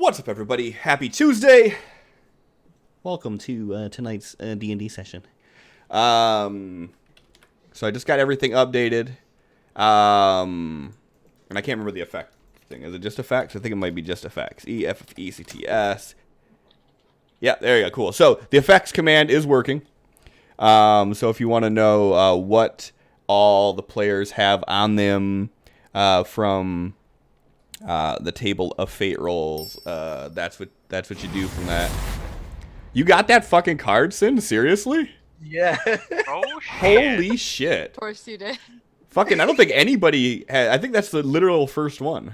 What's up, everybody? Happy Tuesday! Welcome to tonight's D&D session. So I just got everything updated. And I can't remember the effect thing. Is it just effects? I think it might be just effects. EFFECTS. Yeah, there you go. Cool. So the effects command is working. So if you want to know what all the players have on them from the table of fate rolls, that's what you do from that. You got that fucking card, Sin? Seriously? Yeah. Oh, shit. Holy shit. Of course you did. Fucking, I don't think anybody had. I think that's the literal first one.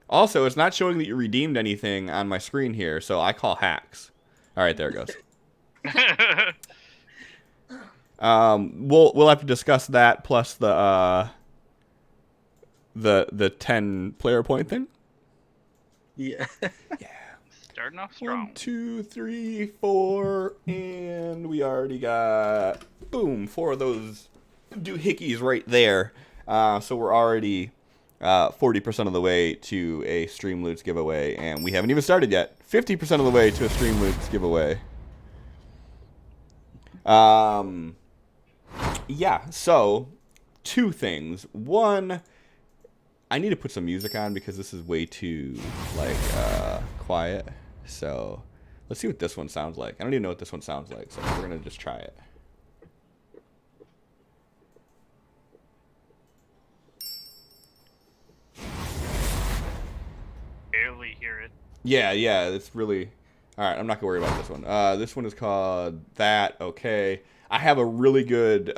Also, it's not showing that you redeemed anything on my screen here, so I call hacks. All right, there it goes. We'll have to discuss that plus the 10 player point thing. Yeah. Yeah. Starting off strong. 1, 2, 3, 4, and we already got, boom, 4 of those doohickeys right there. So we're already 40% of the way to a Stream Loots giveaway, and we haven't even started yet. 50% of the way to a Stream Loots giveaway. Yeah, so 2 things. One, I need to put some music on because this is way too, like, quiet. So, let's see what this one sounds like. I don't even know what this one sounds like, so we're going to just try it. Barely hear it. Yeah, it's really... Alright, I'm not going to worry about this one. This one is called That, okay. I have a really good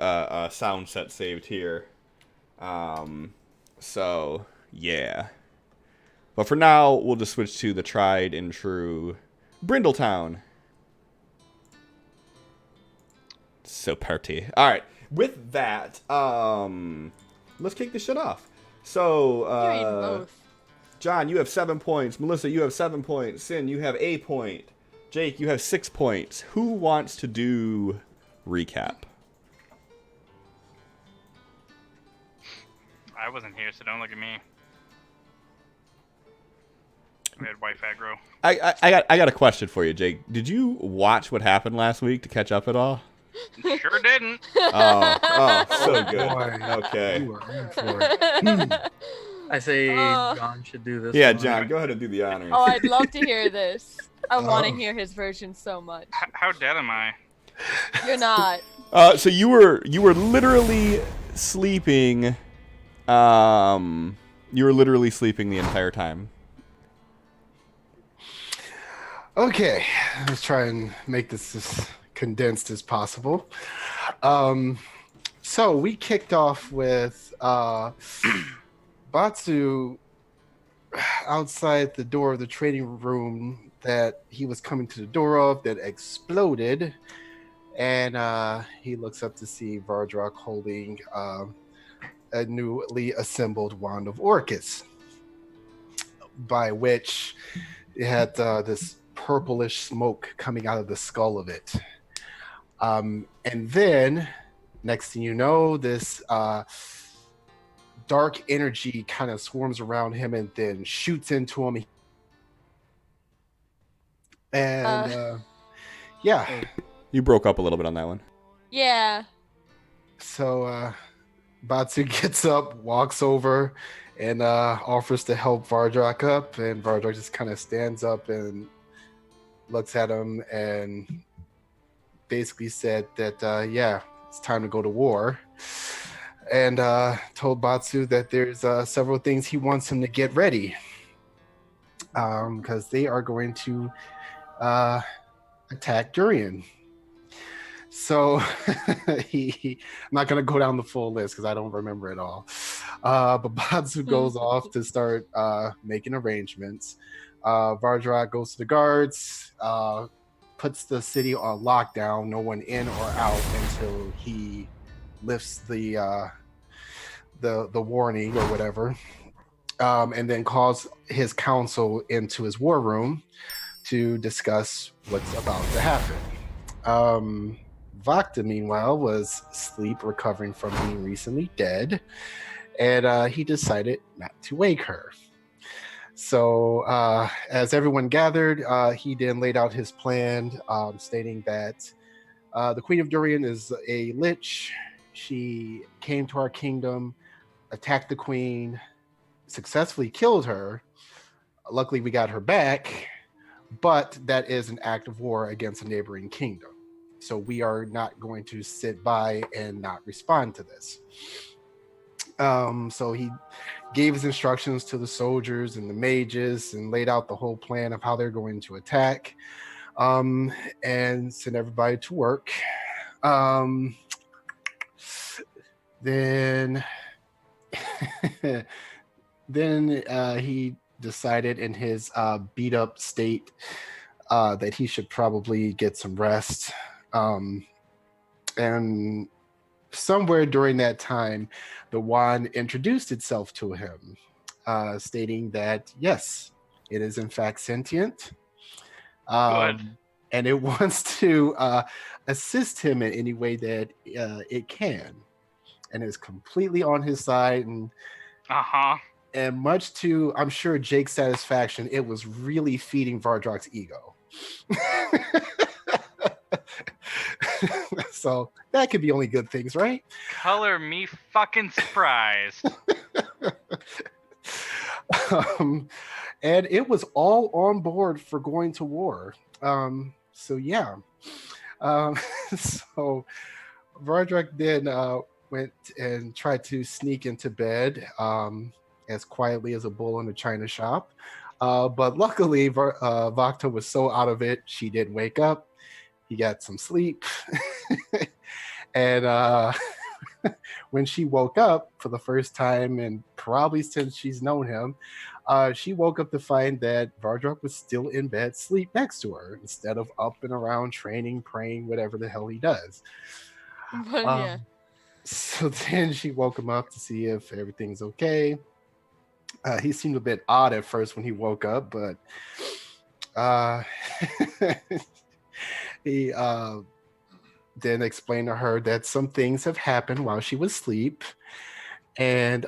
sound set saved here. So, yeah. But for now, we'll just switch to the tried and true Brindletown. So party. Alright, with that, let's kick this shit off. So, You're in both. John, you have 7 points. Melissa, you have 7 points. Sin, you have a point. Jake, you have 6 points. Who wants to do recap? I wasn't here, so don't look at me. We had wife aggro. I got a question for you, Jake. Did you watch what happened last week to catch up at all? Sure didn't. Oh, so good. Boy. Okay. You are in for it. I say John should do this. Yeah, one. John, go ahead and do the honors. Oh, I'd love to hear this. I want to hear his version so much. How dead am I? You're not. So you were literally sleeping. You were literally sleeping the entire time. Okay, let's try and make this as condensed as possible. So we kicked off with Batsu outside the door of the trading room that he was coming to the door of that exploded, and he looks up to see Vardrak holding a newly assembled wand of Orcus, by which it had this purplish smoke coming out of the skull of it. And then, next thing you know, this dark energy kind of swarms around him and then shoots into him. And yeah. You broke up a little bit on that one. Yeah. So Batsu gets up, walks over, and offers to help Vardrak up. And Vardrak just kind of stands up and looks at him and basically said that, yeah, it's time to go to war. And told Batsu that there's several things he wants him to get ready. Because they are going to attack Durian. So I'm not going to go down the full list because I don't remember it all. But Batsu goes off to start making arrangements. Vardrak goes to the guards, puts the city on lockdown, no one in or out until he lifts the warning or whatever, and then calls his council into his war room to discuss what's about to happen. Vakta, meanwhile, was asleep, recovering from being recently dead, and he decided not to wake her. So, as everyone gathered, he then laid out his plan, stating that the Queen of Durian is a lich. She came to our kingdom, attacked the queen, successfully killed her. Luckily, we got her back, but that is an act of war against a neighboring kingdom. So we are not going to sit by and not respond to this. So he gave his instructions to the soldiers and the mages and laid out the whole plan of how they're going to attack, and sent everybody to work. Then he decided in his beat up state that he should probably get some rest. And somewhere during that time, the wand introduced itself to him, stating that, yes, it is in fact sentient. Good. And it wants to assist him in any way that it can, and is completely on his side. And much to, I'm sure, Jake's satisfaction, it was really feeding Vardrak's ego. So that could be only good things, right? Color me fucking surprised. And it was all on board for going to war. So yeah. So Vardrak then went and tried to sneak into bed as quietly as a bull in a china shop. But luckily, Vakta was so out of it, she did wake up. He got some sleep. And when she woke up for the first time, and probably since she's known him, she woke up to find that Vardrak was still in bed, asleep next to her, instead of up and around training, praying, whatever the hell he does. But yeah. So then she woke him up to see if everything's okay. He seemed a bit odd at first when he woke up, but he then explained to her that some things have happened while she was asleep, and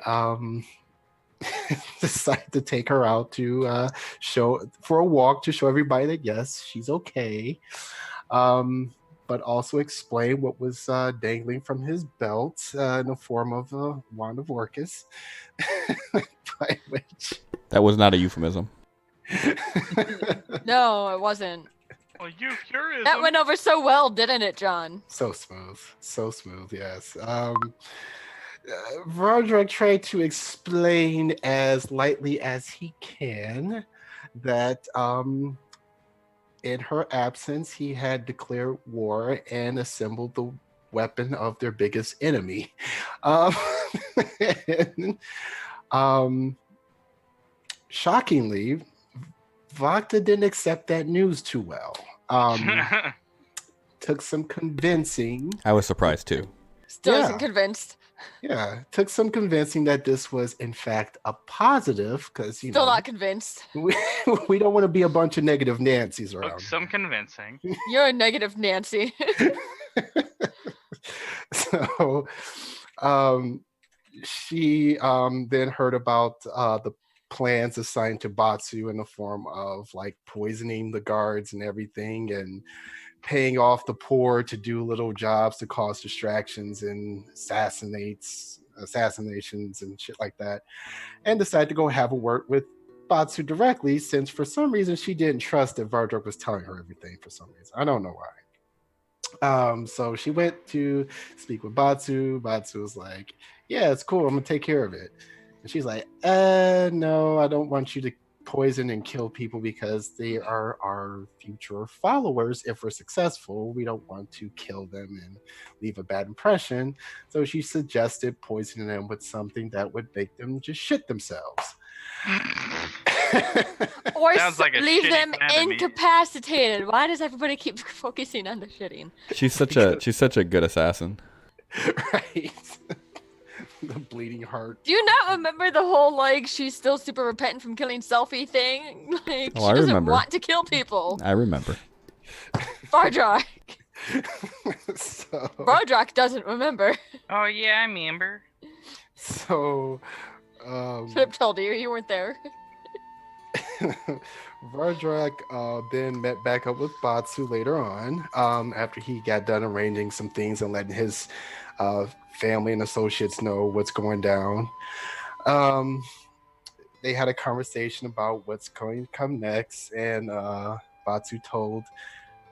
decided to take her out to show for a walk to show everybody that yes, she's okay. But also explain what was dangling from his belt in the form of a wand of Orcus. By which... That was not a euphemism. No, it wasn't. Well, you curious? That went over so well, didn't it, John? So smooth, yes. Vardrak tried to explain as lightly as he can that in her absence, he had declared war and assembled the weapon of their biggest enemy. Shockingly, Vakta didn't accept that news too well. Took some convincing. I was surprised too. Still isn't convinced. Yeah, took some convincing that this was in fact a positive, because Still not convinced. We don't want to be a bunch of negative Nancys around. Took some convincing. You're a negative Nancy. So she then heard about the plans assigned to Batsu in the form of like poisoning the guards and everything, and paying off the poor to do little jobs to cause distractions and assassinations and shit like that, and decided to go have a word with Batsu directly, since for some reason she didn't trust that Vardrak was telling her everything for some reason. I don't know why. So she went to speak with Batsu. Batsu was like, yeah, it's cool, I'm gonna take care of it. And she's like, no, I don't want you to poison and kill people because they are our future followers. If we're successful, we don't want to kill them and leave a bad impression. So she suggested poisoning them with something that would make them just shit themselves. Or like leave them enemy. incapacitated. Why does everybody keep focusing on the shitting? She's such a good assassin. Right. The bleeding heart. Do you not remember the whole like she's still super repentant from killing Selfie thing? Like Oh, she I doesn't remember. want to kill people. I remember. Vardrak. So, Vardrak doesn't remember. Oh yeah, I remember. So, Trip told you weren't there. Vardrak then met back up with Batsu later on, after he got done arranging some things and letting his family and associates know what's going down. Um, they had a conversation about what's going to come next, and Batsu told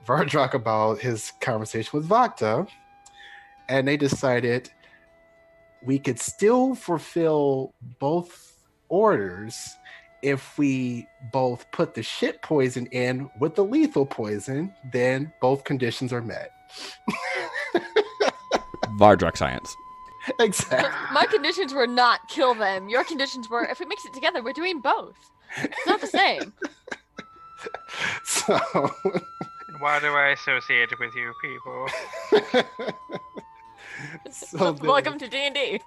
Vardrak about his conversation with Vakta, and they decided we could still fulfill both orders if we both put the shit poison in with the lethal poison. Then both conditions are met. Vardrak science. Exactly. My conditions were not kill them. Your conditions were if we mix it together, we're doing both. It's not the same. So Why do I associate with you people? so then Welcome to D&D.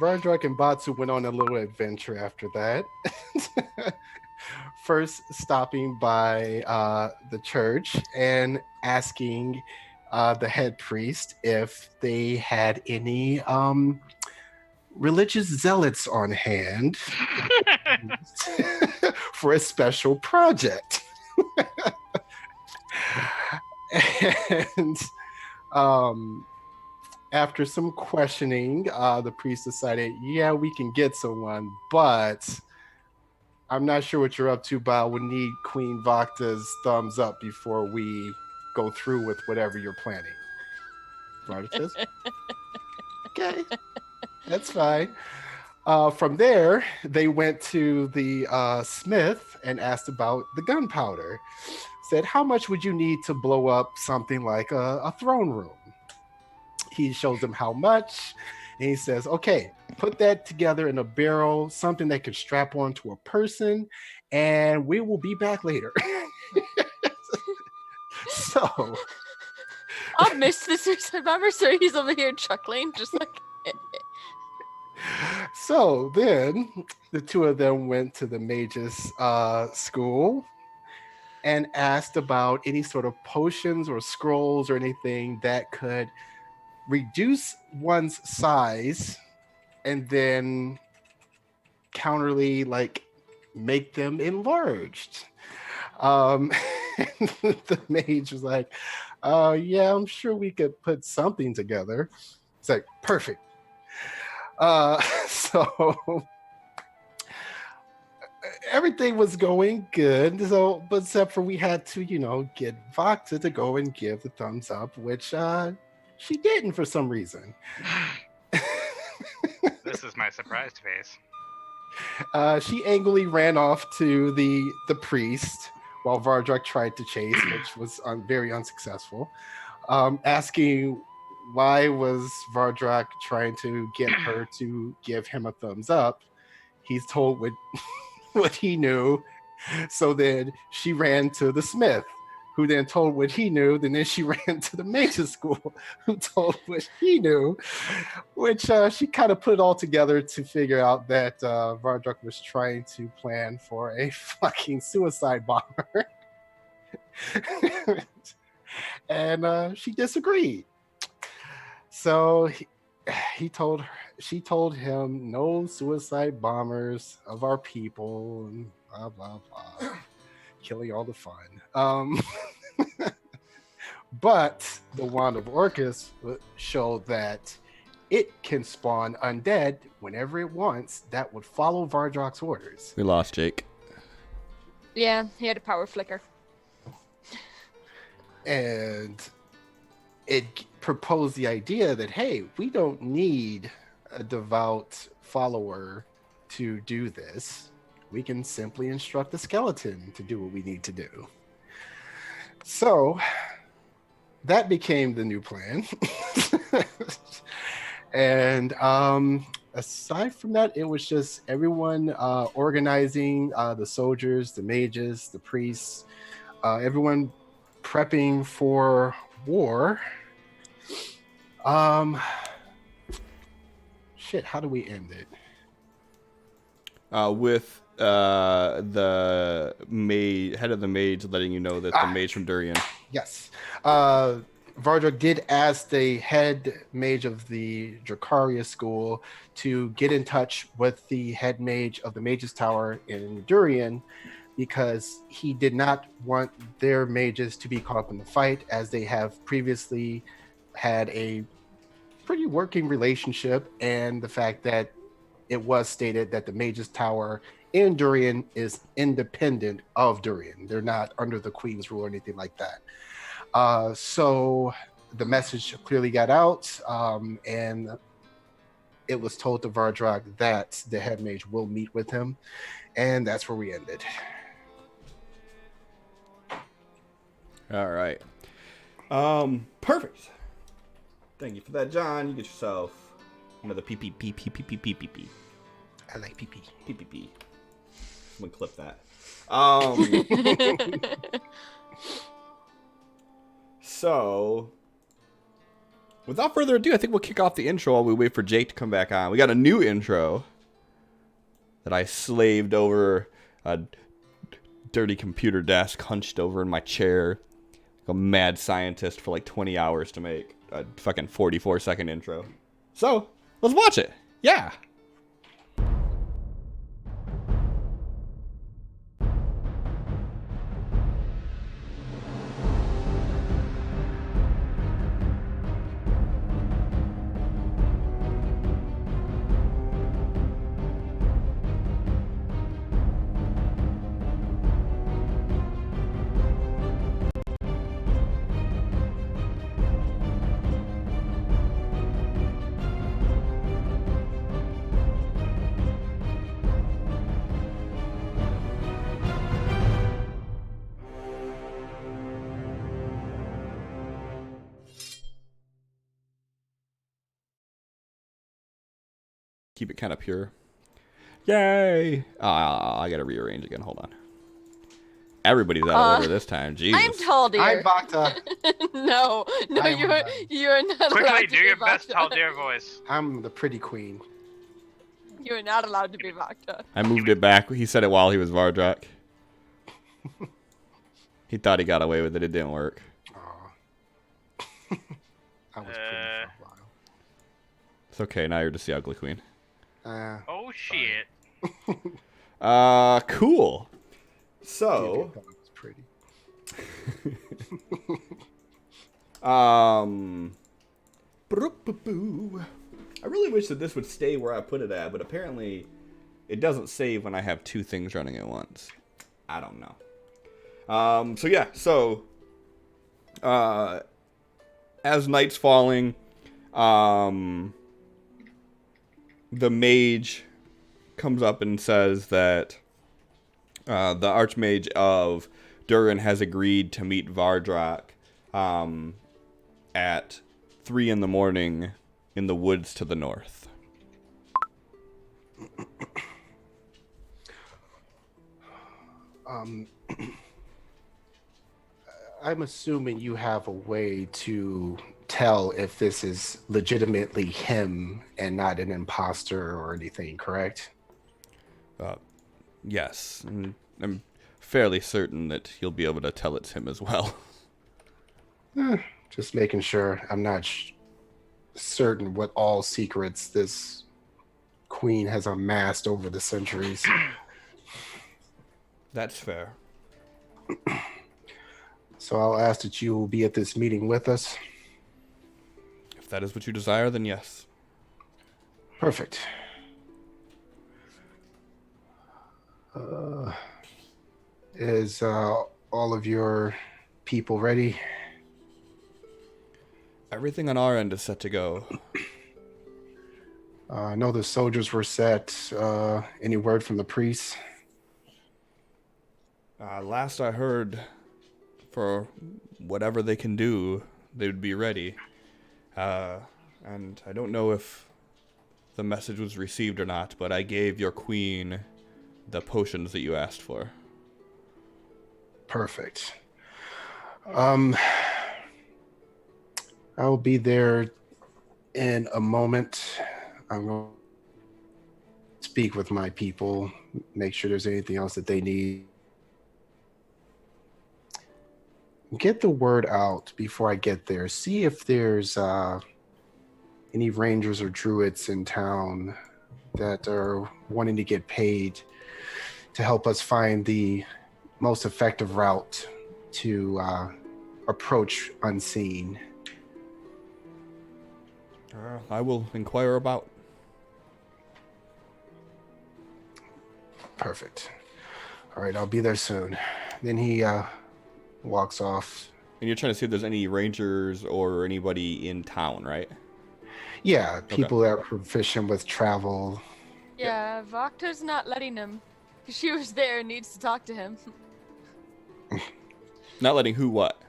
Vardrak and Batsu went on a little adventure after that. First stopping by the church and asking the head priest if they had any religious zealots on hand for a special project. And after some questioning, the priest decided, yeah, we can get someone, but I'm not sure what you're up to, but I would need Queen Vakta's thumbs up before we go through with whatever you're planning. Vardrak says, okay, that's fine. From there, they went to the smith and asked about the gunpowder. Said, how much would you need to blow up something like a throne room? He shows them how much, and he says, okay, put that together in a barrel, something that could strap onto a person, and we will be back later. So I've missed the suicide bomber, so he's over here chuckling, just like. So then the two of them went to the mage's school and asked about any sort of potions or scrolls or anything that could reduce one's size and then counterly like make them enlarged. The mage was like, yeah, I'm sure we could put something together. It's like, perfect. So everything was going good. So, but except for we had to, get Vakta to go and give the thumbs up, which she didn't for some reason. This is my surprised face. She angrily ran off to the priest while Vardrak tried to chase, which was very unsuccessful. Asking why was Vardrak trying to get her to give him a thumbs up. He's told what he knew. So then she ran to the smith, who then told what he knew. Then she ran to the mage's school, who told what he knew, which she kind of put it all together to figure out that Vardrak was trying to plan for a fucking suicide bomber. And she disagreed. So she told him no suicide bombers of our people and blah blah blah, killing all the fun. But the wand of Orcus showed that it can spawn undead whenever it wants that would follow Vardrak's orders. We lost Jake. Yeah, he had a power flicker. And it proposed the idea that, hey, we don't need a devout follower to do this. We can simply instruct the skeleton to do what we need to do. So that became the new plan. And aside from that, it was just everyone organizing, the soldiers, the mages, the priests, everyone prepping for war. Shit, how do we end it? With the head of the mage letting you know that the mage from Durian. Yes. Vardra did ask the head mage of the Dracaria school to get in touch with the head mage of the Mage's Tower in Durian because he did not want their mages to be caught up in the fight, as they have previously had a pretty working relationship, and the fact that it was stated that the Mage's Tower in Durian is independent of Durian. They're not under the Queen's rule or anything like that. So the message clearly got out, and it was told to Vardrak that the head mage will meet with him, and that's where we ended. All right. Perfect. Thank you for that, John. You get yourself another PPP. I like PP. PPP. Someone clip that. So, without further ado, I think we'll kick off the intro while we wait for Jake to come back on. We got a new intro that I slaved over a dirty computer desk, hunched over in my chair, like a mad scientist for like 20 hours to make a fucking 44-second intro. So, let's watch it. Yeah. Keep it kind of pure. Yay! I gotta rearrange again. Hold on. Everybody's out of order this time. Jesus. I'm Taldir. I'm Bacta. no, I am you're not allowed Quickly, to do be your best Vakta. Taldir voice. I'm the pretty queen. You're not allowed to be Vakta. I moved it back. He said it while he was Vardrak. He thought he got away with it. It didn't work. Aw. I was pretty for a while. It's okay. Now you're just the ugly queen. Oh shit. Cool. Yeah, So, that was pretty. I really wish that this would stay where I put it at, but apparently it doesn't save when I have two things running at once. I don't know. As night's falling, the mage comes up and says that the Archmage of Durin has agreed to meet Vardrak at 3 in the morning in the woods to the north. I'm assuming you have a way to tell if this is legitimately him and not an imposter or anything, correct? Yes, and I'm fairly certain that you'll be able to tell it's him as well. Just making sure. I'm not certain what all secrets this queen has amassed over the centuries. That's fair. So I'll ask that you will be at this meeting with us. If that is what you desire, then yes. Perfect. Is all of your people ready? Everything on our end is set to go. I know the soldiers were set. Any word from the priests? Last I heard, for whatever they can do, they would be ready. And I don't know if the message was received or not, but I gave your queen the potions that you asked for. Perfect. I'll be there in a moment. I'm going to speak with my people, make sure there's anything else that they need. get the word out before I get there. See if there's any rangers or druids in town that are wanting to get paid to help us find the most effective route to approach unseen. I will inquire about. Perfect. All right, I'll be there soon. Then he walks off. And you're trying to see if there's any rangers or anybody in town, right? Yeah, people that are proficient with travel. Yeah, Vokta's not letting him. She was there and needs to talk to him. Not letting who what?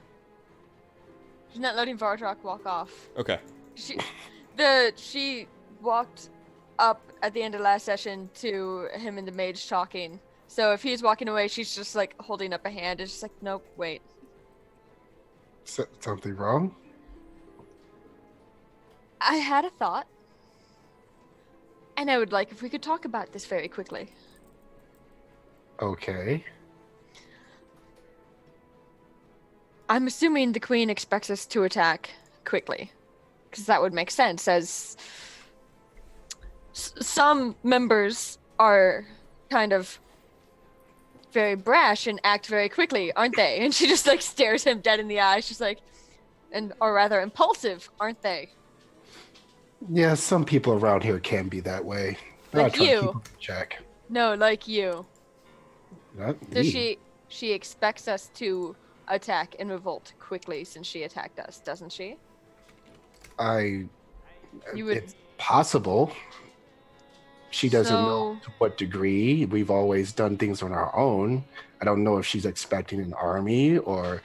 She's not letting Vardrock walk off. Okay. She walked up at the end of last session to him and the mage talking. So if he's walking away, she's just like holding up a hand. It's just like, nope, wait. Something wrong? I had a thought. And I would like if we could talk about this very quickly. Okay. I'm assuming the queen expects us to attack quickly. Because that would make sense, as some members are kind of very brash and act very quickly, aren't they? And she just like stares him dead in the eye. She's like, or rather impulsive, aren't they? Yeah, some people around here can be that way. Like I'll try to keep you. them in check. No, like you. Not So me. she expects us to attack and revolt quickly since she attacked us, doesn't she? You would. It's possible. She doesn't know to what degree. We've always done things on our own. I don't know if she's expecting an army, or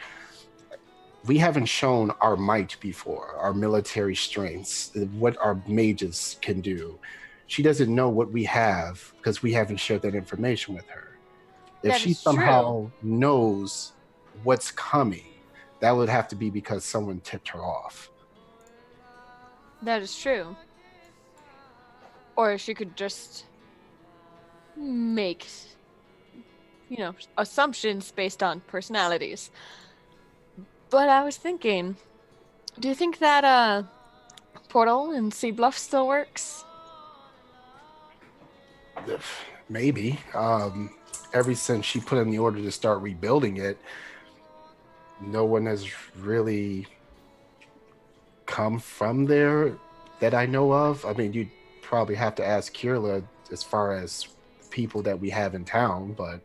we haven't shown our might before, our military strengths, what our mages can do. She doesn't know what we have because we haven't shared that information with her. If That she is somehow knows what's coming, that would have to be because someone tipped her off. That is true. Or she could just make, assumptions based on personalities. But I was thinking, do you think that portal in Sea Bluff still works? Maybe. Ever since she put in the order to start rebuilding it, no one has really come from there that I know of. I mean, you'd probably have to ask Kirla as far as people that we have in town, but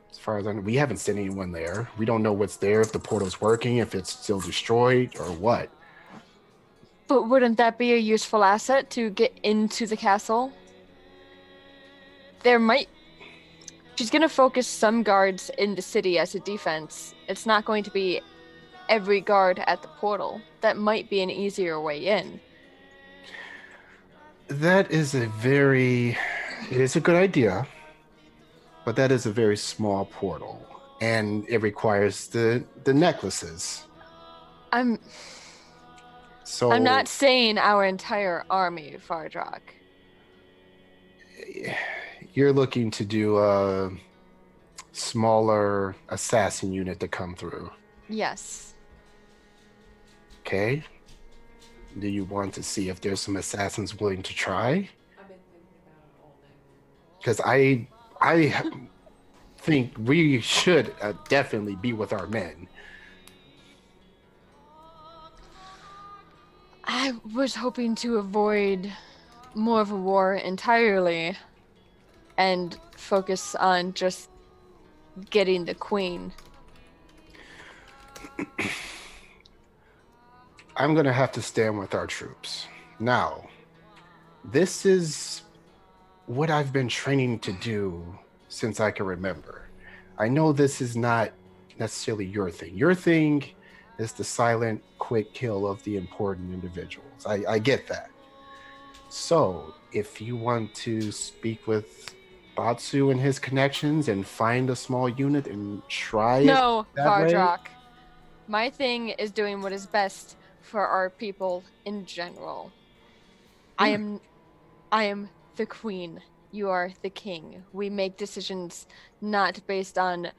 as far as I know, we haven't seen anyone there. We don't know what's there, if the portal's working, if it's still destroyed, or what. But wouldn't that be a useful asset to get into the castle? She's going to focus some guards in the city as a defense. It's not going to be every guard at the portal. That might be an easier way in. That is it is a good idea, but that is a very small portal, and it requires the necklaces. I'm not saying our entire army, Vardrock. You're looking to do a smaller assassin unit to come through. Yes. Okay. Do you want to see if there's some assassins willing to try? I've been thinking about it all day. Because I think we should definitely be with our men. I was hoping to avoid more of a war entirely and focus on just getting the queen. I'm going to have to stand with our troops. Now, this is what I've been training to do since I can remember. I know this is not necessarily your thing. Your thing is the silent, quick kill of the important individuals. I get that. So, if you want to speak with Batsu and his connections and find a small unit and try No, it that way, Vardrock. My thing is doing what is best for our people in general. I am the queen. You are the king. We make decisions not based on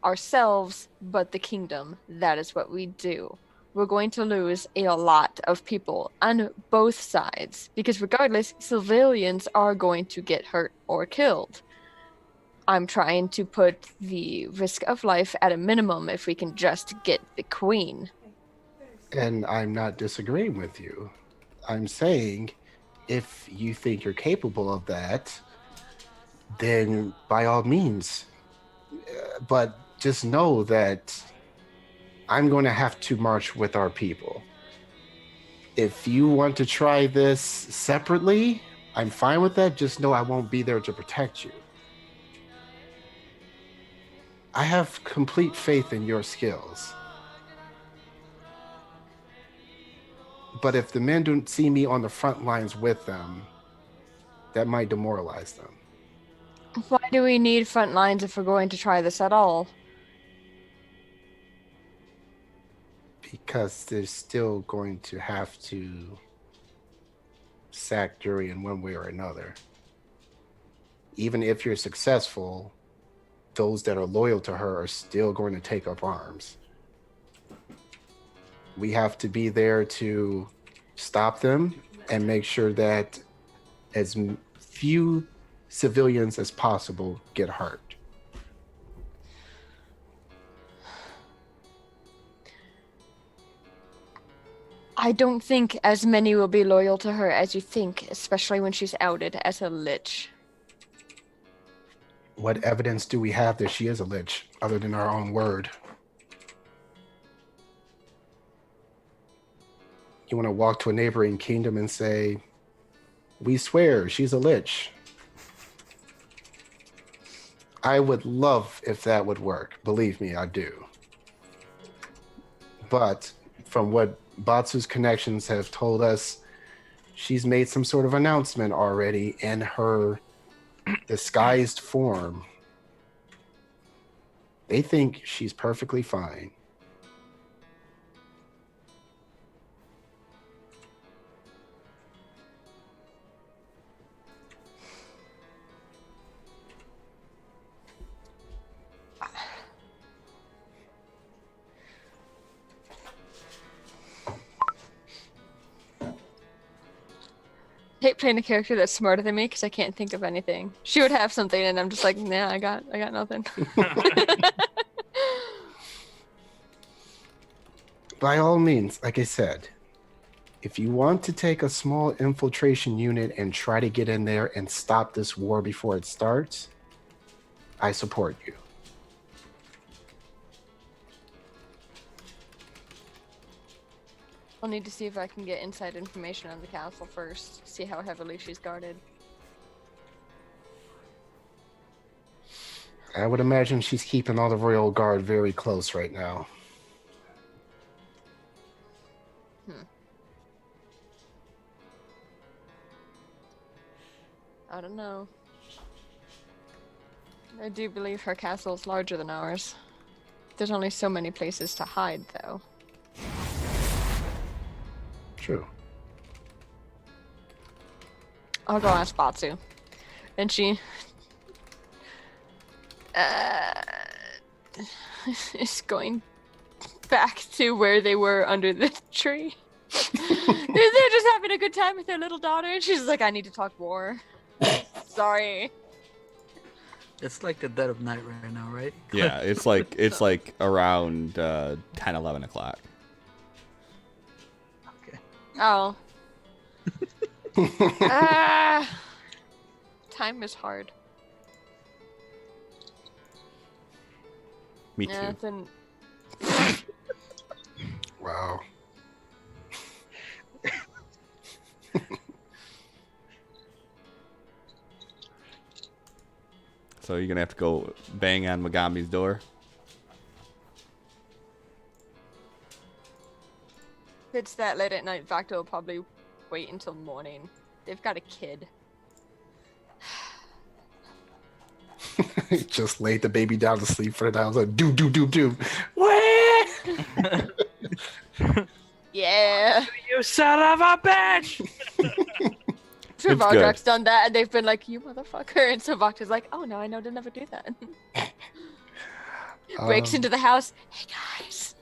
ourselves, but the kingdom. That is what we do. We're going to lose a lot of people on both sides because regardless, civilians are going to get hurt or killed. I'm trying to put the risk of life at a minimum if we can just get the queen. And I'm not disagreeing with you. I'm saying if you think you're capable of that, then by all means. But just know that I'm going to have to march with our people. If you want to try this separately, I'm fine with that. Just know I won't be there to protect you. I have complete faith in your skills. But if the men don't see me on the front lines with them, that might demoralize them. Why do we need front lines if we're going to try this at all? Because they're still going to have to sack Jury in one way or another. Even if you're successful, those that are loyal to her are still going to take up arms. We have to be there to stop them and make sure that as few civilians as possible get hurt. I don't think as many will be loyal to her as you think, especially when she's outed as a lich. What evidence do we have that she is a lich other than our own word? You want to walk to a neighboring kingdom and say, "We swear she's a lich." I would love if that would work. Believe me, I do. But from what Batsu's connections have told us, she's made some sort of announcement already in her disguised form. They think she's perfectly fine. I hate playing a character that's smarter than me because I can't think of anything. She would have something, and I'm just like, nah, I got nothing. By all means, like I said, if you want to take a small infiltration unit and try to get in there and stop this war before it starts, I support you. I'll need to see if I can get inside information on the castle first, see how heavily she's guarded. I would imagine she's keeping all the royal guard very close right now. I don't know. I do believe her castle is larger than ours. There's only so many places to hide, though. True. I'll go ask Batsu. And she... is going back to where they were under the tree. They're just having a good time with their little daughter, and she's like, I need to talk more. Sorry. It's like the dead of night right now, right? Yeah, it's like around 10, 11 o'clock. Okay. Oh. Time is hard. Me too. Yeah, then Wow. So you're gonna have to go bang on Megami's door. if it's that late at night, Vacto will probably wait until morning. They've got a kid. Just laid the baby down to sleep for the night. I was like, do, do, do, do. What? Yeah. You son of a bitch! Sure, It's Vardrak's good. done that, and they've been like, you motherfucker. And so Vacto's like, oh, no, I know to never do that. Breaks Um, into the house. Hey guys,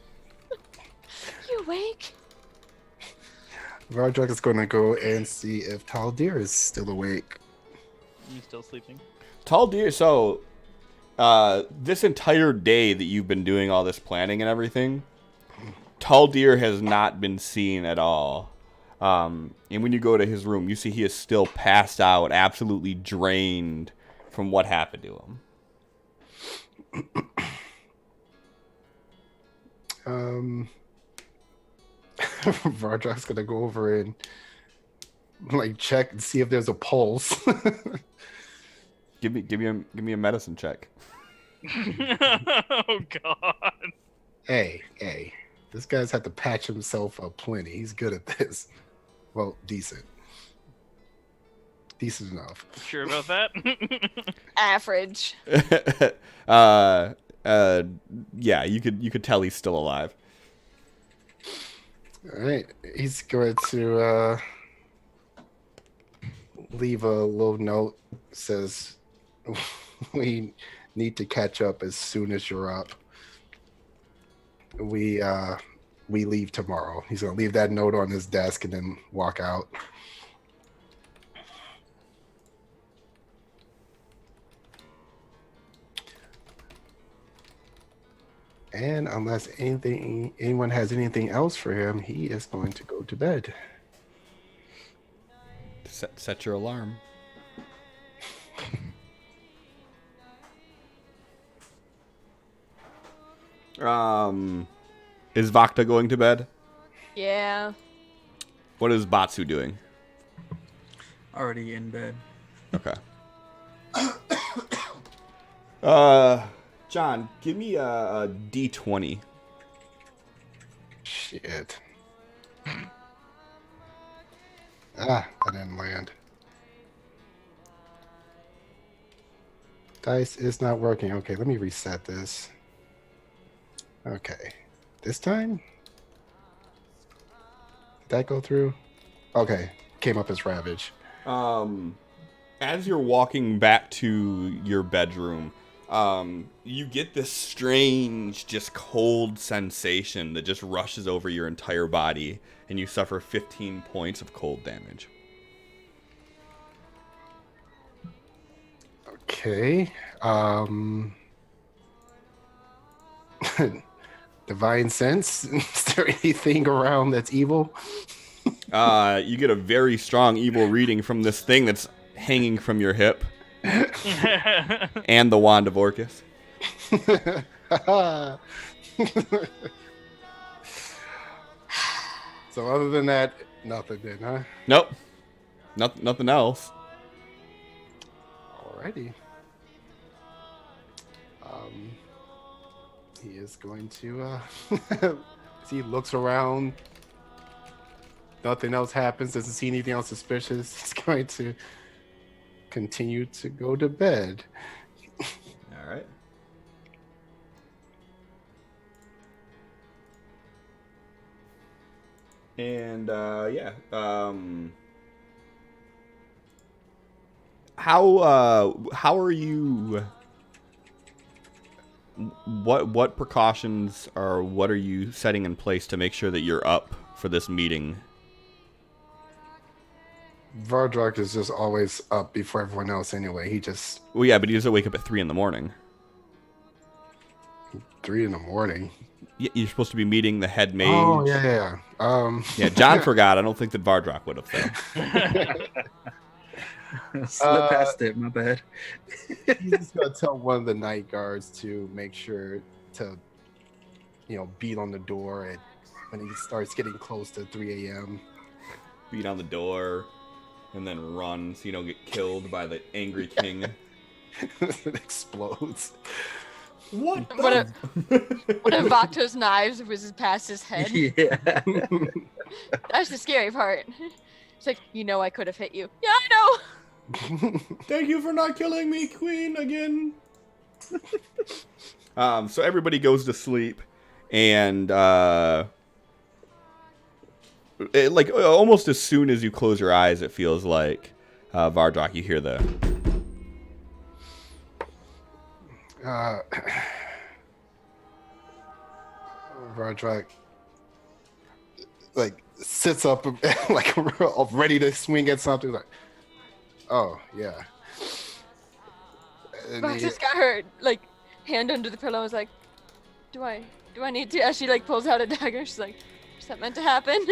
you awake? Vardrak is going to go and see if Taldir is still awake. You still sleeping? Tall deer. So, this entire day that you've been doing all this planning and everything, Tall Deer has not been seen at all. And when you go to his room, you see he is still passed out, absolutely drained from what happened to him. Vardrak's going to go over and like check and see if there's a pulse. Give me a medicine check. Oh God. Hey, this guy's had to patch himself up plenty. He's good at this. Well, decent enough. Sure about that? Average. Yeah, you could tell he's still alive. All right, he's going to leave a little note. Says, "We need to catch up as soon as you're up. We leave tomorrow." He's gonna leave that note on his desk and then walk out. And unless anyone has anything else for him, he is going to go to bed. Set your alarm. Is Vakta going to bed? Yeah. What is Batsu doing? Already in bed. Okay. John, give me a D20. Shit. That didn't land. Dice is not working. Okay, let me reset this. Okay. This time? Did that go through? Okay. Came up as Ravage. As you're walking back to your bedroom, you get this strange, just cold sensation that just rushes over your entire body, and you suffer 15 points of cold damage. Okay. Divine sense. Is there anything around that's evil? You get a very strong evil reading from this thing that's hanging from your hip, and the Wand of Orcus. So other than that, nothing then, huh? Nope. Nothing else. Alrighty. He is going to as he looks around, nothing else happens, doesn't see anything else suspicious. He's going to continue to go to bed. All right. And how are you? What precautions or what are you setting in place to make sure that you're up for this meeting? Vardrak is just always up before everyone else anyway. He just Well, yeah, but he doesn't wake up at 3 a.m. 3 a.m. You're supposed to be meeting the head mage. Oh yeah. Yeah, John forgot. I don't think that Vardrak would have though. Slip past it, my bad. He's just gonna tell one of the night guards to make sure to, beat on the door when he starts getting close to 3 a.m. Beat on the door, and then run so you don't get killed by the angry king. It explodes. What? One of Vakto's knives whizzes past his head. Yeah. That's the scary part. It's like, I could have hit you. Yeah, I know. Thank you for not killing me, Queen, again. So everybody goes to sleep, and almost as soon as you close your eyes, it feels like Vardrak, you hear Vardrak like sits up like ready to swing at something. Like, oh yeah. And Rox just got her like hand under the pillow. I was like, do I need to? As she like pulls out a dagger, she's like, is that meant to happen?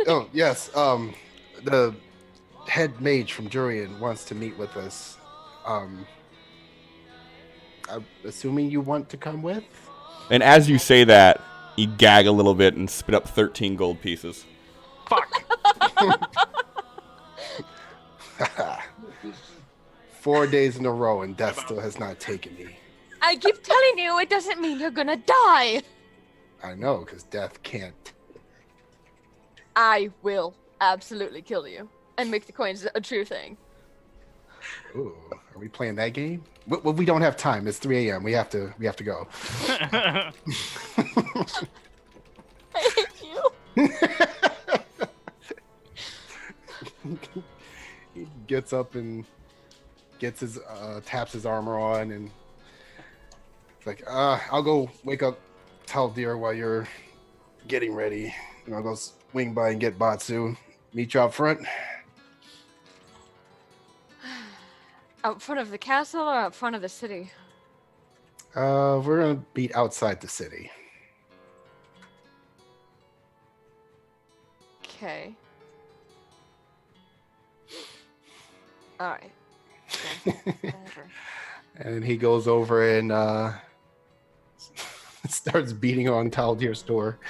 oh yes, the head mage from Durian wants to meet with us. I'm assuming you want to come with. And as you say that, you gag a little bit and spit up 13 gold pieces. Fuck. 4 days in a row, and death still has not taken me. I keep telling you, it doesn't mean you're gonna die. I know, because death can't. I will absolutely kill you and make the coins a true thing. Ooh, are we playing that game? Well, we don't have time. It's 3 a.m. We have to go. I hate you. He gets up and gets his taps his armor on, and it's like, I'll go wake up Taldir while you're getting ready. And I'll go swing by and get Batsu. Meet you out front. Out front of the castle or out front of the city? We're gonna beat outside the city. Okay. All right. Okay. Whatever. And he goes over and starts beating on Taldir's door.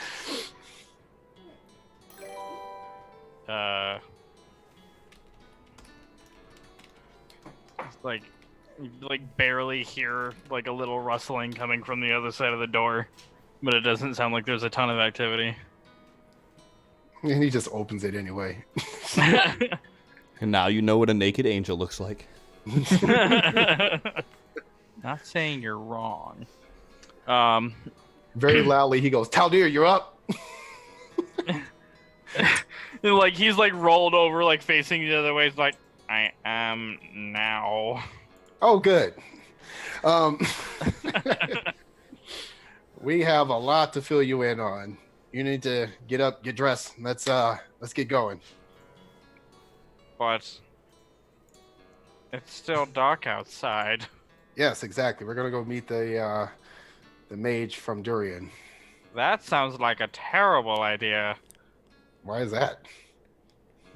It's like you barely hear like a little rustling coming from the other side of the door, but it doesn't sound like there's a ton of activity. And he just opens it anyway. And now you know what a naked angel looks like. Not saying you're wrong. Very loudly, he goes, Taldir, you're up. And, like he's like rolled over, like facing the other way. He's like, I am now. Oh, good. We have a lot to fill you in on. You need to get up, get dressed. Let's get going. But it's still dark outside. Yes, exactly. We're gonna go meet the mage from Durian. That sounds like a terrible idea. Why is that?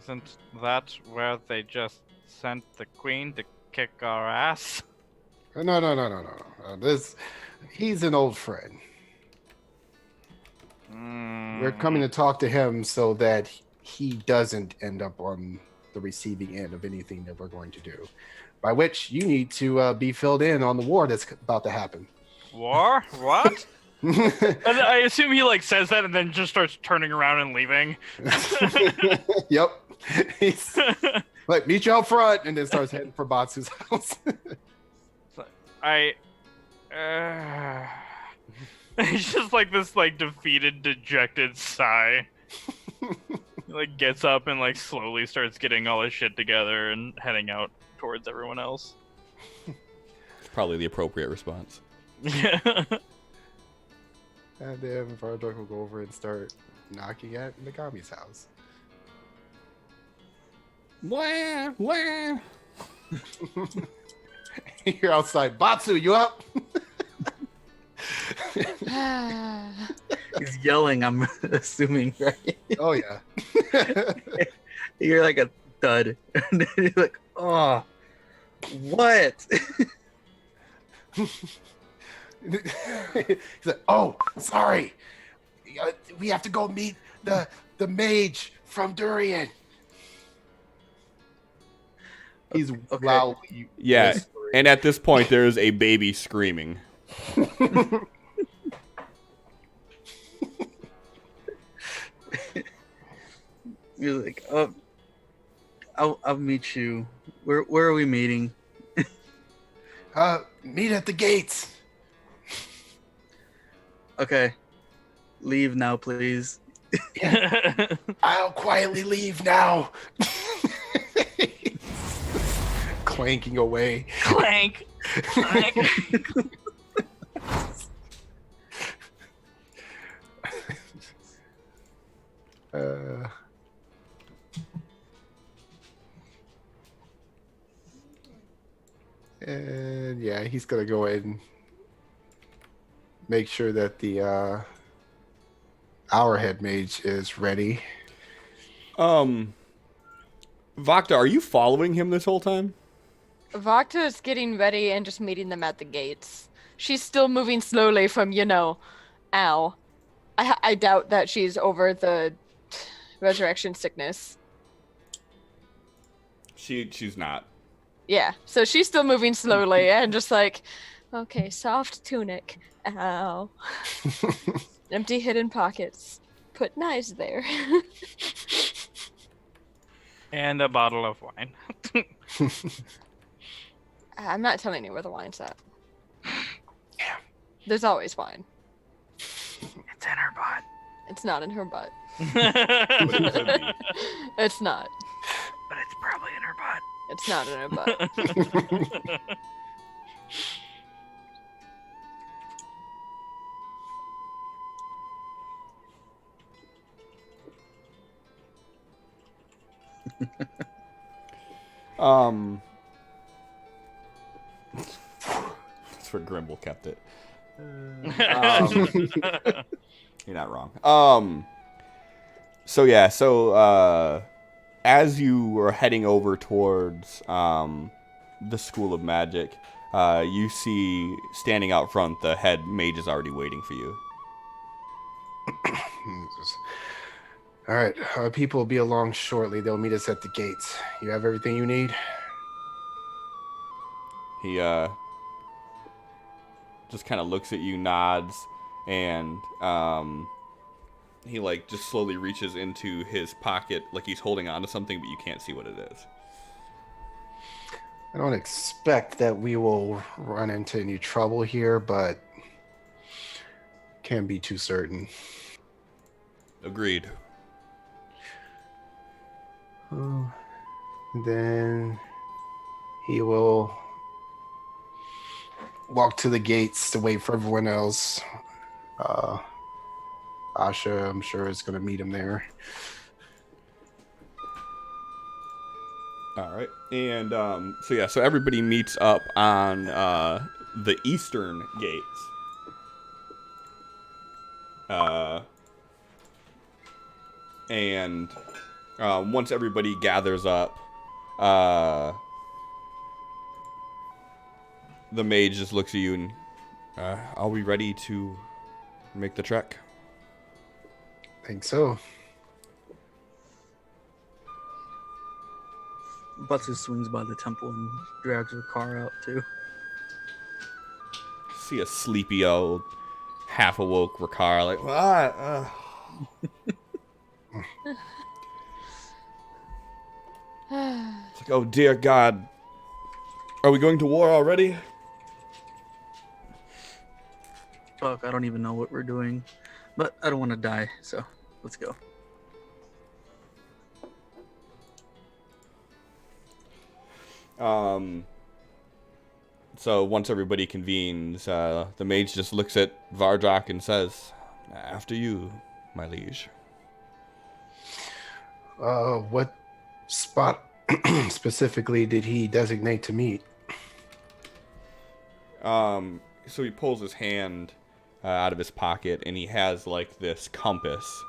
Isn't that where they just sent the queen to kick our ass? No. He's an old friend. We're coming to talk to him so that he doesn't end up on the receiving end of anything that we're going to do. By which you need to be filled in on the war that's about to happen. War? What? And I assume he like says that and then just starts turning around and leaving. Yep. He's like, meet you out front, and then starts heading for Batsu's house. It's just like this like defeated, dejected sigh. He like gets up and like slowly starts getting all his shit together and heading out towards everyone else. It's probably the appropriate response. Yeah. And then Vardrak will go over and start knocking at Nagami's house. Wah, wah. You're outside. Batsu, you up? He's yelling, I'm assuming, right? Oh, yeah. You're like a thud. And then you're like, oh, what? He's like, oh, sorry. We have to go meet the mage from Durian. He's Okay. loudly Yeah, whispering. and at this point, there's a baby screaming. You're like, oh, I'll meet you. Where are we meeting? Meet at the gates. Okay. Leave now, please. I'll quietly leave now. Clanking away. Clank. Clank. And yeah, he's gonna go ahead and make sure that the our head mage is ready. Vakta, are you following him this whole time? Vakta is getting ready and just meeting them at the gates. She's still moving slowly from, ow. I doubt that she's over the resurrection sickness. She's not. Yeah, so she's still moving slowly and just like, okay, soft tunic. Ow. Empty hidden pockets. Put knives there. And a bottle of wine. I'm not telling you where the wine's at. There's always wine. It's in her butt. It's not in her butt. But it could be. It's not. But it's probably in her butt. It's not in her butt. That's where Grimble kept it. You're not wrong. So as you were heading over towards the School of Magic, you see standing out front the head mage is already waiting for you. All right, our people will be along shortly. They'll meet us at the gates. You have everything you need? He just kind of looks at you, nods, and he like just slowly reaches into his pocket like he's holding on to something, but you can't see what it is. I don't expect that we will run into any trouble here, but can't be too certain. Agreed. Then he will walk to the gates to wait for everyone else. Asha, I'm sure, is going to meet him there. All right, and so everybody meets up on the eastern gates. And once everybody gathers up, the mage just looks at you and, are we ready to make the trek? Think so. Butsu swings by the temple and drags her car out too. See a sleepy old, half-awoke Ricard like, what? It's like, oh dear God, are we going to war already? Fuck, I don't even know what we're doing. But I don't want to die, so let's go. So once everybody convenes, the mage just looks at Vardrak and says, after you, my liege. What spot specifically did he designate to meet? So he pulls his hand out of his pocket, and he has like this compass.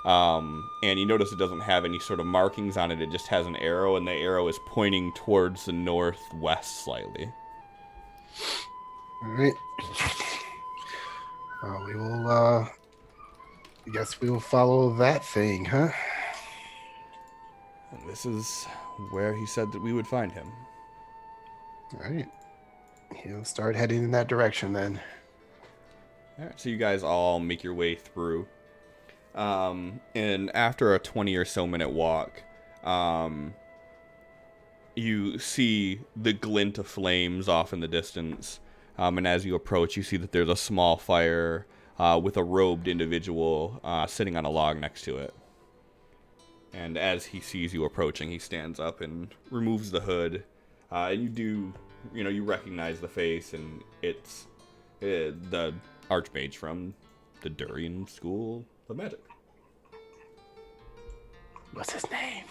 And you notice it doesn't have any sort of markings on it. It just has an arrow, and the arrow is pointing towards the northwest slightly. All right. We will, I guess we will follow that thing, huh? And this is where he said that we would find him. All right. He'll start heading in that direction then. All right, so you guys all make your way through. And after a 20 or so minute walk, you see the glint of flames off in the distance. And as you approach, you see that there's a small fire with a robed individual sitting on a log next to it. And as he sees you approaching, he stands up and removes the hood. And you recognize the face, and it's the Archmage from the Durian School of Magic. What's his name?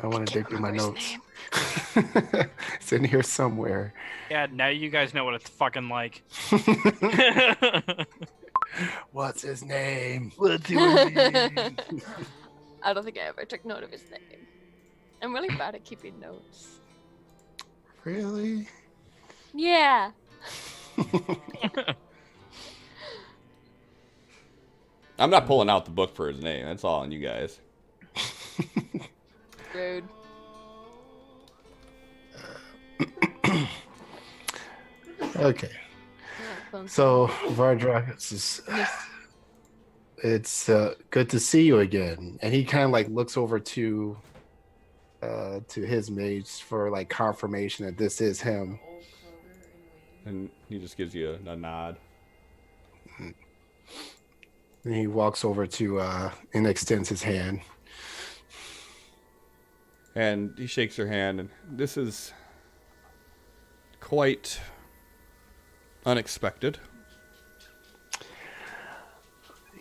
I want to dig through my remember his notes. It's in here somewhere. Yeah, now you guys know what it's fucking like. What's his name? What's I don't think I ever took note of his name. I'm really bad at keeping notes. Really? Yeah. I'm not pulling out the book for his name. That's all on you guys. Rude. Okay. So, Vardrakis is. It's good to see you again. And he kind of like looks over to his mates for like confirmation that this is him. Old Clover and Wayne. And he just gives you a nod. And he walks over to and extends his hand. And he shakes her hand, and this is quite unexpected.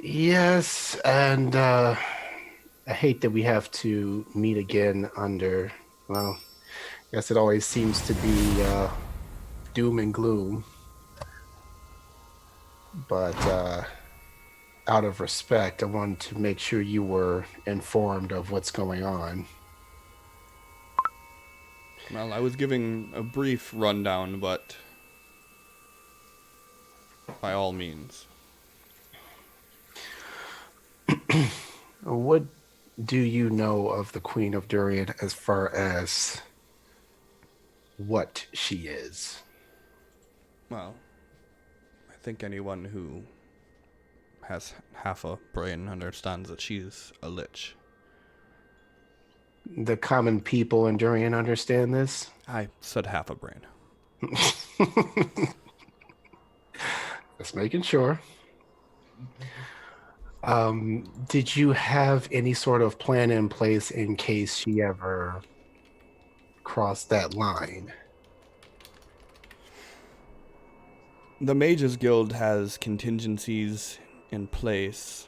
Yes, and I hate that we have to meet again under, well, I guess it always seems to be doom and gloom. But out of respect, I wanted to make sure you were informed of what's going on. Well, I was giving a brief rundown, but by all means. What do you know of the Queen of Durian as far as what she is? Well, I think anyone who has half a brain understands that she's a lich. The common people in Durian understand this? I said half a brain. Just making sure. Did you have any sort of plan in place in case she ever crossed that line? The Mages Guild has contingencies in place,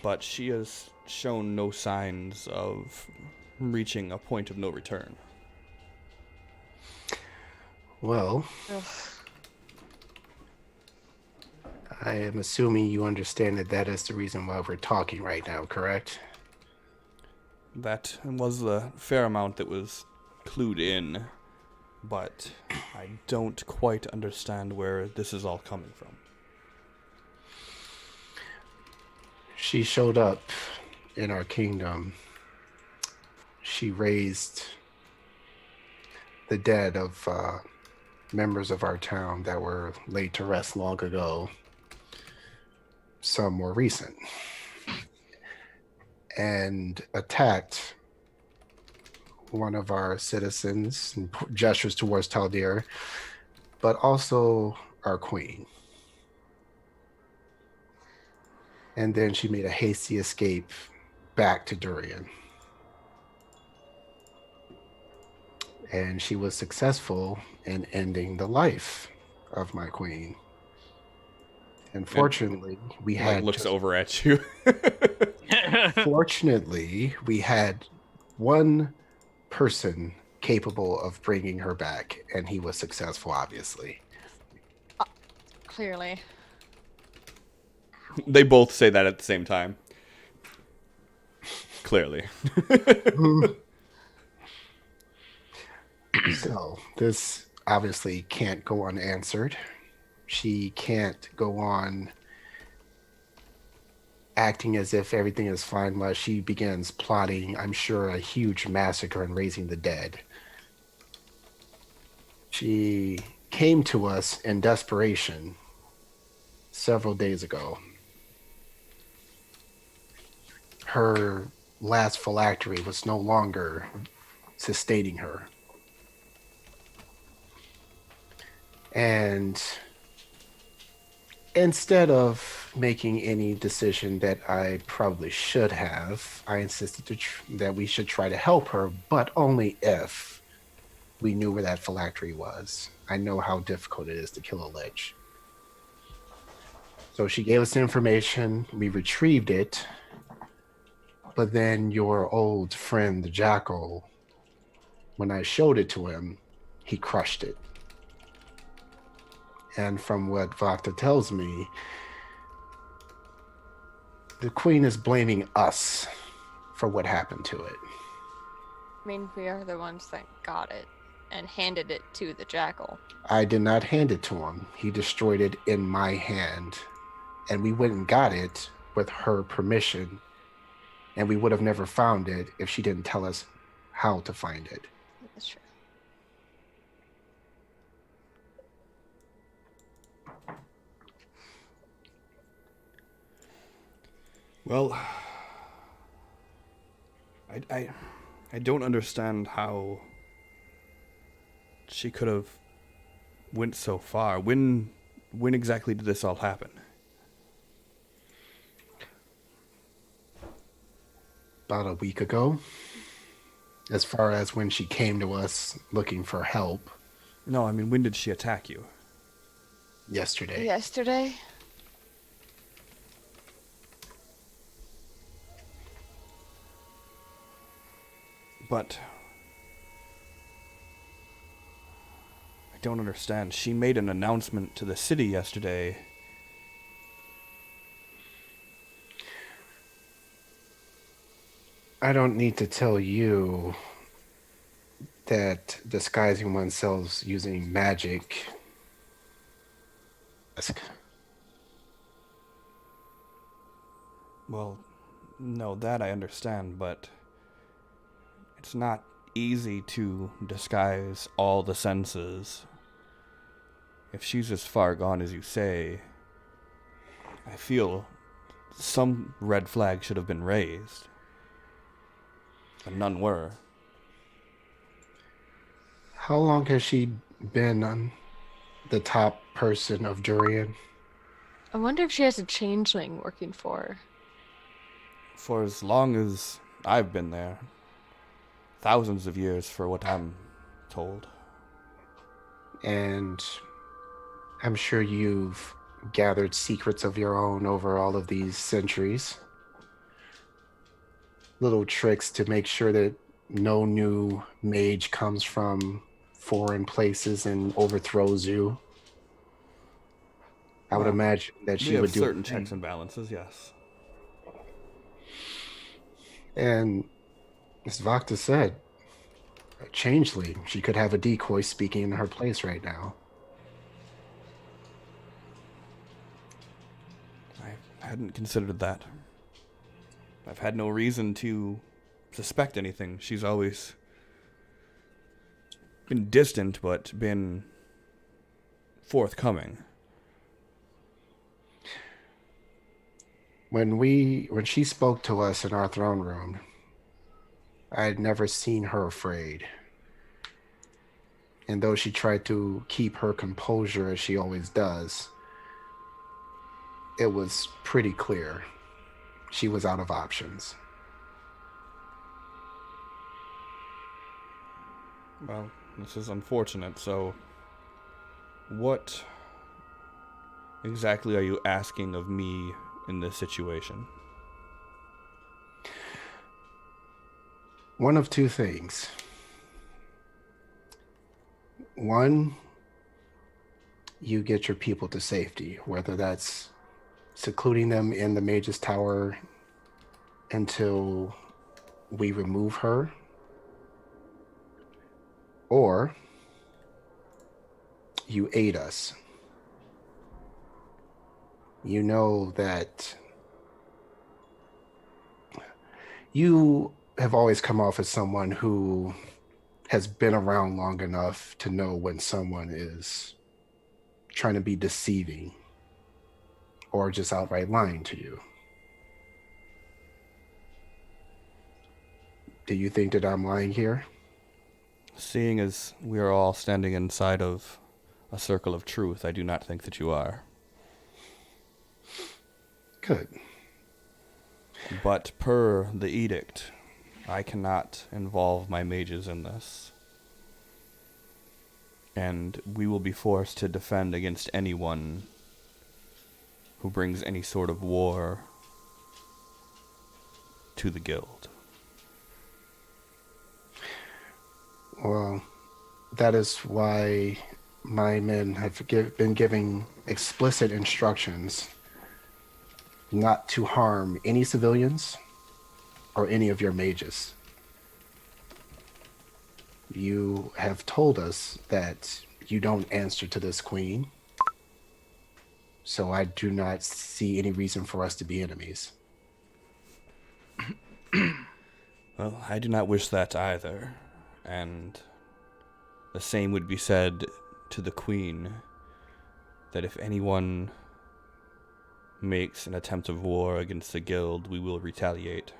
but she has shown no signs of reaching a point of no return. Well, I am assuming you understand that that is the reason why we're talking right now, correct? That was a fair amount that was clued in, but I don't quite understand where this is all coming from. She showed up in our kingdom. She raised the dead of members of our town that were laid to rest long ago. Some more recent. And attacked one of our citizens and gestures towards Taldir, but also our queen. And then she made a hasty escape back to Durian. And she was successful in ending the life of my queen. Unfortunately, we He had looks over at you. Fortunately, we had one person capable of bringing her back, and he was successful, obviously. Clearly. They both say that at the same time. Clearly. So, this obviously can't go unanswered. She can't go on acting as if everything is fine while she begins plotting, I'm sure, a huge massacre and raising the dead. She came to us in desperation several days ago. Her last phylactery was no longer sustaining her. And instead of making any decision that I probably should have, I insisted that we should try to help her, but only if we knew where that phylactery was. I know how difficult it is to kill a lich. So she gave us the information, we retrieved it, But then your old friend, the jackal, when I showed it to him, he crushed it. And from what Vakta tells me, the queen is blaming us for what happened to it. I mean, we are the ones that got it and handed it to the jackal. I did not hand it to him. He destroyed it in my hand. And we went and got it with her permission. And we would have never found it if she didn't tell us how to find it. That's true. Well, I don't understand how she could have went so far. When exactly did this all happen? About a week ago, as far as when she came to us looking for help. No, I mean, when did she attack you? Yesterday. Yesterday? But I don't understand. She made an announcement to the city yesterday. I don't need to tell you that disguising oneself using magic. Well, no, that I understand, but it's not easy to disguise all the senses. If she's as far gone as you say, I feel some red flag should have been raised. But none were. How long has she been on the top person of Durian? I wonder if she has a changeling working for her. For as long as I've been there. Thousands of years for what I'm told. And I'm sure you've gathered secrets of your own over all of these centuries. Little tricks to make sure that no new mage comes from foreign places and overthrows you. I would Well, imagine that We she have would do certain the same. checks and balances, yes. And as Vakta said, a changeling. She could have a decoy speaking in her place right now. I hadn't considered that. I've had no reason to suspect anything. She's always been distant, but been forthcoming. When she spoke to us in our throne room, I had never seen her afraid. And though she tried to keep her composure as she always does, it was pretty clear she was out of options. Well, this is unfortunate, so what exactly are you asking of me in this situation? One of two things. One, you get your people to safety, whether that's secluding them in the Mage's Tower until we remove her, or you aid us. You know that you have always come off as someone who has been around long enough to know when someone is trying to be deceiving or just outright lying to you. Do you think that I'm lying here? Seeing as we are all standing inside of a circle of truth, I do not think that you are. Good. But per the edict, I cannot involve my mages in this. And we will be forced to defend against anyone who brings any sort of war to the guild. Well, that is why my men have been giving explicit instructions not to harm any civilians or any of your mages. You have told us that you don't answer to this queen, so I do not see any reason for us to be enemies. Well, I do not wish that either, and the same would be said to the queen, that if anyone makes an attempt of war against the guild, we will retaliate,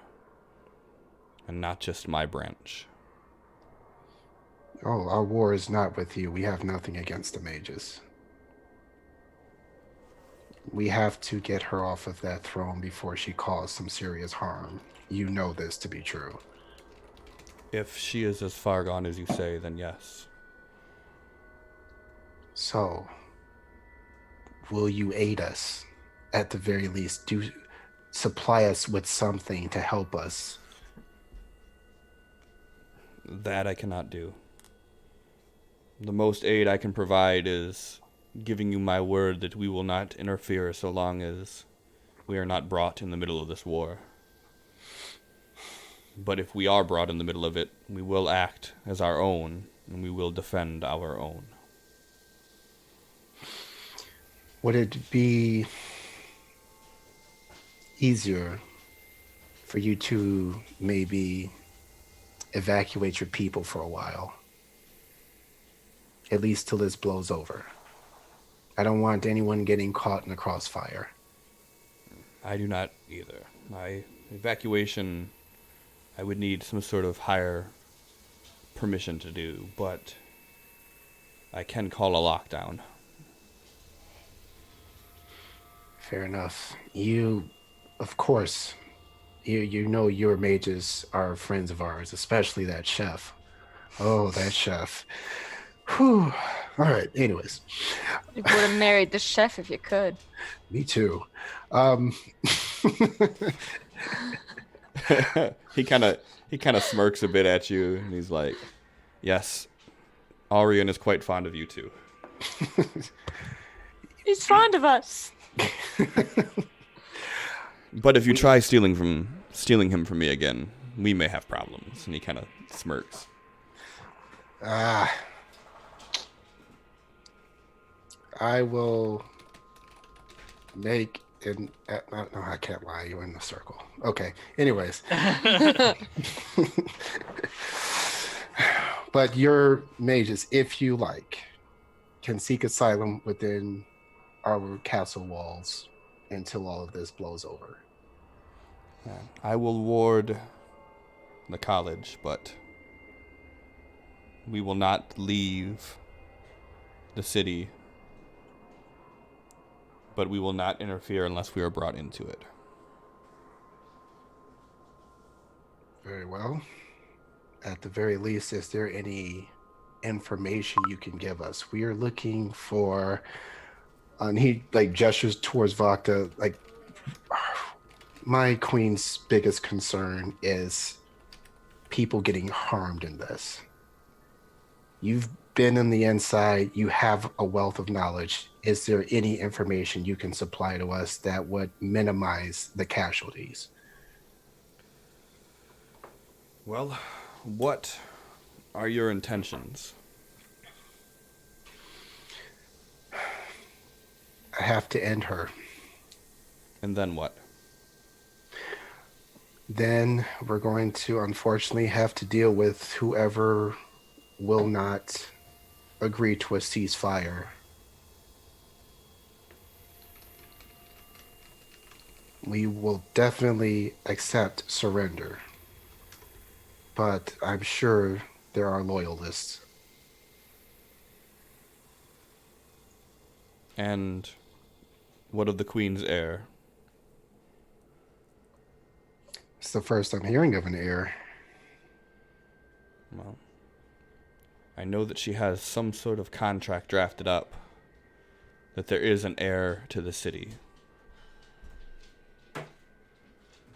and not just my branch. Oh, our war is not with you. We have nothing against the mages. We have to get her off of that throne before she caused some serious harm. You know this to be true. If she is as far gone as you say, then yes. So, will you aid us? At the very least, do supply us with something to help us. That I cannot do. The most aid I can provide is giving you my word that we will not interfere so long as we are not brought in the middle of this war. But if we are brought in the middle of it, we will act as our own, and we will defend our own. Would it be easier for you to maybe evacuate your people for a while? At least till this blows over. I don't want anyone getting caught in the crossfire. I do not either. My evacuation, I would need some sort of higher permission to do, but I can call a lockdown. Fair enough. You, of course, you know your mages are friends of ours, especially that chef. Oh, that chef. Whew. All right, anyways. You would have married the chef if you could. Me too. He kind of smirks a bit at you, and he's like, "Yes, Arian is quite fond of you too." He's fond of us. But if you try stealing him from me again, we may have problems. And he kind of smirks. I will make an. No, I can't lie. You're in the circle. Okay. Anyways. But your mages, if you like, can seek asylum within our castle walls until all of this blows over. I will ward the college, but we will not leave the city. But we will not interfere unless we are brought into it. Very well. At the very least, is there any information you can give us? We are looking for, and he like gestures towards Vakta, like, my queen's biggest concern is people getting harmed in this. You've been on the inside, you have a wealth of knowledge. Is there any information you can supply to us that would minimize the casualties? Well, what are your intentions? I have to end her. And then what? Then we're going to unfortunately have to deal with whoever will not agree to a ceasefire. We will definitely accept surrender, but I'm sure there are loyalists. And what of the Queen's heir? It's the first I'm hearing of an heir. Well, I know that she has some sort of contract drafted up, that there is an heir to the city.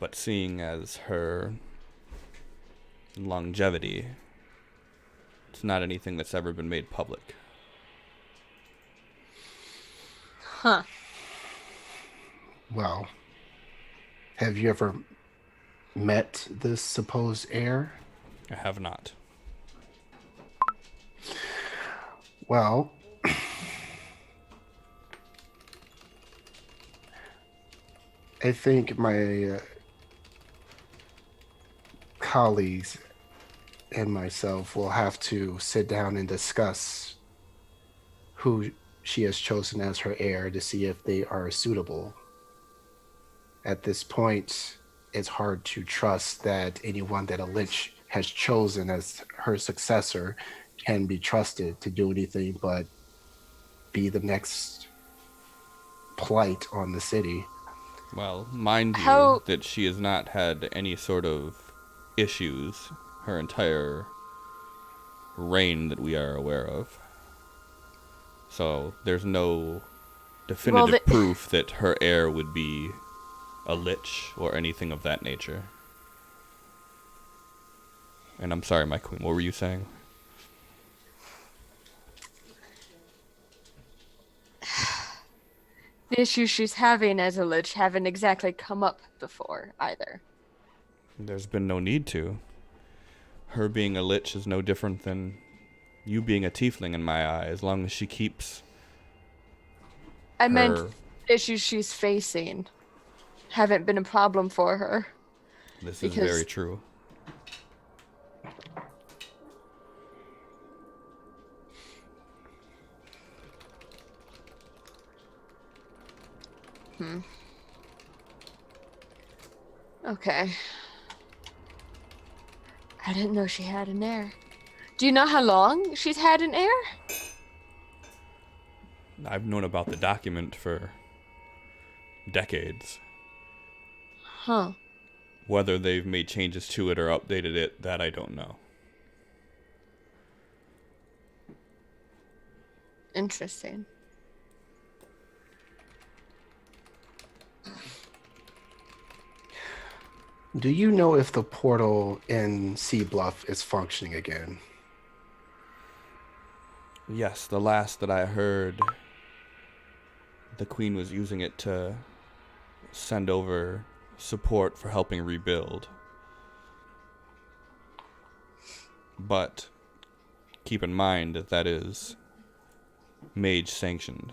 But seeing as her longevity, it's not anything that's ever been made public. Huh. Well, have you ever met this supposed heir? I have not. Well, I think my colleagues and myself will have to sit down and discuss who she has chosen as her heir to see if they are suitable. At this point, it's hard to trust that anyone that a lich has chosen as her successor can be trusted to do anything but be the next blight on the city. Well, mind you How- that she has not had any sort of issues her entire reign that we are aware of. So there's no definitive proof that her heir would be a lich or anything of that nature. And I'm sorry, my queen, what were you saying? The issues she's having as a lich haven't exactly come up before either. There's been no need to. Her being a lich is no different than you being a tiefling in my eye, as long as she keeps I meant her... issues she's facing haven't been a problem for her. This is because- very true. Okay. I didn't know she had an heir. Do you know how long she's had an heir? I've known about the document for decades. Huh. Whether they've made changes to it or updated it, that I don't know. Interesting. Do you know if the portal in Sea Bluff is functioning again? Yes, the last that I heard, the queen was using it to send over support for helping rebuild. But keep in mind that that is mage sanctioned.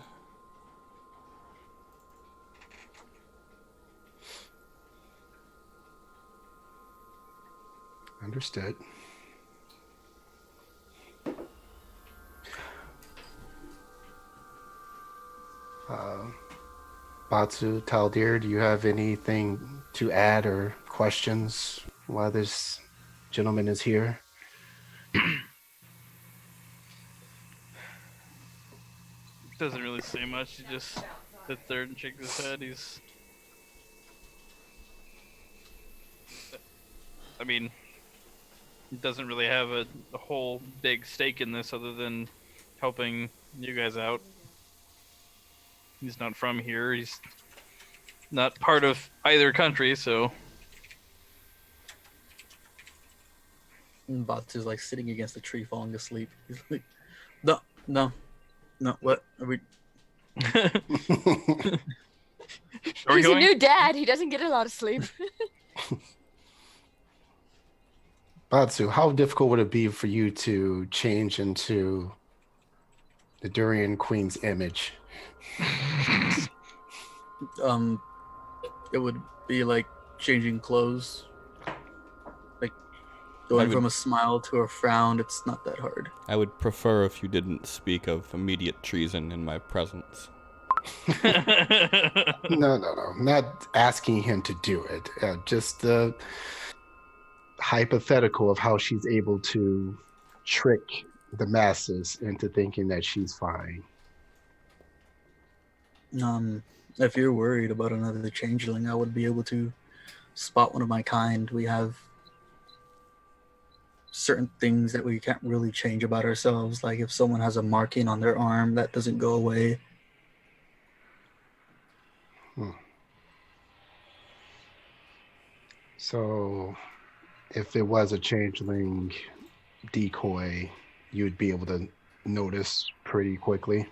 Understood. Batsu, Taldir, do you have anything to add or questions while this gentleman is here? Doesn't really say much. He just sits there and shakes his head. I mean, he doesn't really have a whole big stake in this other than helping you guys out. He's not from here. He's not part of either country, so. And Batsu's like sitting against a tree falling asleep. He's like, no, what? Are we... Are we He's a going? new dad. He doesn't get a lot of sleep. Batsu, how difficult would it be for you to change into the Durian Queen's image? It would be like changing clothes. Like going from a smile to a frown, it's not that hard. I would prefer if you didn't speak of immediate treason in my presence. No. Not asking him to do it. Just the hypothetical of how she's able to trick the masses into thinking that she's fine. If you're worried about another changeling, I would be able to spot one of my kind. We have certain things that we can't really change about ourselves. Like if someone has a marking on their arm, that doesn't go away. So, if it was a changeling decoy, you would be able to notice pretty quickly.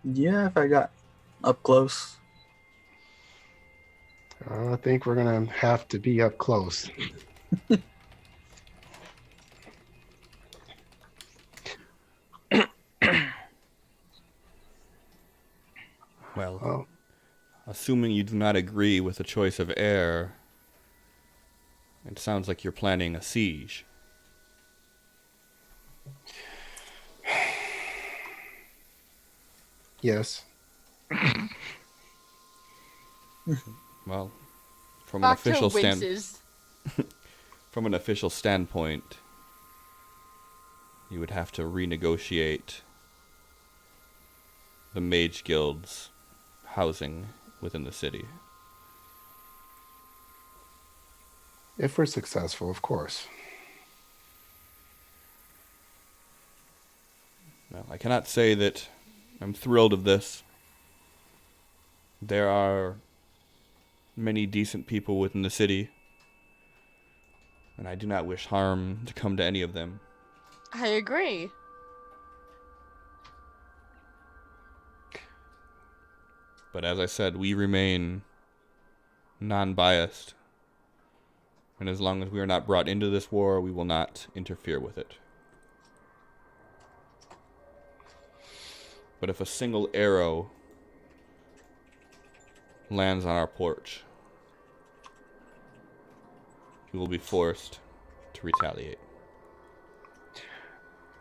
Yeah, if I got up close. I think we're gonna have to be up close. Well, Oh, assuming you do not agree with the choice of heir, it sounds like you're planning a siege. yes. Well, from an official winces. from an official standpoint, you would have to renegotiate the Mage Guild's housing within the city. If we're successful, of course. Well, I cannot say that I'm thrilled of this. There are many decent people within the city, and I do not wish harm to come to any of them. I agree. But as I said, we remain non-biased. And as long as we are not brought into this war, we will not interfere with it. But if a single arrow lands on our porch, we will be forced to retaliate.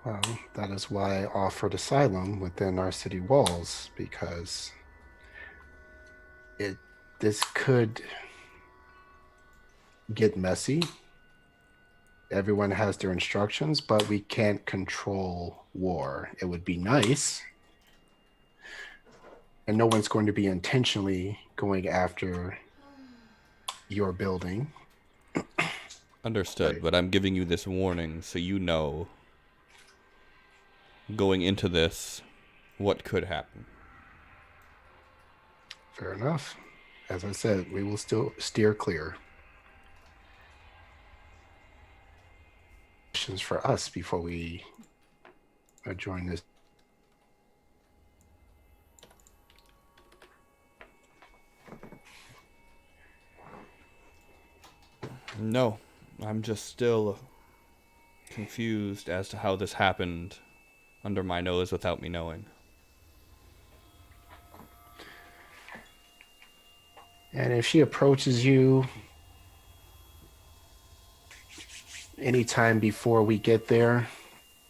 Well, that is why I offered asylum within our city walls, because this could get messy. Everyone has their instructions, but we can't control war. It would be nice. And no one's going to be intentionally going after your building. Understood, Right. but I'm giving you this warning so you know, going into this, what could happen. Fair enough. As I said, we will still steer clear. Questions for us before we join this. No, I'm just still confused as to how this happened under my nose without me knowing. And if she approaches you anytime before we get there,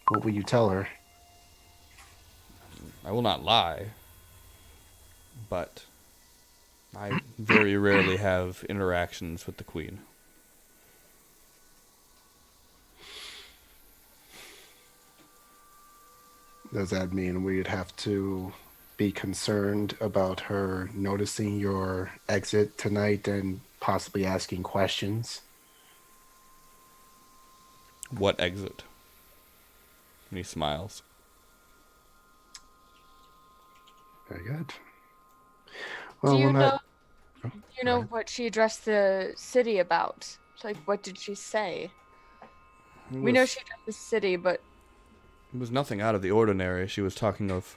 what will you tell her? I will not lie, but I very rarely have interactions with the Queen. Does that mean we'd have to be concerned about her noticing your exit tonight and possibly asking questions? What exit? And he smiles. Very good. Do Well, you we'll not. know? Oh, You go know ahead. what she addressed the city about? Like, what did she say? We know she addressed the city, but It was nothing out of the ordinary. She was talking of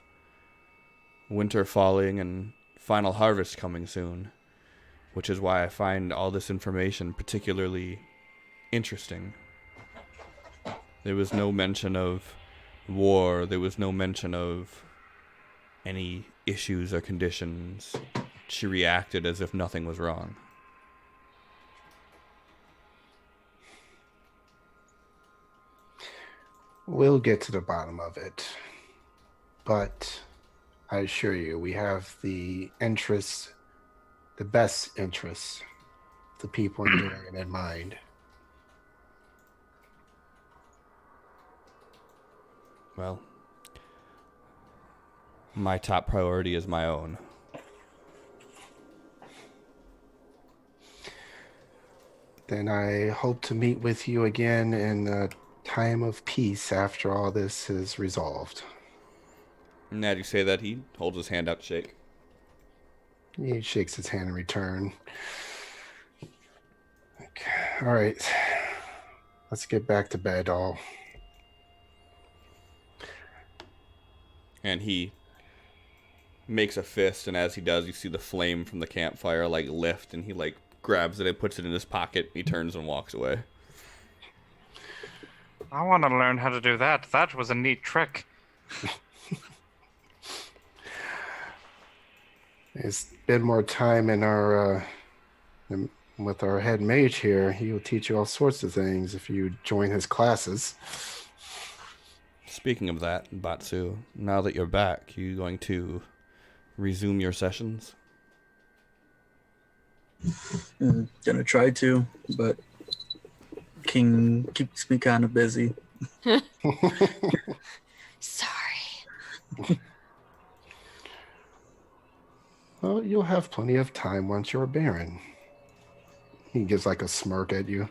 winter falling and final harvest coming soon, which is why I find all this information particularly interesting. There was no mention of war. There was no mention of any issues or conditions. She reacted as if nothing was wrong. We'll get to the bottom of it. But I assure you, we have the interests, the best interests, the people in Dorian in mind. Well, my top priority is my own. Then I hope to meet with you again in a time of peace after all this is resolved. And as you say that, he holds his hand out to shake. He shakes his hand in return. Okay. All right. Let's get back to bed, all. And he makes a fist, and as he does, you see the flame from the campfire like lift, and he like grabs it and puts it in his pocket. He turns and walks away. I want to learn how to do that. That was a neat trick. Spend more time in our with our head mage here. He will teach you all sorts of things if you join his classes. Speaking of that, Batsu, now that you're back, you going to resume your sessions? I'm gonna try to, but King keeps me kind of busy. Sorry. Well, you'll have plenty of time once you're a baron. He gives like a smirk at you.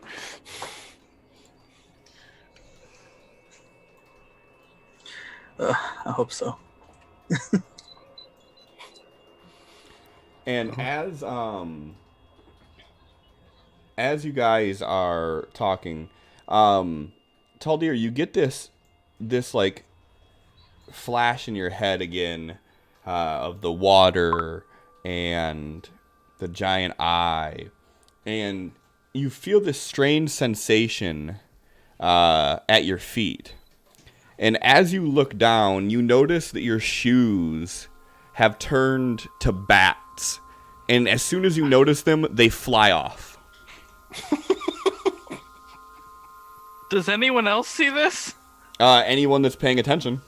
I hope so. And as you guys are talking, Taldir, you get this like flash in your head again of the water and the giant eye, and you feel this strange sensation at your feet. And as you look down, you notice that your shoes have turned to bats. And as soon as you notice them, they fly off. Does anyone else see this? Anyone that's paying attention.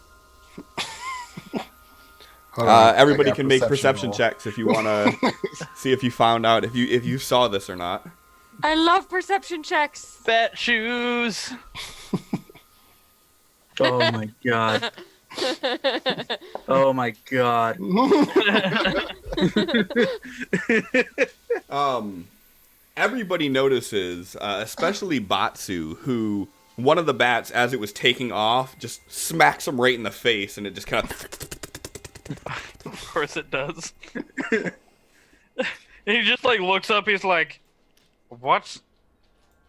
Hold on, Everybody I got can make perception roll. checks if you want to see if you found out, if you saw this or not. I love perception checks. Bat shoes. Oh my god. Oh my god. Everybody notices, especially Batsu, who one of the bats, as it was taking off, just smacks him right in the face, and it just kind of... Of course it does. He just like looks up. He's like, "What?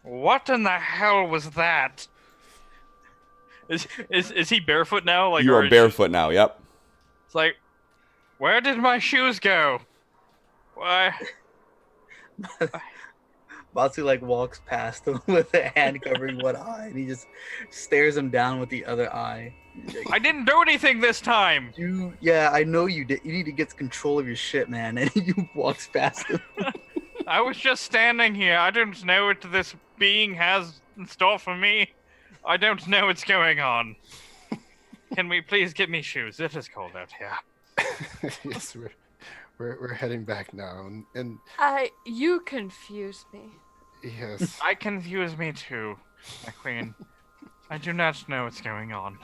What in the hell was that?" Is he barefoot now? Like You or are is- barefoot now, yep. It's like, where did my shoes go? Why? Batsu like walks past him with a hand covering one eye, and he just stares him down with the other eye. I didn't do anything this time. Yeah, I know you did. You need to get control of your shit, man. And he walks past him. I was just standing here. I don't know what this being has in store for me. I don't know what's going on. Can we please get me shoes? It is cold out here. Yes, we're heading back now, and You confuse me. yes, I confuse me too, my queen. I do not know what's going on.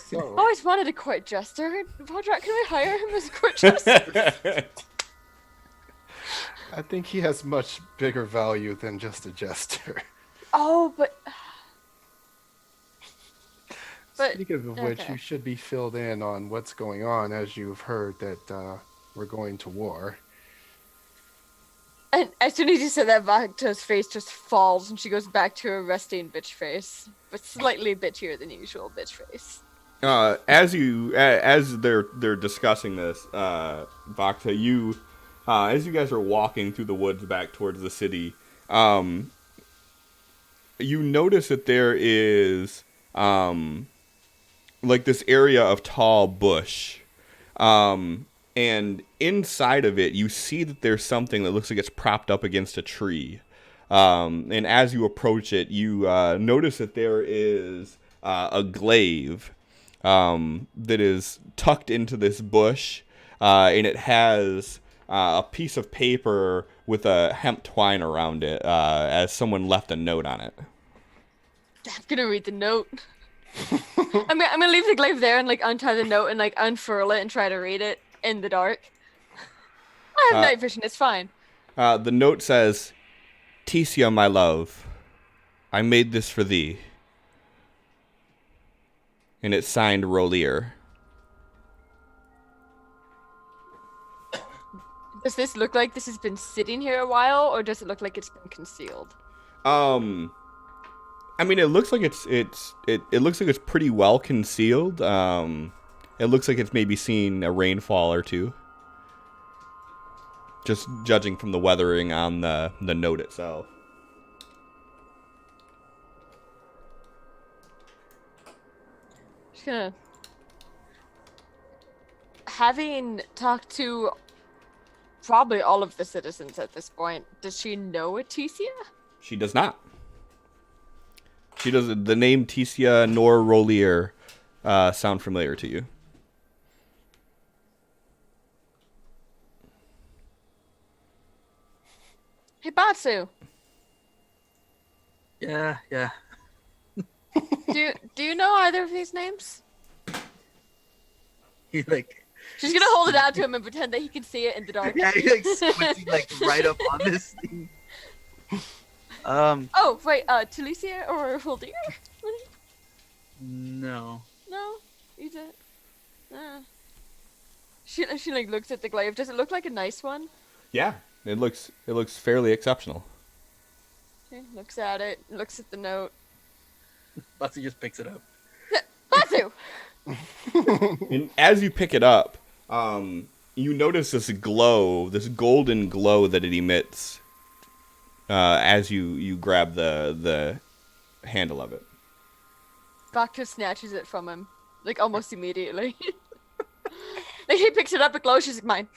so Always wanted a court jester. Valdrak, can we hire him as a court jester? I think he has much bigger value than just a jester. Oh, but Speaking of which, okay. you should be filled in on what's going on, as you've heard that we're going to war. And as soon as you said that, Vakta's face just falls, and she goes back to her resting bitch face, but slightly bitchier than usual bitch face. As they're discussing this, Vakta, as you guys are walking through the woods back towards the city, you notice that there is like this area of tall bush, and inside of it you see that there's something that looks like it's propped up against a tree, and as you approach it, you notice that there is a glaive that is tucked into this bush, and it has a piece of paper with a hemp twine around it, as someone left a note on it. I'm gonna read the note. I'm gonna leave the glaive there and like untie the note and like unfurl it and try to read it in the dark. I have night vision. It's fine. The note says, "Tecia, my love, I made this for thee." And it's signed Rolier. Does this look like this has been sitting here a while, or does it look like it's been concealed? I mean, it looks like it looks like it's pretty well concealed. It looks like it's maybe seen a rainfall or two. Just judging from the weathering on the note itself. Just gonna. Having talked to probably all of the citizens at this point, does she know Aticia? She does not. She doesn't. The name Ticia nor Rolier sound familiar to you. Hey, Batsu, Yeah. do you know either of these names? He like. She's gonna hold it out to him and pretend that he can see it in the dark. Yeah, he like squinting like right up on this thing. Oh, wait, Talicia or Huldir? No. No, you did. She like looks at the glaive. Does it look like a nice one? Yeah, it looks fairly exceptional. She looks at it, looks at the note. Butsy just picks it up. Batsu! And as you pick it up, you notice this glow, this golden glow that it emits as you grab the handle of it. Bacchus snatches it from him, like almost immediately. Like he picks it up, it glows. She's like, mine.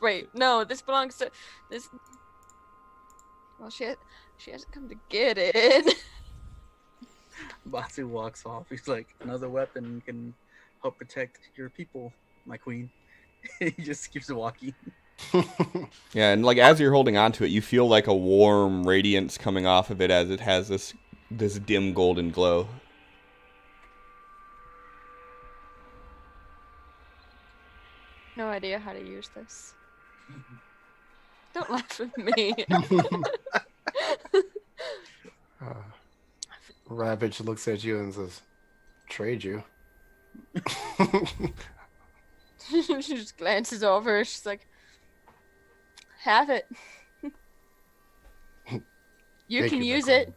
Wait, no, this belongs to this. Well, she hasn't come to get it. Batsu walks off. He's like, another weapon can help protect your people, my queen. He just keeps walking. Yeah, and like as you're holding onto it, you feel like a warm radiance coming off of it as it has this dim golden glow. No idea how to use this. Don't laugh at me. Ravage looks at you and says, "Trade you." She just glances over. She's like, have it. You Thank can you, use my it. queen.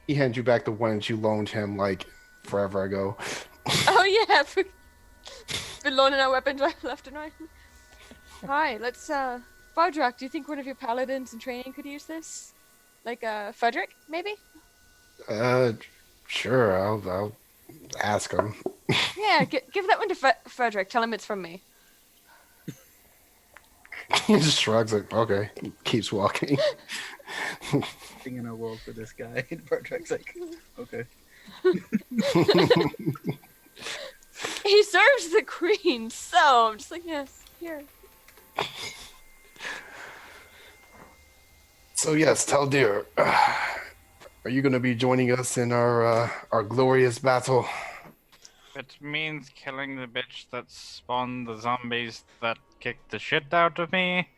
He hands you back the one that you loaned him like forever ago. Oh yeah. Been loaning our weapons left and right. Hi, let's Fardrak, do you think one of your paladins in training could use this? Like Frederick, maybe? Sure. I'll ask him. Yeah, give that one to Frederick. Tell him it's from me. He just shrugs it. Okay. Keeps walking. Thing in a world for this guy. And Bartrek's like, okay. He serves the queen, so I'm just like, yes, here. So yes, Taldir, are you going to be joining us in our glorious battle? It means killing the bitch that spawned the zombies that kicked the shit out of me.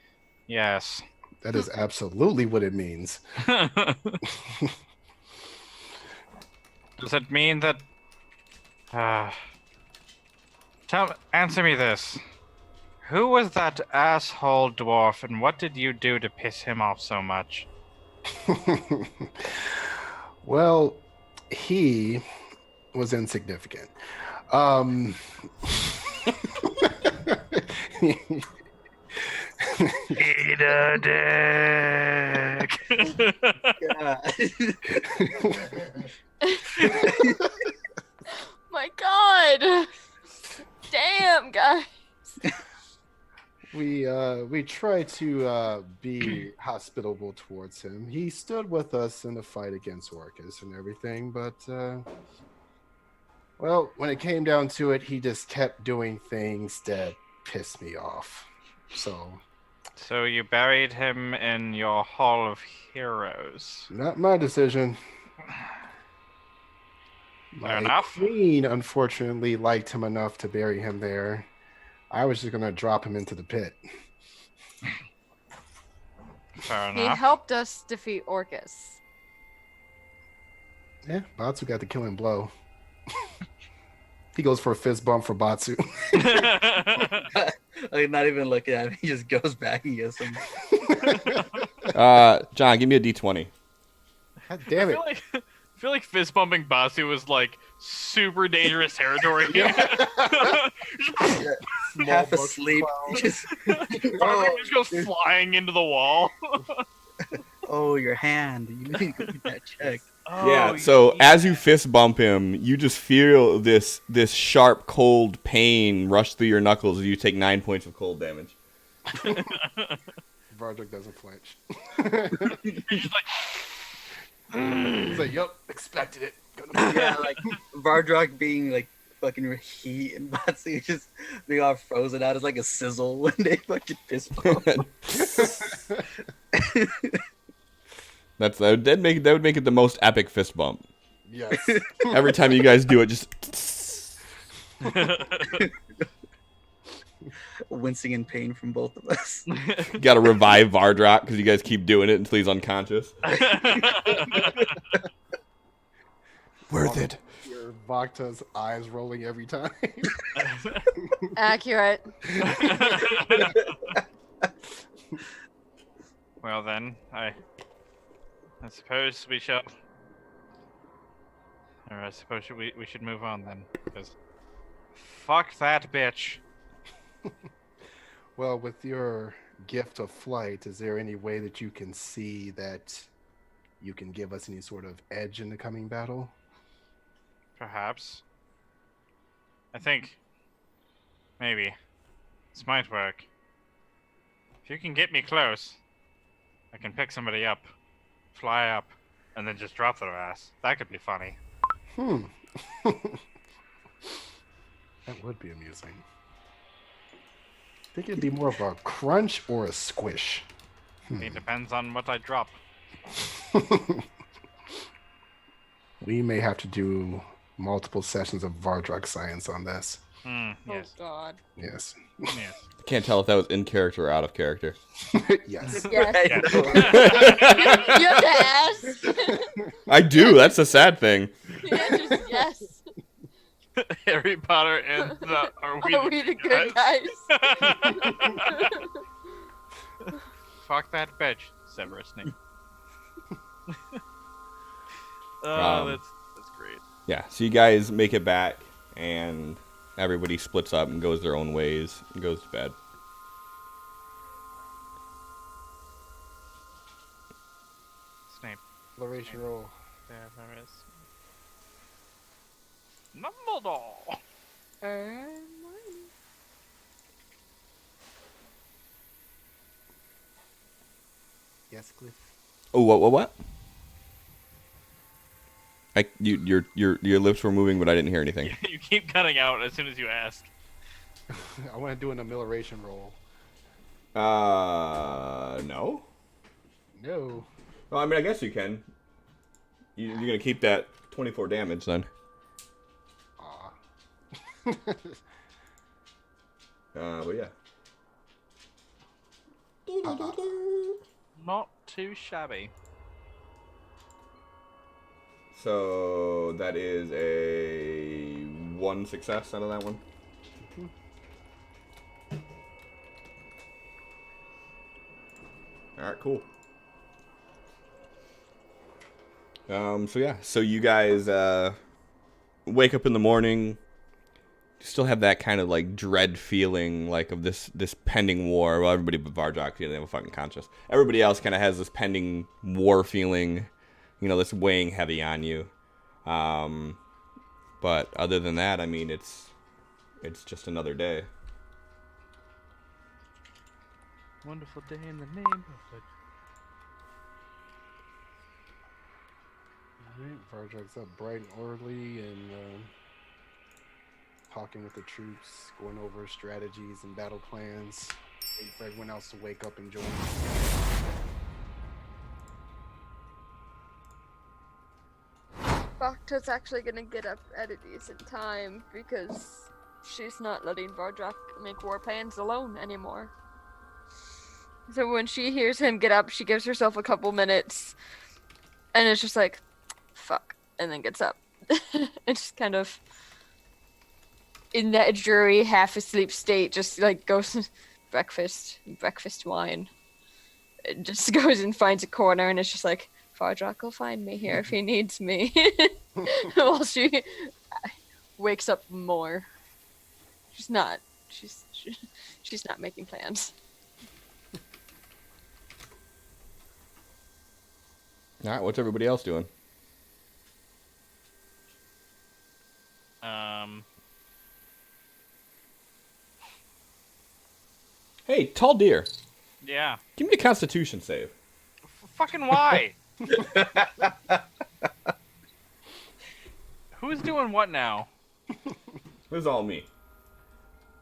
Yes. That is absolutely what it means. Does it mean that? Answer me this. Who was that asshole dwarf, and what did you do to piss him off so much? Well, he was insignificant. Eat a dick. My God! Damn, guys. We try to be hospitable towards him. He stood with us in the fight against Orcus and everything, but well, when it came down to it, he just kept doing things that pissed me off. So you buried him in your Hall of Heroes. Not my decision. Fair My enough. queen, unfortunately, liked him enough to bury him there. I was just gonna drop him into the pit. Fair He enough. helped us defeat Orcus. Yeah, Batsu got the killing blow. He goes for a fist bump for Batsu. Like not even looking at him, he just goes back and gets him. John, give me a d20. God damn it. I feel like fist bumping Basu was like super dangerous territory. Small Half buck asleep. clown. Just, Basu just goes flying into the wall. oh, your hand. You need to go get that checked. Yeah, so as you fist bump him, you just feel this sharp, cold pain rush through your knuckles as you take 9 points of cold damage. Vardrak doesn't flinch. He's just like, He's like, "Yup, expected it." Gonna Yeah, like Vardrak being like fucking heat and Batsu just being all frozen out is like a sizzle when they fucking fist bump. That would make it the most epic fist bump. Yes. Every time you guys do it, just Wincing in pain from both of us. gotta revive Vardrak because you guys keep doing it until he's unconscious. Worth it. Your Vakta's eyes rolling every time. Accurate. Well then, I suppose we shall. Or I suppose we should move on then, because fuck that bitch. Well, with your gift of flight, is there any way that you can see that you can give us any sort of edge in the coming battle? Perhaps. I think maybe this might work. If you can get me close, I can pick somebody up, fly up, and then just drop their ass. That could be funny. That would be amusing. I think it'd be more of a crunch or a squish. It depends on what I drop. We may have to do multiple sessions of Vardrak science on this. Yes. Oh God. Yes. Yes. I can't tell if that was in character or out of character. Yes. Yes. You have to ask. I do. That's the sad thing. Yeah, just yes. Harry Potter and the Are We The good guys? Fuck that bitch. Severus Snape. Oh, that's great. Yeah, so you guys make it back, and everybody splits up and goes their own ways and goes to bed. Snape. Exploration roll. Severus. Dumbledore. Yes, Cliff. Oh, what? Your lips were moving, but I didn't hear anything. You keep cutting out as soon as you ask. I want to do an amelioration roll. No. No. Well, I mean, I guess you can. You're gonna keep that 24 damage then. But yeah. Not too shabby. So that is a 1 success out of that one. All right, cool. So yeah, so you guys wake up in the morning. You still have that kind of like dread feeling, like of this pending war. Well, everybody but Vardrak, they have a fucking conscience. Everybody else kind of has this pending war feeling, you know, that's weighing heavy on you. But other than that, I mean, it's just another day. Wonderful day in the neighborhood. Alright, Vardrak's up bright and early and talking with the troops, going over strategies and battle plans. Waiting for everyone else to wake up and join. Bakta's actually gonna get up at a decent time because she's not letting Vardrak make war plans alone anymore. So when she hears him get up, she gives herself a couple minutes and it's just like, fuck, and then gets up. It's just kind of in that dreary, half asleep state, just like goes breakfast wine. It just goes and finds a corner, and it's just like, Fardrock will find me here if he needs me. While she wakes up more. She's not. She's not making plans. All right, what's everybody else doing? Hey, tall deer. Yeah. Give me a Constitution save. Fucking why? Who's doing what now? This is all me.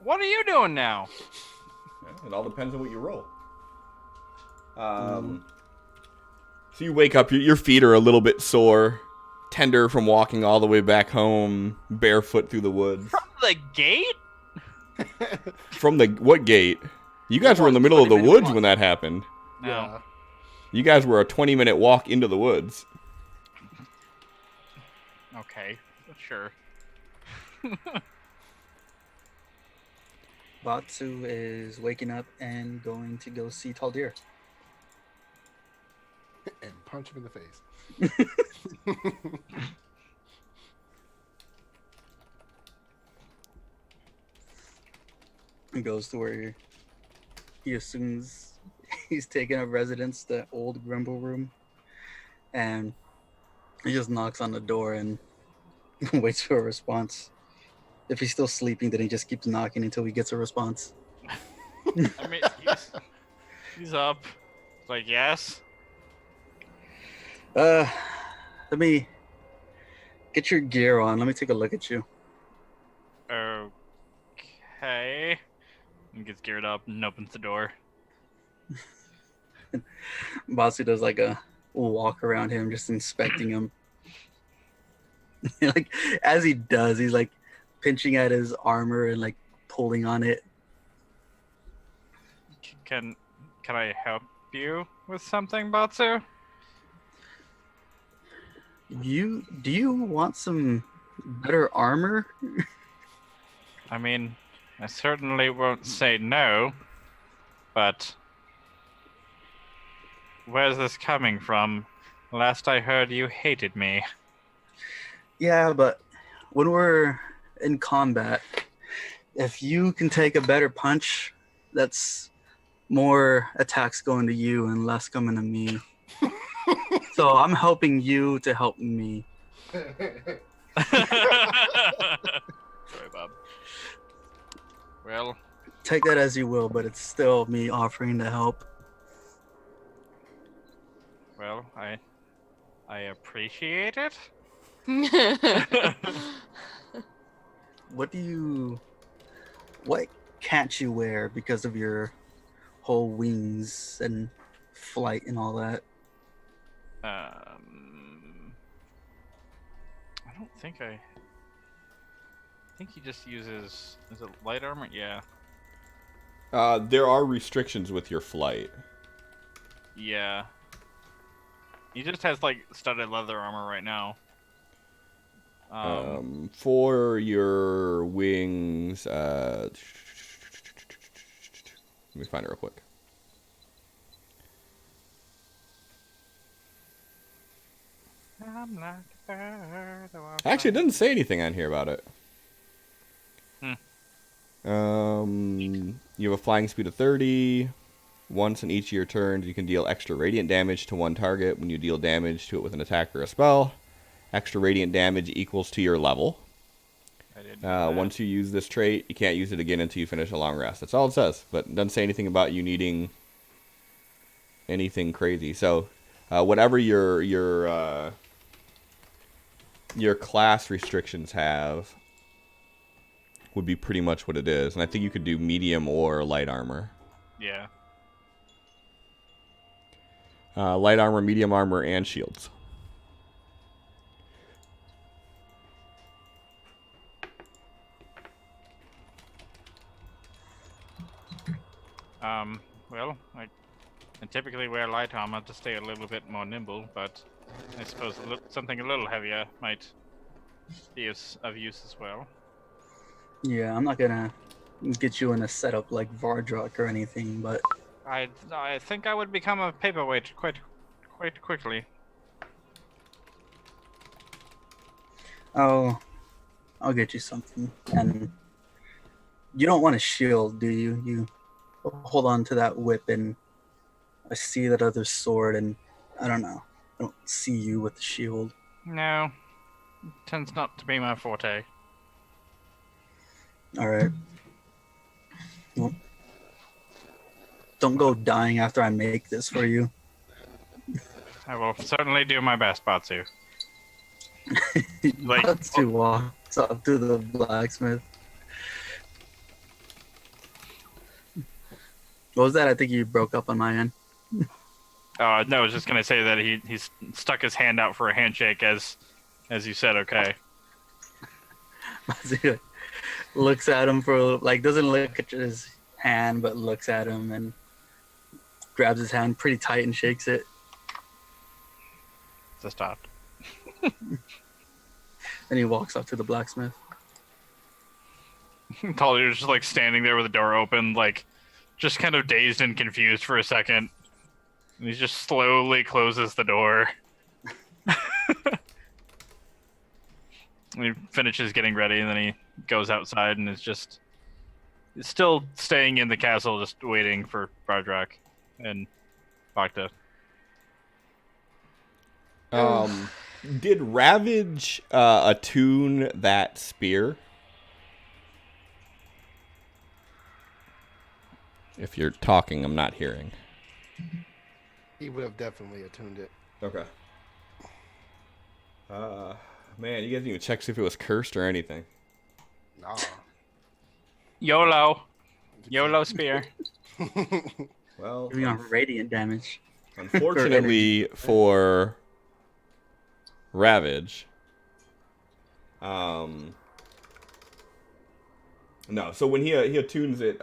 What are you doing now? It all depends on what you roll. So you wake up, your feet are a little bit sore, tender from walking all the way back home, barefoot through the woods. From the gate? From the what gate? You guys were in the middle of the woods when that happened. No. Yeah. You guys were a 20-minute walk into the woods. Okay, sure. Batsu is waking up and going to go see Tall Deer. And punch him in the face. He goes to where he assumes he's taking up residence, the old Grimble room, and he just knocks on the door and waits for a response. If he's still sleeping, then he just keeps knocking until he gets a response. I mean, he's up. It's like, yes. Let me get your gear on. Let me take a look at you. Okay. And gets geared up and opens the door. Batsu does like a walk around him, just inspecting him. Like as he does, he's like pinching at his armor and like pulling on it. Can I help you with something, Batsu? Do you want some better armor? I mean, I certainly won't say no, but where's this coming from? Last I heard, you hated me. Yeah, but when we're in combat, if you can take a better punch, that's more attacks going to you and less coming to me. So I'm helping you to help me. Sorry, Bob. Well, Take that as you will, but it's still me offering to help. I appreciate it. What can't you wear because of your whole wings and flight and all that? I don't think I think he just uses, is it light armor? Yeah. There are restrictions with your flight. Yeah. He just has like studded leather armor right now. For your wings, let me find it real quick. I'm like a bird, oh, Actually, it doesn't say anything on here about it. You have a flying speed of 30. Once in each of your turns, you can deal extra radiant damage to one target when you deal damage to it with an attack or a spell. Extra radiant damage equals to your level. I didn't know that. Once you use this trait, you can't use it again until you finish a long rest. That's all it says, but it doesn't say anything about you needing anything crazy. So, whatever your class restrictions have would be pretty much what it is. And I think you could do medium or light armor. Yeah. Light armor, medium armor, and shields. Well, I typically wear light armor to stay a little bit more nimble, but I suppose something a little heavier might be of use as well. Yeah, I'm not gonna get you in a setup like Vardrock or anything, but I think I would become a paperweight quite quickly. I'll get you something. And you don't want a shield, do you? You hold on to that whip, and I see that other sword, and I don't know. I don't see you with the shield. No, tends not to be my forte. All right. Well, don't go dying after I make this for you. I will certainly do my best, Batsu. Like- Natsu walks up to the blacksmith. What was that? I think you broke up on my end. No, I was just gonna say that he's stuck his hand out for a handshake as you said. Okay. Natsu looks at him for like doesn't look at his hand, but looks at him and grabs his hand pretty tight and shakes it. Just stopped. Then he walks up to the blacksmith. Talier's just like standing there with the door open, like just kind of dazed and confused for a second. And he just slowly closes the door. And he finishes getting ready, and then he goes outside and is just still staying in the castle, just waiting for Bardrak and Bacta. Did Ravage attune that spear? If you're talking, I'm not hearing. He would have definitely attuned it. Okay. Man, you guys didn't even check see if it was cursed or anything. Nah. YOLO spear. Well, Giving off radiant damage. unfortunately for Ravage, no. So when he attunes it,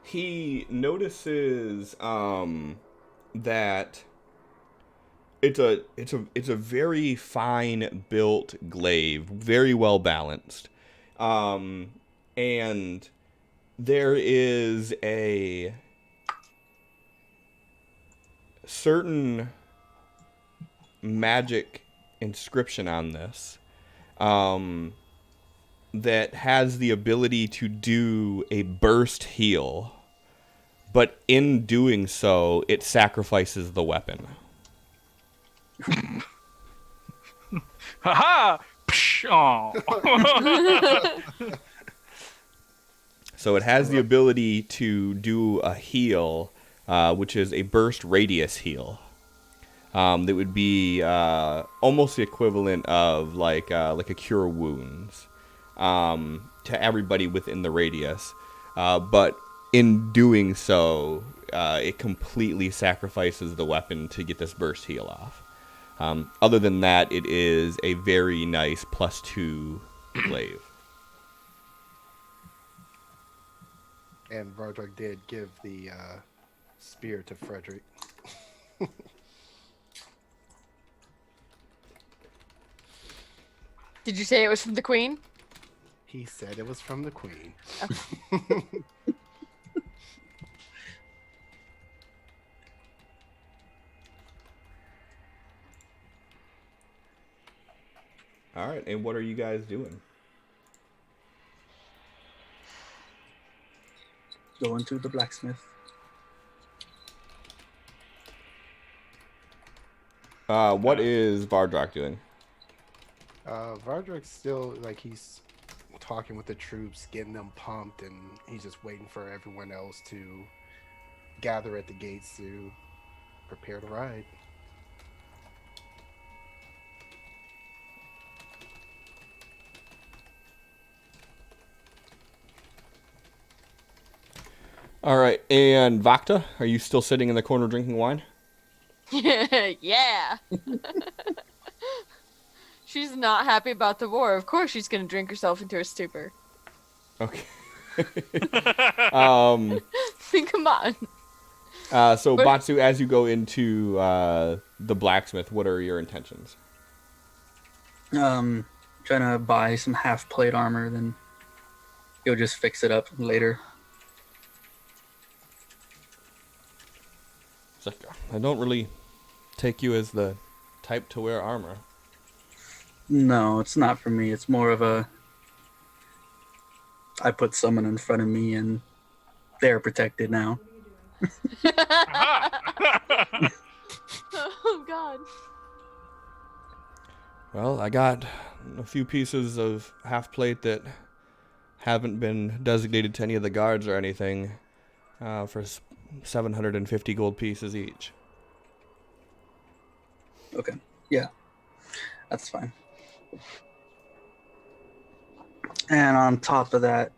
he notices that it's a very fine built glaive, very well balanced, and there is a certain magic inscription on this that has the ability to do a burst heal, but in doing so, it sacrifices the weapon. Haha! Psh, aw. So it has the ability to do a heal, which is a burst radius heal. That would be almost the equivalent of like a cure wounds to everybody within the radius. But in doing so, it completely sacrifices the weapon to get this burst heal off. Other than that, it is a very nice +2 glaive. And Vardrak did give the spear to Frederick. Did you say it was from the queen? He said it was from the queen. All right, and what are you guys doing? Going to the blacksmith. What is Vardrak doing? Vardrak's still like he's talking with the troops, getting them pumped, and he's just waiting for everyone else to gather at the gates to prepare to ride. All right, and Vakta, are you still sitting in the corner drinking wine? Yeah. She's not happy about the war. Of course she's gonna drink herself into a stupor. Okay. Come on. So But- Batsu, as you go into the blacksmith, what are your intentions? Trying to buy some half plate armor, then he'll just fix it up later. It's like, I don't really take you as the type to wear armor. No, it's not for me. It's more of a I put someone in front of me and they're protected now. Aha! Oh God. Well, I got a few pieces of half plate that haven't been designated to any of the guards or anything for 750 gold pieces each. Okay. Yeah. That's fine. And on top of that,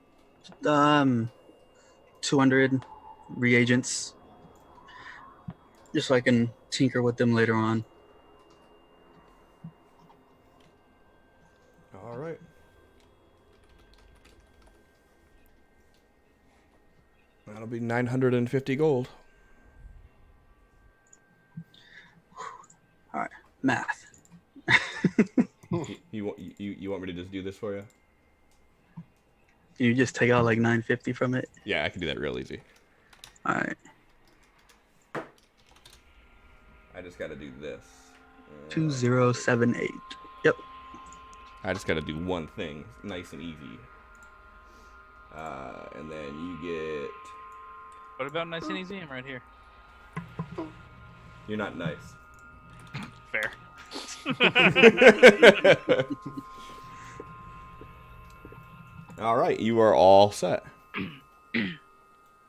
200 reagents. Just so I can tinker with them later on. All right. That'll be 950 gold. All right. Math. You want me to just do this for you? Can you just take out like 950 from it? Yeah, I can do that real easy. All right. I just got to do this. 2078. Yep. I just got to do one thing, nice and easy. And then you get. What about nice and easy? I'm right here. You're not nice. Fair. All right, you are all set.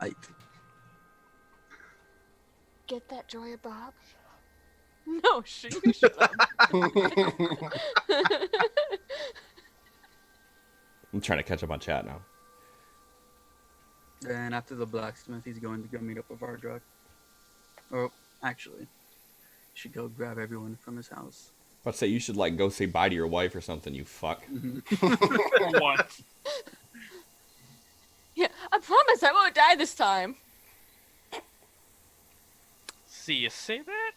I, Get that, Joya Bob. No, you shut up. I'm trying to catch up on chat now. and after the blacksmith, he's going to go meet up with Vardrug. Or actually, he should go grab everyone from his house. Let's say you should like go say bye to your wife or something. You fuck. What? Yeah, I promise I won't die this time. See, you say that?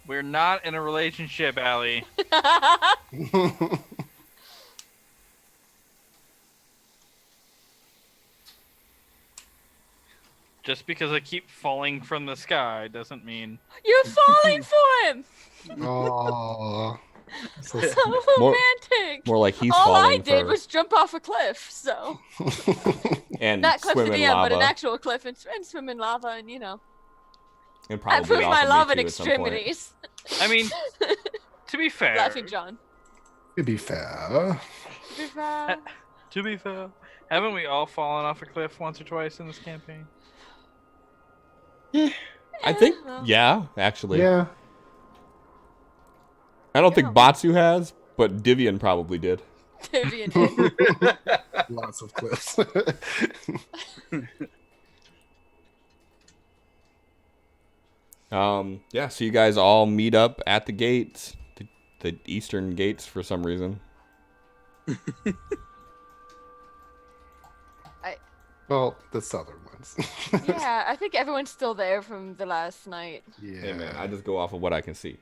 We're not in a relationship, Allie. Just because I keep falling from the sky doesn't mean... You're falling for him. Oh, so So More- romantic. More like he's All I falling did for was jump off a cliff, so and not cliff swim to in the end, lava but an actual cliff and swim in lava, and you know, and I probably proved my also love meet in you at some point. extremities. I mean, to be fair... Laughing John. to be fair, To be fair, haven't we all fallen off a cliff once or twice in this campaign? I think, well. yeah, actually. yeah. I don't think Yeah. Batsu has, but Divian probably did. Vivian did. Lots of clips. Yeah, so you guys all meet up at the gates, the eastern gates for some reason. Well, the southern ones. Yeah, I think everyone's still there from the last night. Yeah. Hey man, I just go off of what I can see.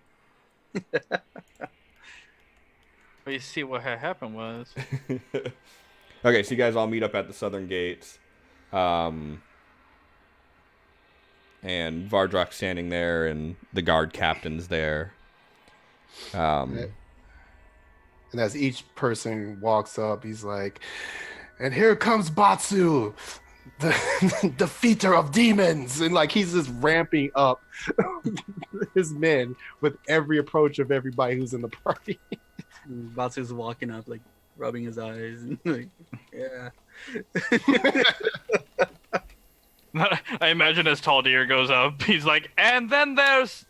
But you see what had happened was... Okay, so you guys all meet up at the southern gates. And Vardrak's standing there, and the guard captain's there. And as each person walks up, he's like, and here comes Batsu, the defeater of demons. And like he's just ramping up his men with every approach of everybody who's in the party. Batsu's walking up, like rubbing his eyes, and like, yeah. I imagine as Tall Deer goes up, he's like, and then there's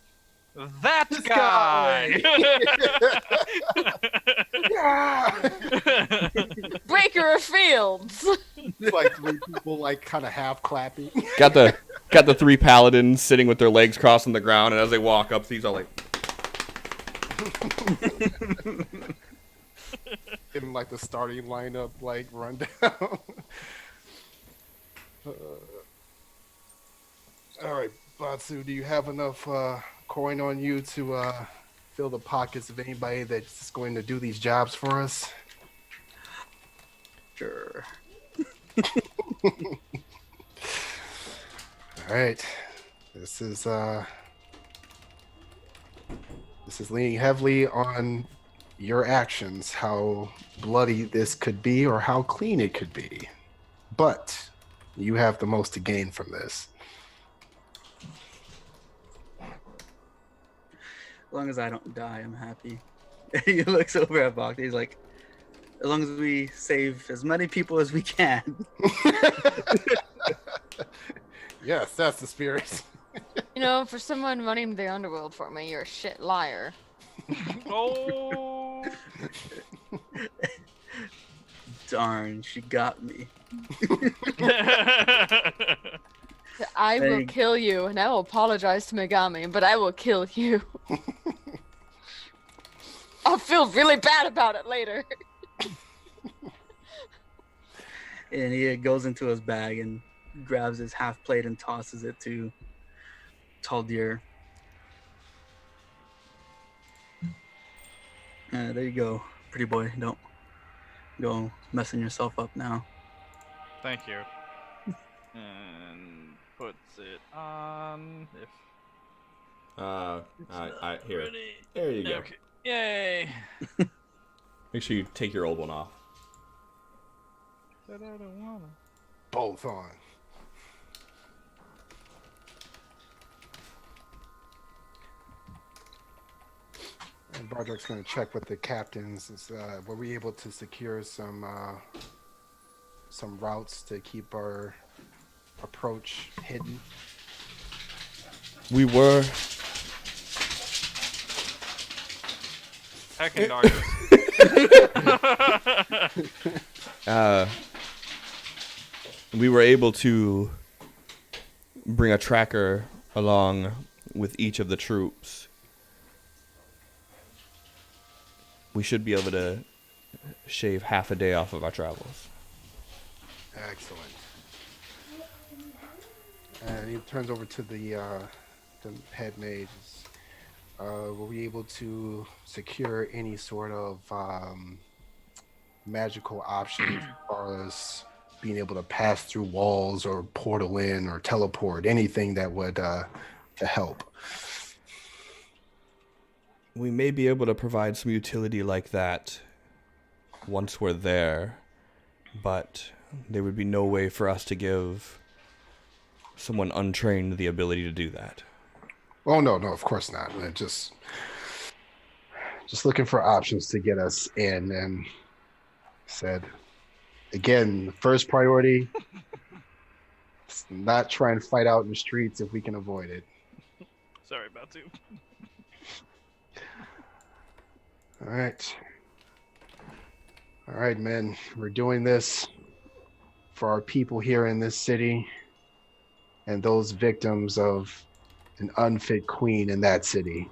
that This guy. Breaker of Fields. It's like three people like kind of half clapping. got the three paladins sitting with their legs crossed on the ground, and as they walk up, these are like, In like the starting lineup, like rundown. All right, Batsu, do you have enough coin on you to fill the pockets of anybody that's going to do these jobs for us? Sure. All right, this is leaning heavily on your actions, how bloody this could be or how clean it could be. But you have the most to gain from this. As long as I don't die, I'm happy. He looks over at Bhakti. He's like, as long as we save as many people as we can. Yes, that's the spirit. You know, for someone running the underworld for me, you're a shit liar. Oh. Darn, she got me. I will Hey. kill you, and I will apologize to Megami, but I will kill you. I'll feel really bad about it later. And he goes into his bag and grabs his half plate and tosses it to Taldir. There you go, pretty boy. Don't go messing yourself up now. Thank you. And puts it on. If Here. ready. There you go. Okay. Yay. Make sure you take your old one off. But I don't wanna. Both on. And Broderick's going to check with the captains. Were we able to secure some routes to keep our approach hidden? We were. Heck and darkness. We were able to bring a tracker along with each of the troops. We should be able to shave half a day off of our travels. Excellent. And he turns over to the head mage. Were we able to secure any sort of magical option as far as being able to pass through walls or portal in or teleport, anything that would to help? We may be able to provide some utility like that once we're there, but there would be no way for us to give someone untrained the ability to do that. Oh no, of course not. Just looking for options to get us in. And said again, the first priority is not try and fight out in the streets if we can avoid it. Sorry about to. All right, men. We're doing this for our people here in this city and those victims of an unfit queen in that city.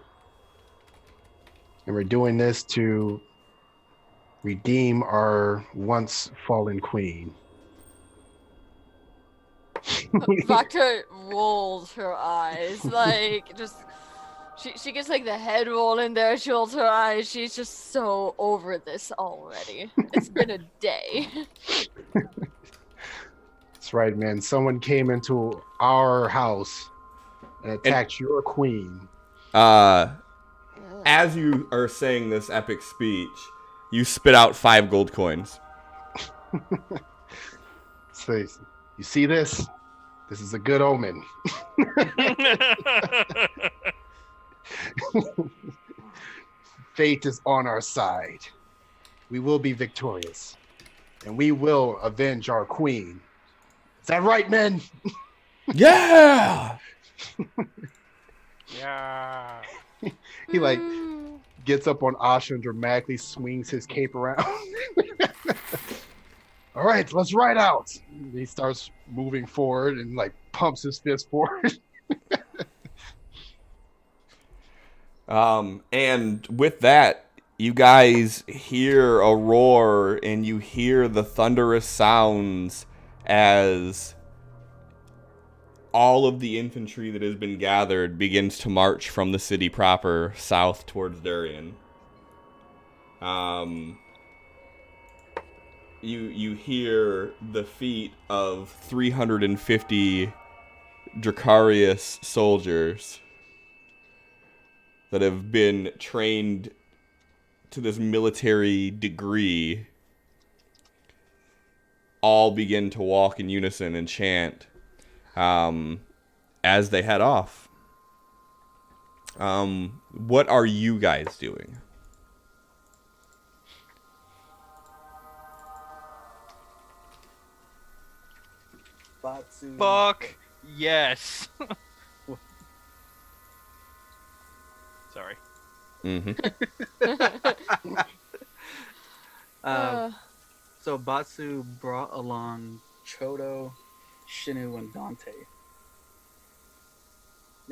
And we're doing this to redeem our once fallen queen. Vakta rolls her eyes, like, just... She gets, like, the head roll in there, she rolls her eyes, she's just so over this already. It's been a day. That's right, man. Someone came into our house and attacked your queen. As you are saying this epic speech, you spit out 5 gold coins. So, you see this? This is a good omen. Fate is on our side. We will be victorious. And we will avenge our queen. Is that right, men? Yeah! Yeah. He like gets up on Asha and dramatically swings his cape around. All right, let's ride out. He starts moving forward and like pumps his fist forward. And with that, you guys hear a roar and you hear the thunderous sounds as all of the infantry that has been gathered begins to march from the city proper south towards Darien. You hear the feet of 350 Dracarius soldiers that have been trained to this military degree all begin to walk in unison and chant as they head off. What are you guys doing? Batsu. Fuck yes. Sorry. Mm-hmm. So Batsu brought along Chodo, Shinu, and Dante.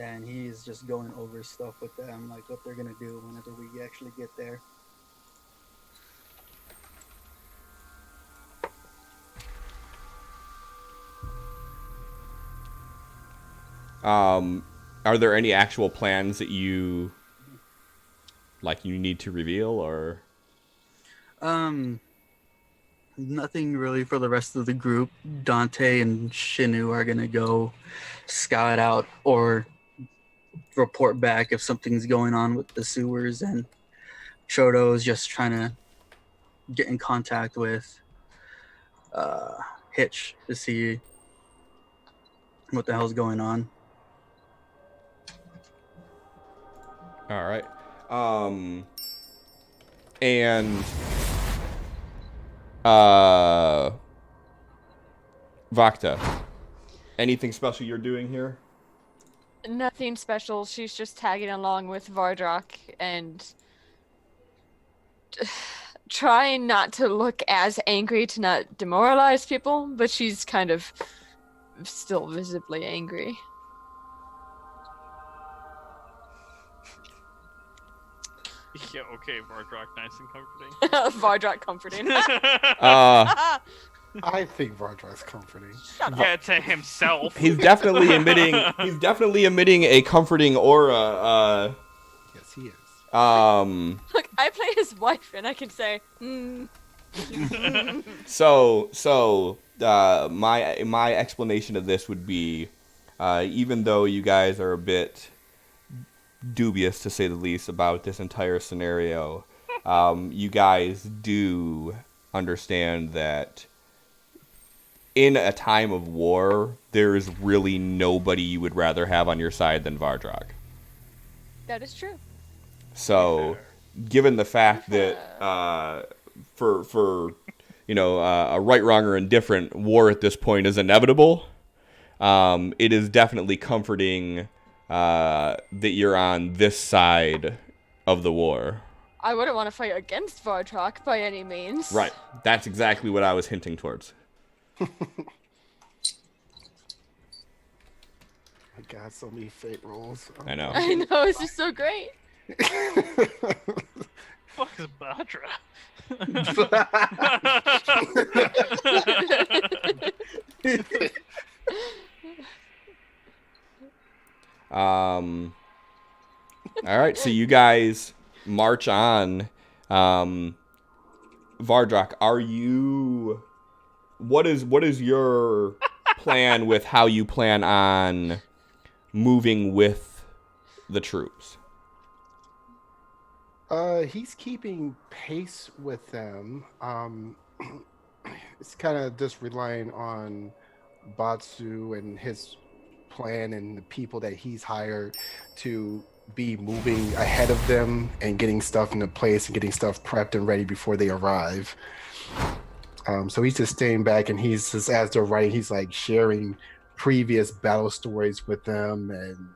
And he's just going over stuff with them, like what they're gonna do whenever we actually get there. Are there any actual plans that you need to reveal, or? Nothing really for the rest of the group. Dante and Shinu are gonna go scout out or report back if something's going on with the sewers, and Chodo is just trying to get in contact with Hitch to see what the hell's going on. All right. And Vakta, anything special you're doing here? Nothing special. She's just tagging along with Vardrak and trying not to look as angry to not demoralize people, but she's kind of still visibly angry. Yeah, okay, Vardrak, nice and comforting. Vardrak comforting. I think Vardrak's comforting. Yeah, to himself. He's definitely emitting a comforting aura. Yes, he is. Look, I play his wife, and I can say, my explanation of this would be, even though you guys are a bit dubious, to say the least, about this entire scenario, you guys do understand that in a time of war, there is really nobody you would rather have on your side than Vardrak. that is true. So, given the fact that for a right, wrong, or indifferent, war at this point is inevitable, it is definitely comforting that you're on this side of the war. I wouldn't want to fight against Vardrak by any means. Right. That's exactly what I was hinting towards. My God, so many fate rolls. I know. I know, this is so great. Fuck is Badra? All right, so you guys march on. Vardrak, what is your plan with how you plan on moving with the troops? He's keeping pace with them. It's kind of just relying on Batsu and his plan and the people that he's hired to be moving ahead of them and getting stuff into place and getting stuff prepped and ready before they arrive. So he's just staying back, and he's just, as they're writing, he's like sharing previous battle stories with them, and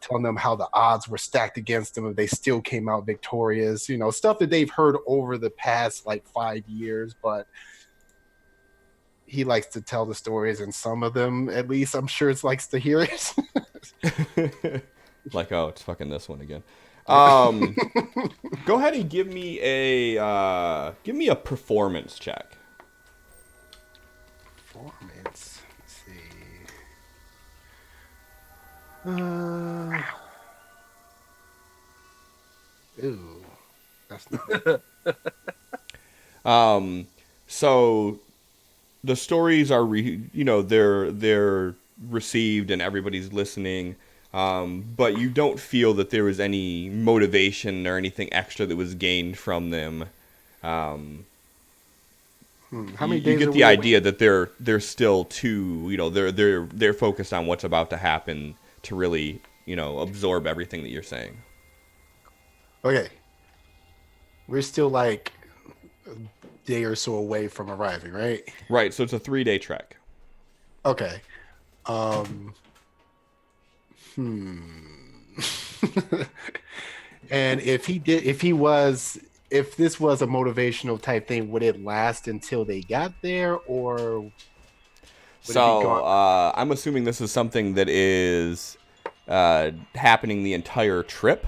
telling them how the odds were stacked against them and they still came out victorious. Stuff that they've heard over the past like 5 years, but he likes to tell the stories, and some of them, at least, I'm sure, likes to hear it. Like, oh, it's fucking this one again. Go ahead and give me a performance check. Performance. Let's see. Ooh, that's not. So the stories are, they're received and everybody's listening, but you don't feel that there was any motivation or anything extra that was gained from them. How You many days get are the we idea that they're still too, they're focused on what's about to happen to really, absorb everything that you're saying. Okay. We're still like a day or so away from arriving, right? Right. So it's a 3-day trek. Okay. And if this was a motivational type thing, would it last until they got there, or would it be So gone? I'm assuming this is something that is happening the entire trip.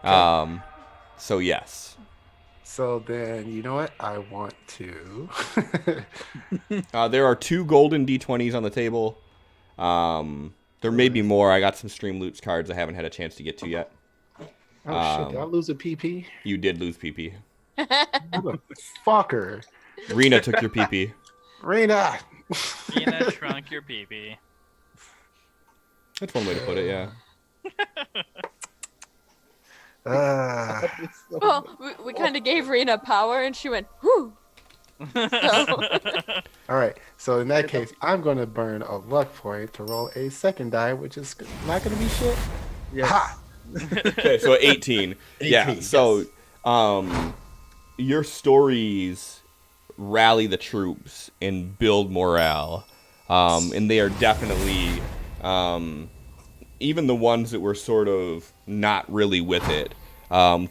So yes. So then, you know what? I want to. There are 2 golden D20s on the table. There may be more. I got some Stream Loots cards I haven't had a chance to get to yet. Oh shit! Did I lose a PP? You did lose PP. Motherfucker. Rena took your PP. Rena. Tina shrunk your peepee. That's one way to put it, yeah. Well, we kind of gave Rena power, and she went, whew. So, All right. So in that case, I'm going to burn a luck point to roll a second die, which is not going to be shit. Yes. Ha! Okay, so 18. Yeah, 18, so your stories rally the troops and build morale. And they are definitely, even the ones that were sort of not really with it,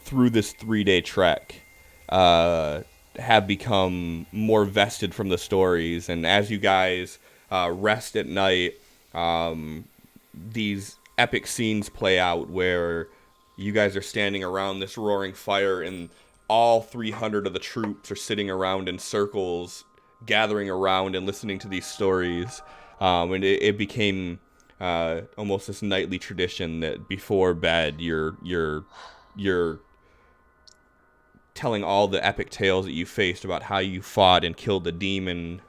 through this 3-day trek, have become more vested from the stories. And as you guys rest at night, these epic scenes play out where you guys are standing around this roaring fire and all 300 of the troops are sitting around in circles, gathering around and listening to these stories. And it became almost this nightly tradition that before bed you're telling all the epic tales that you faced about how you fought and killed the demon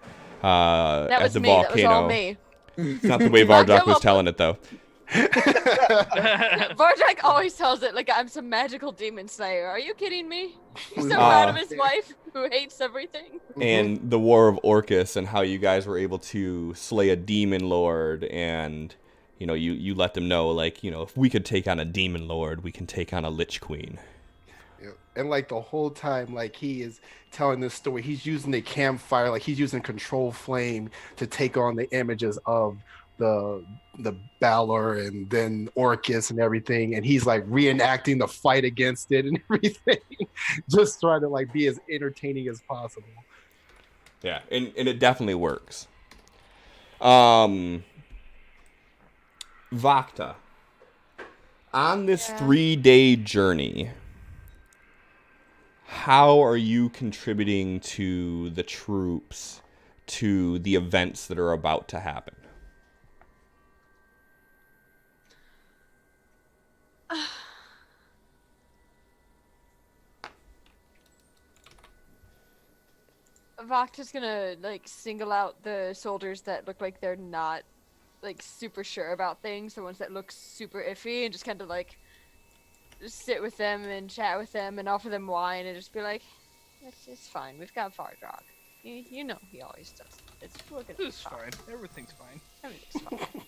that at was the me. volcano. That was all me. It's not the way Not Vardrak come was up telling it, though. Vardrak always tells it like I'm some magical demon slayer. Are you kidding me? He's so Uh, proud of his wife who hates everything. And the War of Orcus and how you guys were able to slay a demon lord, and you let them know, like, if we could take on a demon lord, we can take on a lich queen. Yeah. And like the whole time, like he is telling this story, he's using the campfire, like he's using control flame to take on the images of the Balor and then Orcus and everything, and he's like reenacting the fight against it and everything, just trying to like be as entertaining as possible. Yeah, and it definitely works. Vakta, on this 3-day journey, how are you contributing to the troops, to the events that are about to happen? Vakta's gonna like single out the soldiers that look like they're not like super sure about things, the ones that look super iffy, and just kind of like just sit with them and chat with them and offer them wine and just be like, it's fine. We've got Vardrak. You know he always does. We're gonna be It's fine. Everything's fine. Everything's fine.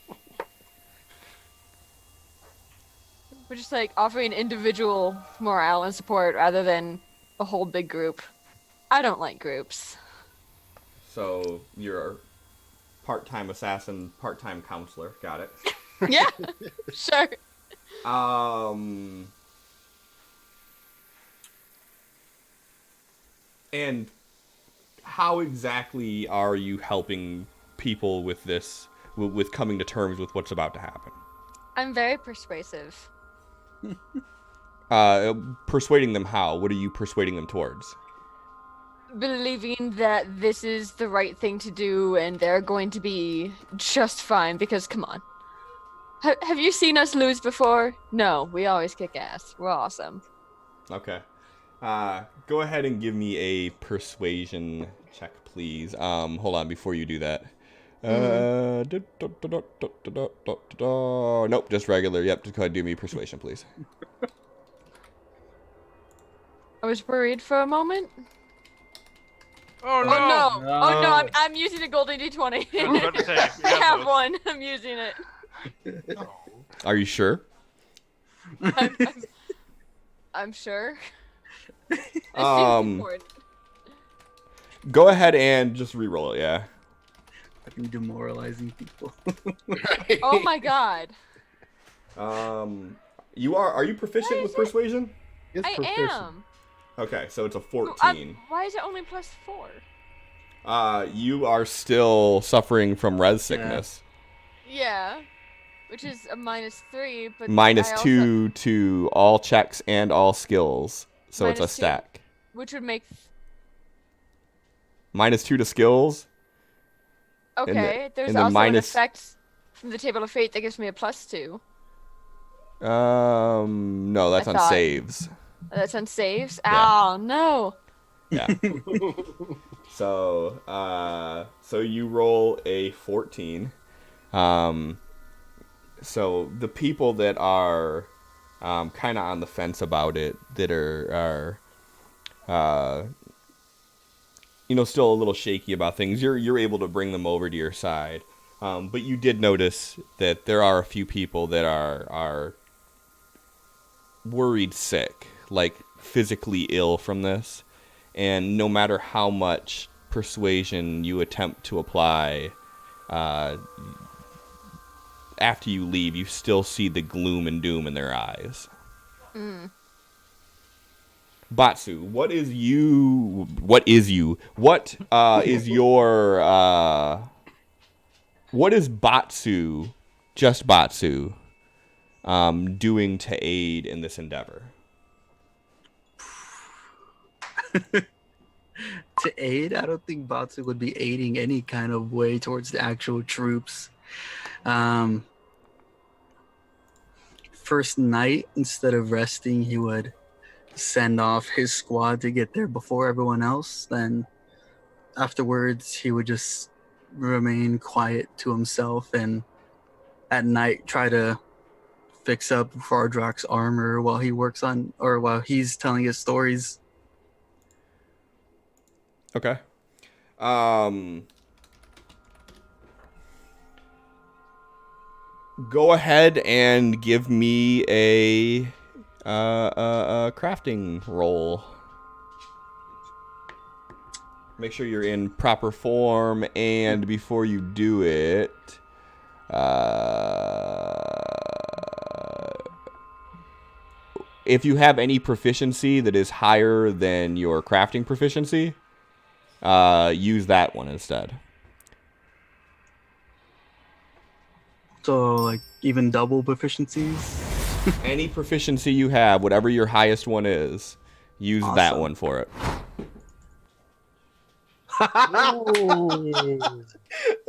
We're just like offering individual morale and support rather than a whole big group. I don't like groups. So you're a part-time assassin, part-time counselor. Got it. Yeah, sure. And how exactly are you helping people with this, with coming to terms with what's about to happen? I'm very persuasive. Persuading them how? What are you persuading them towards? Believing that this is the right thing to do and they're going to be just fine because, come on. Have you seen us lose before? No, we always kick ass. We're awesome. Okay. Go ahead and give me a persuasion check, please. Hold on before you do that. Nope, just regular. Yep, just go ahead and do me persuasion, please. I was worried for a moment. Oh Oh no! no! Oh no! I'm using a golden d20. I was about to say, we I got have those. one. I'm using it. Are you sure? I'm sure. Um, Go ahead and just re-roll it. Yeah. Fucking demoralizing people. Oh my god. Are you proficient with persuasion? It's I proficient. am. Okay, so it's a 14. Why is it only +4? You are still suffering from res sickness. Yeah. Which is a -3, but Minus I also, 2 to all checks and all skills. So it's a -2, stack. which would make Minus 2 to skills. okay. There's and the also an minus- effect from the table of fate that gives me a +2. No, that's I on thought- saves. That's on saves. Yeah. Oh no. Yeah. So you roll a 14. So the people that are kind of on the fence about it, that are still a little shaky about things, you're able to bring them over to your side. But you did notice that there are a few people that are worried sick, like physically ill from this. And no matter how much persuasion you attempt to apply, after you leave, you still see the gloom and doom in their eyes. Batsu, what is your what is Batsu, just Batsu, doing to aid in this endeavor? To aid, I don't think Batsu would be aiding any kind of way towards the actual troops. First night, instead of resting, he would send off his squad to get there before everyone else. Then afterwards, he would just remain quiet to himself and at night try to fix up Vardrak's armor while he's telling his stories. Okay. Go ahead and give me a crafting roll. Make sure you're in proper form, and before you do it, if you have any proficiency that is higher than your crafting proficiency, use that one instead. So, like, even double proficiencies? Any proficiency you have, whatever your highest one is, use that Awesome. one for it.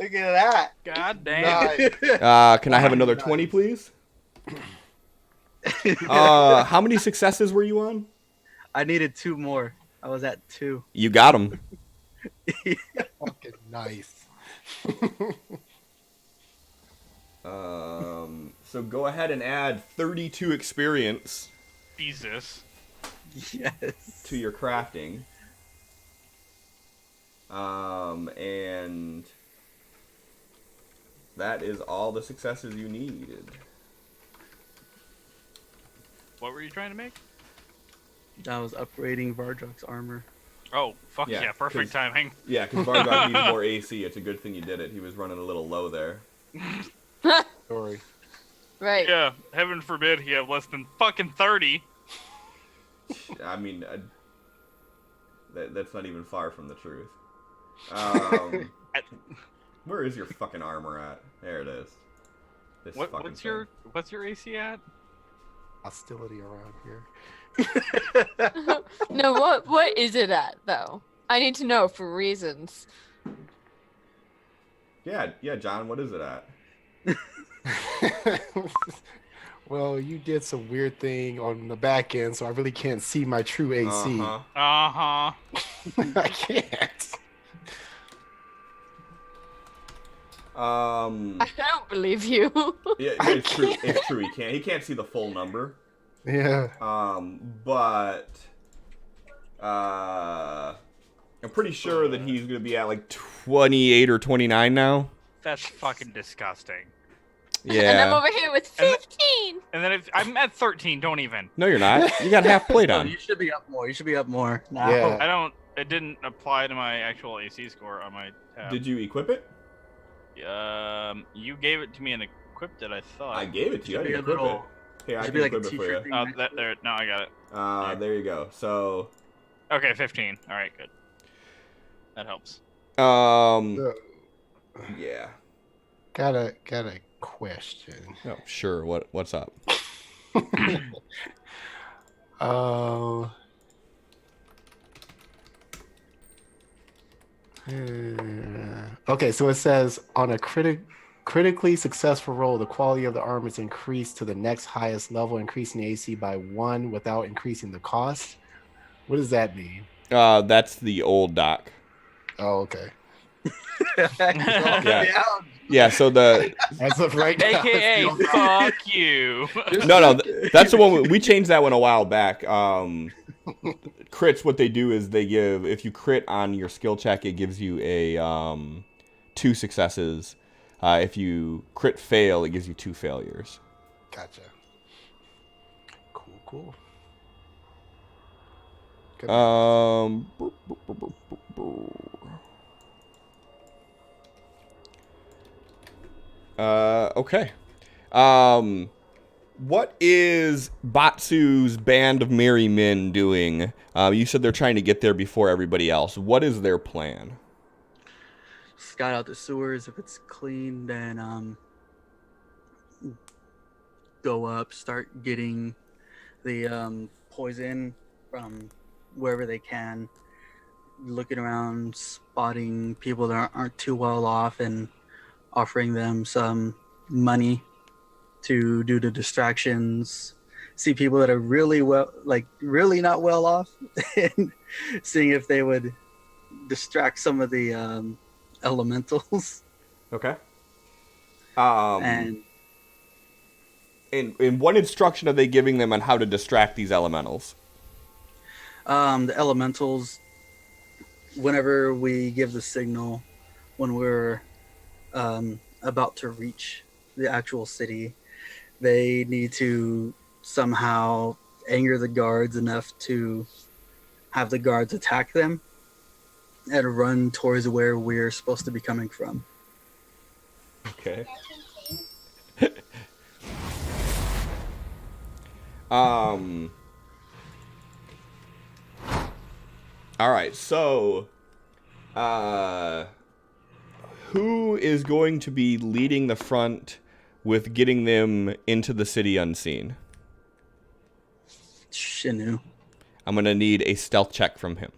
Look at that. God damn. Nice. Can I have another 20, please? How many successes were you on? I needed 2 more. I was at 2. You got them. Fucking nice. So go ahead and add 32 experience Jesus. Yes. to your crafting. And that is all the successes you needed. What were you trying to make? I was upgrading Vardrak's armor. Oh, fuck Yeah, yeah, perfect 'cause- timing. Yeah, because Vargok needs more AC. It's a good thing you did it. He was running a little low there. Story. Right. Yeah, heaven forbid he have less than fucking 30. I mean, that's not even far from the truth. Where is your fucking armor at? There it is. This fucking What's thing. your AC at? hostility around here. No, what is it at though? I need to know for reasons. Yeah, John, what is it at? Well, you did some weird thing on the back end, so I really can't see my true AC. Uh-huh. Uh-huh. I can't. I don't believe you. Yeah, it's true. It's true. He can't see the full number. Yeah. But I'm pretty sure that he's gonna be at like 28 or 29 now. That's fucking disgusting. Yeah. And I'm over here with 15. And then if I'm at 13, don't even. No, you're not. You got half plate No, on. you should be up more. You should be up more. Now. Yeah. It didn't apply to my actual AC score on my tab. Did you equip it? You gave it to me and equipped it, I thought. I gave it to you. I Should be didn't a equip it. little. Here, I Should can be like a equip it for t-shirt you. thing. Oh, next to it. there. No, I got it. There you go. So, Okay, 15. All right, good. That helps. yeah. Got a question. Oh, sure. What's up? Okay, so it says on a critically successful roll, the quality of the armor is increased to the next highest level, increasing the AC by 1 without increasing the cost. What does that mean? That's the old doc. Oh, okay. Yeah. So the As of right now, AKA, it's the- fuck you. no, that's the one we changed that one a while back. Crits, what they do is they give, if you crit on your skill check, it gives you a 2 successes. If you crit fail, it gives you 2 failures. Gotcha. Cool. Good. Okay. What is Batsu's band of merry men doing? You said they're trying to get there before everybody else. What is their plan? Scout out the sewers. If it's clean, then go up, start getting the poison from wherever they can. Looking around, spotting people that aren't too well off, and offering them some money to do the distractions. See people that are really really not well off, and seeing if they would distract some of the elementals. Okay. And And what instruction are they giving them on how to distract these elementals? the elementals, whenever we give the signal, when we're about to reach the actual city, they need to somehow anger the guards enough to have the guards attack them and run towards where we're supposed to be coming from. Okay. All right. So, who is going to be leading the front with getting them into the city unseen? Shinu. I'm gonna need a stealth check from him.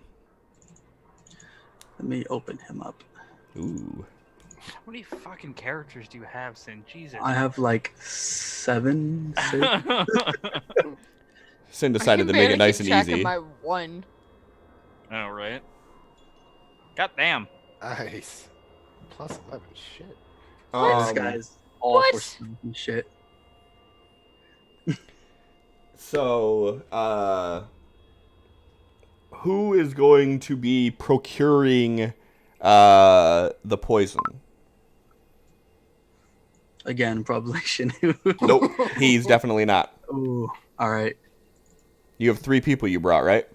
Let me open him up. Ooh. How many fucking characters do you have, Sin? Jesus. I have like 7, 6. Sin decided to make it nice and easy. My one. I know, right? God damn. Nice. Plus 11. Shit. This guy's all What? for stealth and shit. So, who is going to be procuring the poison? Again, probably Shinu. Nope, he's definitely not. Ooh, all right. You have 3 people you brought, right?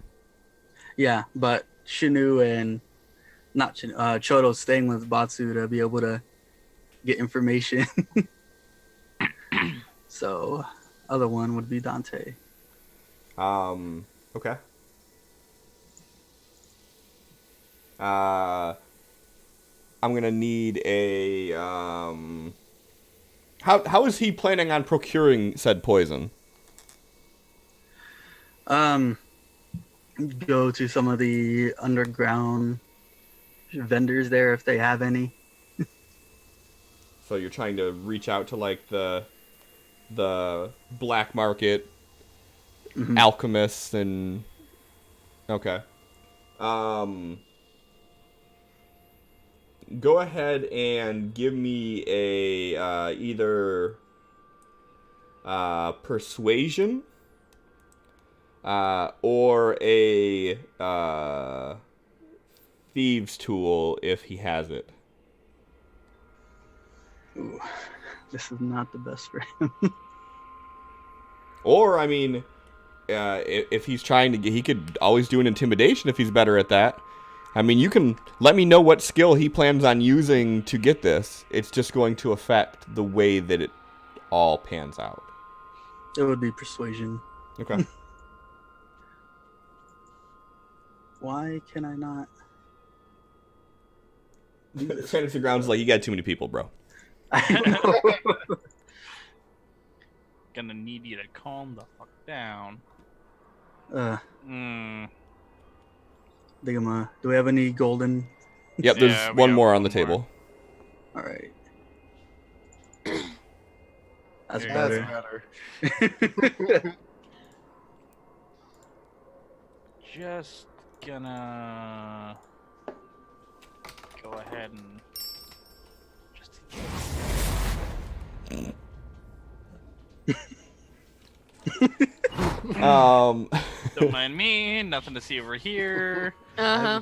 Yeah, but Shinu and not Shinu, Chodo's staying with Batsu to be able to get information. So, other one would be Dante. Okay. I'm gonna need a How is he planning on procuring said poison? Go to some of the underground vendors there if they have any. So you're trying to reach out to like the black market Mhm. alchemists and okay. Um, go ahead and give me a either persuasion or a thieves tool if he has it. Ooh, this is not the best for him. Or I mean, if he's trying to get, he could always do an intimidation if he's better at that. I mean, you can let me know what skill he plans on using to get this. It's just going to affect the way that it all pans out. It would be persuasion. Okay. Why can I not? do this? Fantasy Grounds like you got too many people, bro. I know. Gonna need you to calm the fuck down. Do we have any golden? Yep, there's Yeah, we one have more on the one more. table. All right. That's There That's better. better. Just gonna go ahead and just don't mind me. Nothing to see over here. Uh-huh.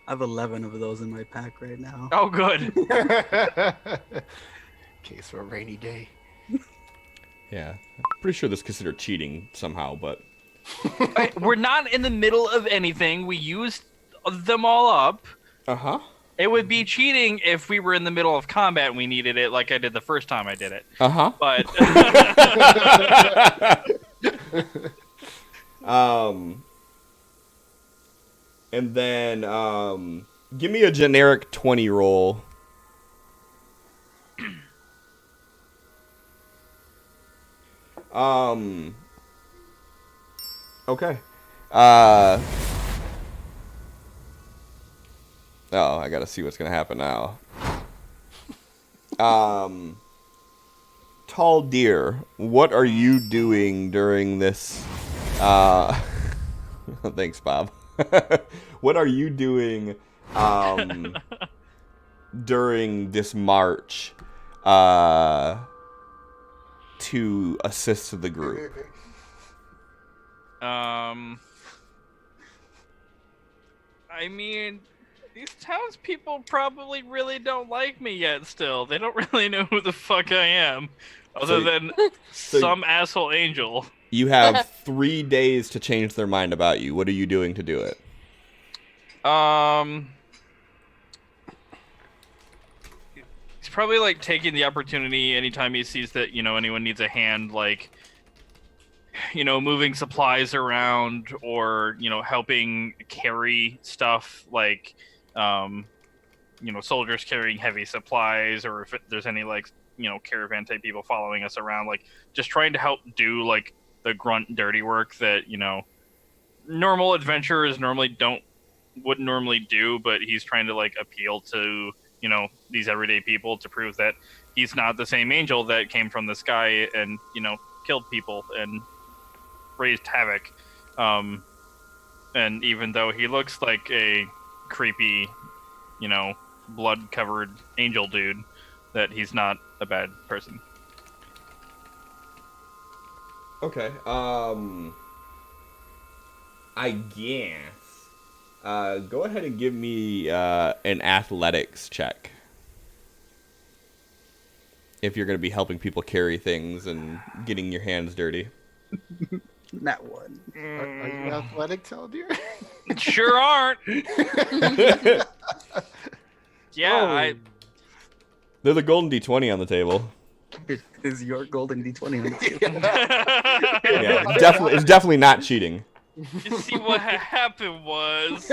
I have 11 of those in my pack right now. Oh, good. Case for a rainy day. Yeah, pretty sure this is considered cheating somehow, but We're not in the middle of anything. We used them all up. uh-huh. It would be cheating if we were in the middle of combat and we needed it, like I did the first time I did it. Uh-huh. But And then give me a generic 20 roll. Okay. Oh, I gotta see what's gonna happen now. Tall Deer, what are you doing during this? Thanks, Bob. What are you doing during this march to assist the group? I mean, these townspeople probably really don't like me yet still. They don't really know who the fuck I am, other than some asshole angel. You have 3 days to change their mind about you. What are you doing to do it? He's probably like taking the opportunity anytime he sees that, anyone needs a hand, like, moving supplies around or, helping carry stuff like, soldiers carrying heavy supplies, or if there's any like, caravan type people following us around, like just trying to help do like the grunt dirty work that, normal adventurers wouldn't normally do, but he's trying to like appeal to, these everyday people to prove that he's not the same angel that came from the sky and, killed people and raised havoc. And even though he looks like a creepy, blood-covered angel dude, that he's not a bad person. Okay. I guess. Go ahead and give me an athletics check. If you're going to be helping people carry things and getting your hands dirty. That one. Are you athletic, Tall Deer? Sure aren't. Yeah, There's a golden D20 on the table. Is your golden D20 on the table? Yeah, it's definitely not cheating. You see what happened was,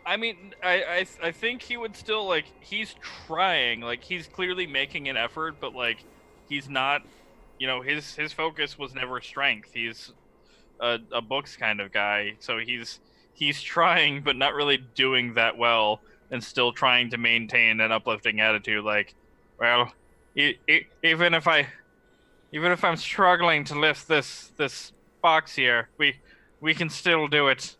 I I mean, I think he would still, like, he's trying, like, he's clearly making an effort, but, like, he's not, his focus was never strength. He's a books kind of guy, so he's trying, but not really doing that well, and still trying to maintain an uplifting attitude, like, well, even if I'm struggling to lift this box here, we can still do it,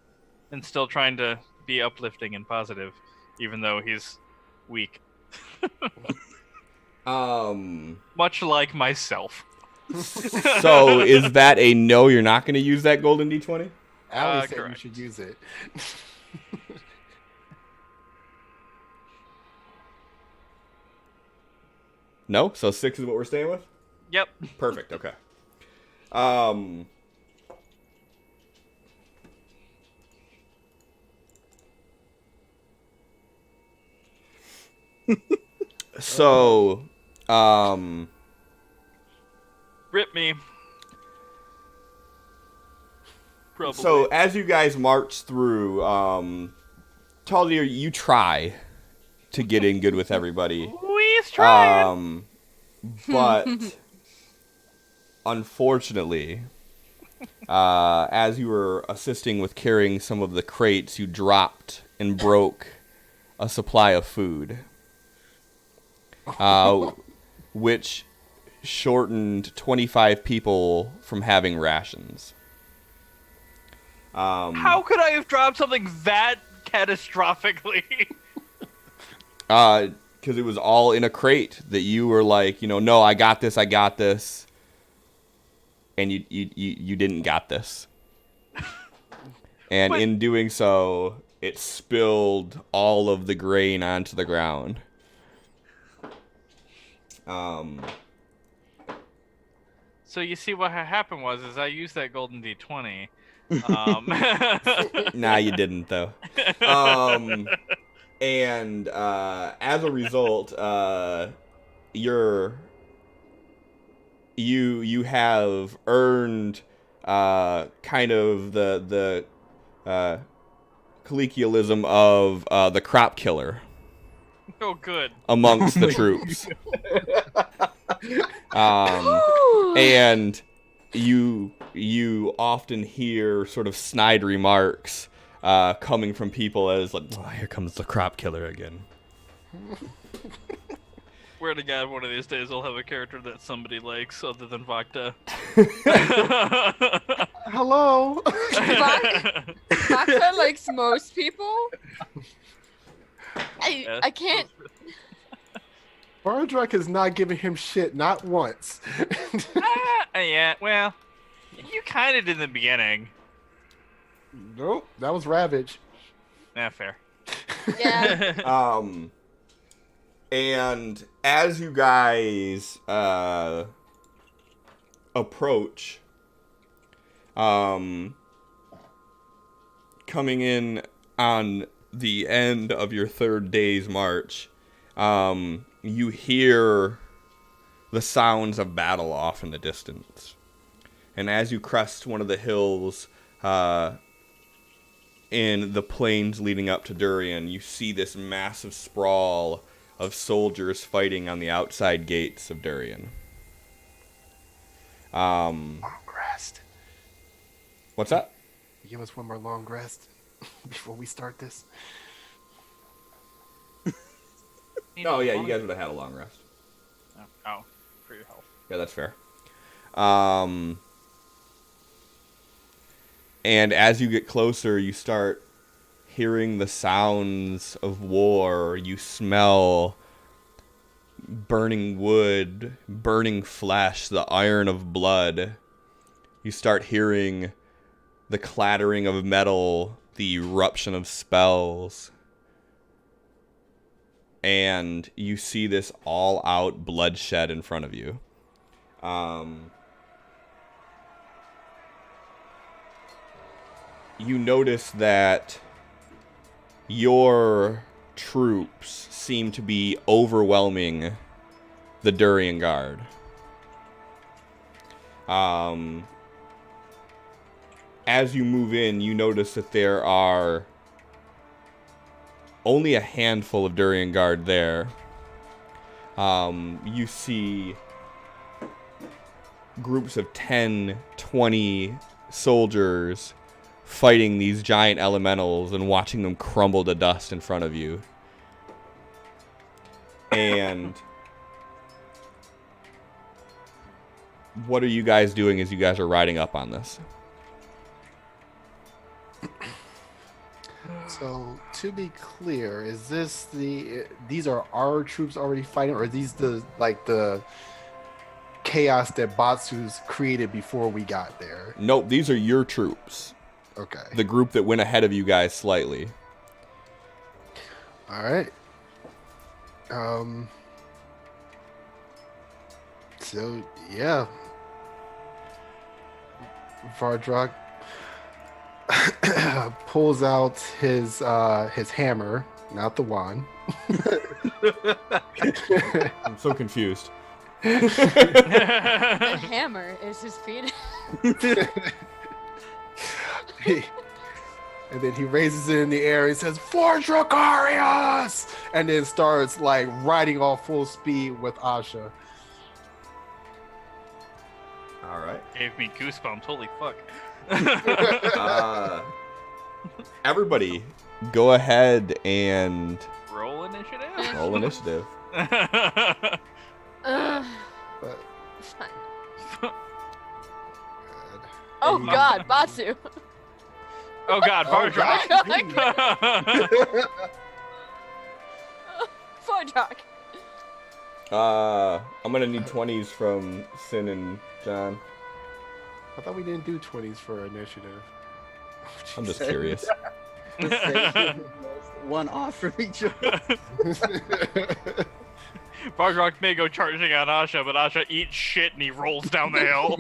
and still trying to be uplifting and positive, even though he's weak. Much like myself. So is that a no? You're not going to use that golden D20? Allie said you correct. should use it. No. So 6 is what we're staying with. Yep. Perfect. Okay. So, Rip me. Probably. So as you guys march through, Taldir, you try to get in good with everybody. We's trying. But unfortunately, as you were assisting with carrying some of the crates, you dropped and broke a supply of food, which shortened 25 people from having rations. How could I have dropped something that catastrophically? Because it was all in a crate that you were like, no, I got this, and you didn't got this, and But- in doing so, it spilled all of the grain onto the ground. So you see what happened was I used that golden D20. Nah, you didn't though. And as a result, you have earned kind of the colloquialism of the crop killer Oh, good. amongst the troops. And you often hear sort of snide remarks coming from people as like, oh, here comes the crop killer again. Swear to God, one of these days I'll have a character that somebody likes other than Vakta. Hello. Vodka likes most people. I can't. Bardrak has not given him shit, not once. Yeah, well, you kind of did in the beginning. Nope, that was Ravage. Yeah, fair. Yeah. And as you guys approach, coming in on the end of your third day's march, you hear the sounds of battle off in the distance. And as you crest one of the hills in the plains leading up to Durian, you see this massive sprawl of soldiers fighting on the outside gates of Durian. Long rest. What's that? Give us one more long rest before we start this. Oh, yeah, you guys would have had a long rest. Oh, for your health. Yeah, that's fair. And as you get closer, you start hearing the sounds of war. You smell burning wood, burning flesh, the iron of blood. You start hearing the clattering of metal, the eruption of spells. And you see this all-out bloodshed in front of you. You notice that your troops seem to be overwhelming the Durian Guard. As you move in, you notice that there are only a handful of Durian Guard there. You see groups of 10, 20 soldiers fighting these giant elementals and watching them crumble to dust in front of you. And what are you guys doing as you guys are riding up on this? So to be clear, is this these are our troops already fighting, or are these the chaos that Batsu's created before we got there? Nope, these are your troops. Okay. The group that went ahead of you guys slightly. All right. So yeah, Vardrak pulls out his hammer, not the wand. I'm so confused. The hammer is his penis. And then he raises it in the air. He says, "For Dracarius!" And then starts like riding off full speed with Asha. All right. Gave me goosebumps. Holy fuck. Everybody, go ahead and Roll initiative? roll initiative. Ugh. But, Fine. God. Oh And- God, Batsu. Oh god, Vardrak. Vardrak. I'm gonna need 20s from Sin and John. I thought we didn't do 20s for initiative. I'm just curious. One off from each other. Vardrak may go charging on Asha, but Asha eats shit and he rolls down the hill.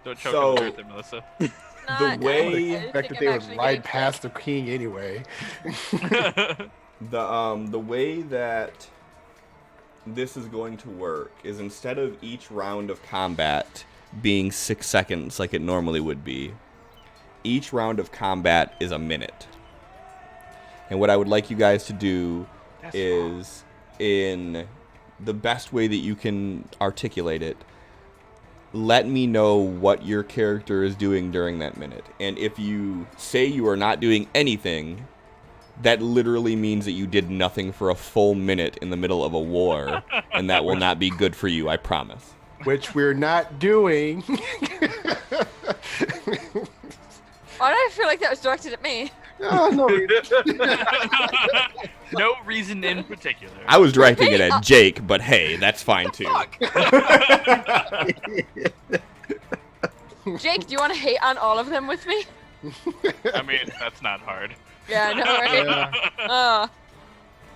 Don't choke So- on the truth there, Melissa. The way- I expected they would ride past the king anyway. The way that this is going to work is instead of each round of combat being 6 seconds like it normally would be, each round of combat is a minute. And what I would like you guys to do is, in the best way that you can articulate it, let me know what your character is doing during that minute. And if you say you are not doing anything, that literally means that you did nothing for a full minute in the middle of a war, and that will not be good for you, I promise. Which we're not doing. Why do I feel like that was directed at me? Oh, no. No reason in particular. I was directing it at Jake, but hey, that's fine too. Jake, do you want to hate on all of them with me? I mean, that's not hard. Yeah, I know,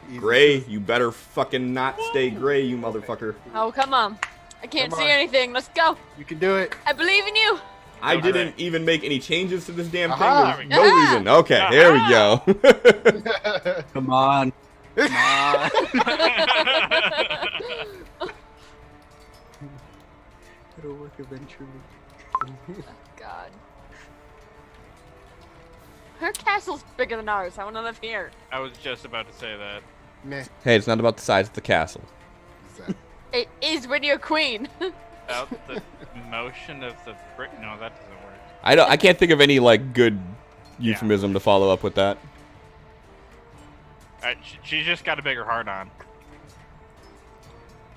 right? Gray, you better fucking not stay gray, you motherfucker. Oh, come on. I can't Come see on. anything. Let's go. You can do it. I believe in you. I Okay. didn't even make any changes to this damn thing. Aha. There's no Aha. reason. Okay, there we go. Come on. Come on. It'll work eventually. God. Her castle's bigger than ours. I want to live here. I was just about to say that. Meh. Hey, it's not about the size of the castle. It is when you're queen. About the motion of the brick. No, that doesn't work. I can't think of any like good euphemism to follow up with that. She's just got a bigger heart on.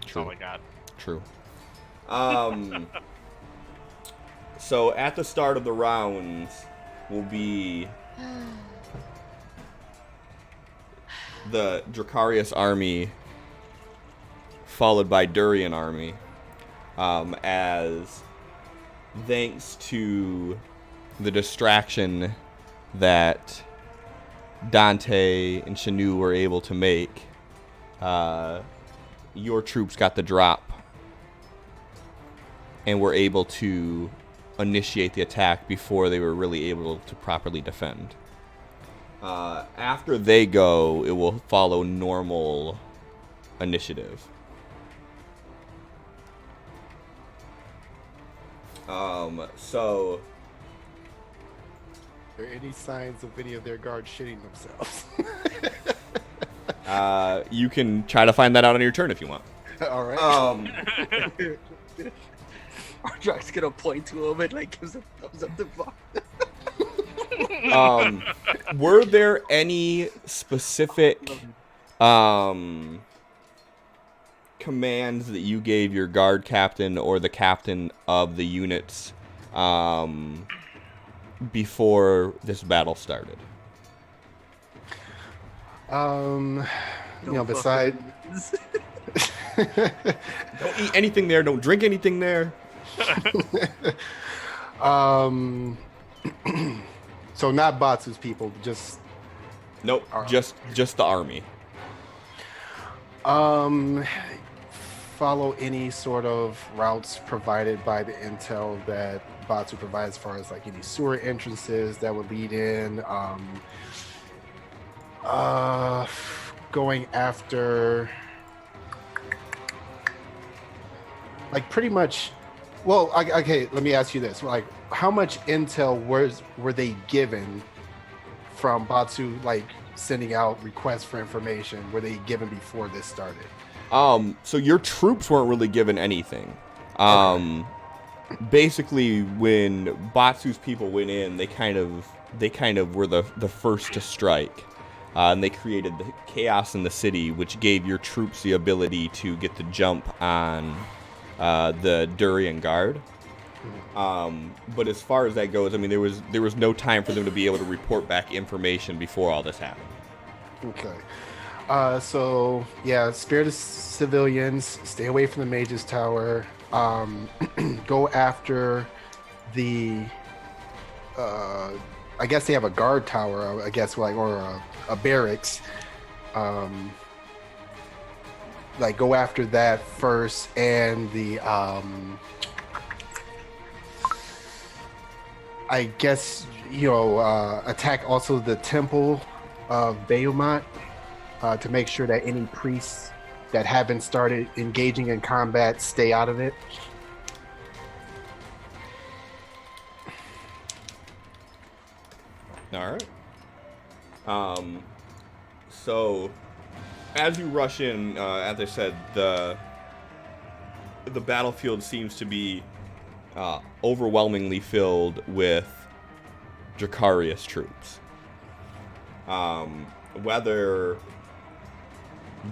That's all True. I got. True. So at the start of the rounds will be the Dracarius army followed by Durian army, as thanks to the distraction that Dante and Shanu were able to make, your troops got the drop and were able to initiate the attack before they were really able to properly defend. After they go, it will follow normal initiative. So Are there any signs of any of their guards shitting themselves? you can try to find that out on your turn if you want. All right. Ardrax's gonna point to him and like gives a thumbs up to Bob. Were there any specific commands that you gave your guard captain or the captain of the units before this battle started? Beside. Don't eat anything there. Don't drink anything there. So not Batsu's people, just Nope. Just the army. follow any sort of routes provided by the intel that Batsu provides, as far as like any sewer entrances that would lead in. Going after, like, pretty much. Well, okay. Let me ask you this: like, how much intel were they given from Batsu, like sending out requests for information? Were they given before this started? So your troops weren't really given anything. Basically, when Batsu's people went in, they kind of were the first to strike, and they created the chaos in the city, which gave your troops the ability to get the jump on the Durian Guard. But as far as that goes, I mean, there was no time for them to be able to report back information before all this happened. Okay. So yeah, spare the civilians, stay away from the Mage's Tower, go after the, I guess they have a guard tower, I guess, like, or a barracks. Like, go after that first, and the, I guess, attack also the temple of Bahamut, to make sure that any priests that haven't started engaging in combat stay out of it. All right. So as you rush in, as I said, the battlefield seems to be overwhelmingly filled with Dracarius troops. Whether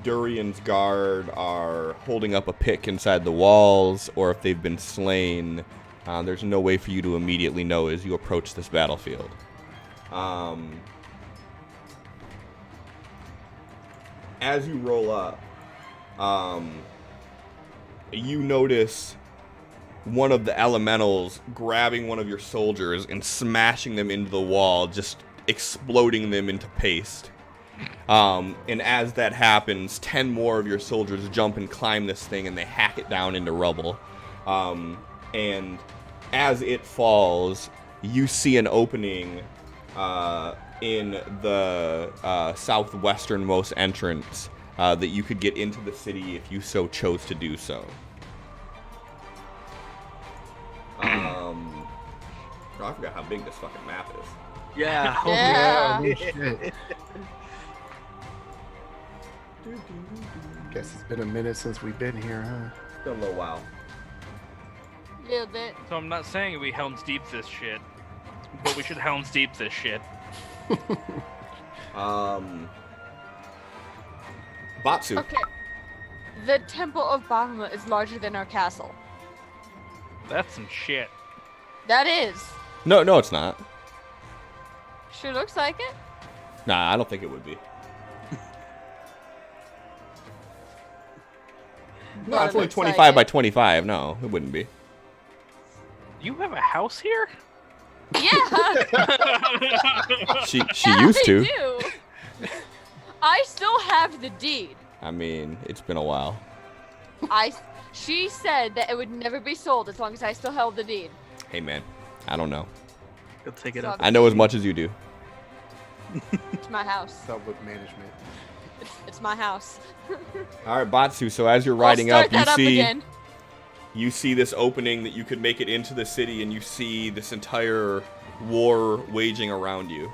Durian's guard are holding up a pick inside the walls, or if they've been slain, there's no way for you to immediately know as you approach this battlefield. As you roll up, you notice one of the elementals grabbing one of your soldiers and smashing them into the wall, just exploding them into paste. And as that happens, 10 more of your soldiers jump and climb this thing, and they hack it down into rubble. And as it falls, you see an opening in the southwesternmost entrance that you could get into the city if you so chose to do so. I forgot how big this fucking map is. Yeah. Yeah. Oh, shit. Guess it's been a minute since we've been here, huh? It's been a little while. Little bit. So I'm not saying we Helm's Deep this shit, but we should Helm's Deep this shit. Batsu. Okay. The Temple of Bahamut is larger than our castle. That's some shit. That is. No, it's not. Sure looks like it. Nah, I don't think it would be. No, Well, it's it only looks 25 like by it. 25. No, it wouldn't be. You have a house here? Yeah. She Yeah, used to. I do. I still have the deed. I mean, it's been a while. She said that it would never be sold as long as I still held the deed. Hey, man, I don't know. Go take it So up. I know as much as you do. It's my house. Sub with management. It's my house. All right, Batsu. So as you're I'll riding start up, you that see again. You see this opening that you could make it into the city, and you see this entire war waging around you.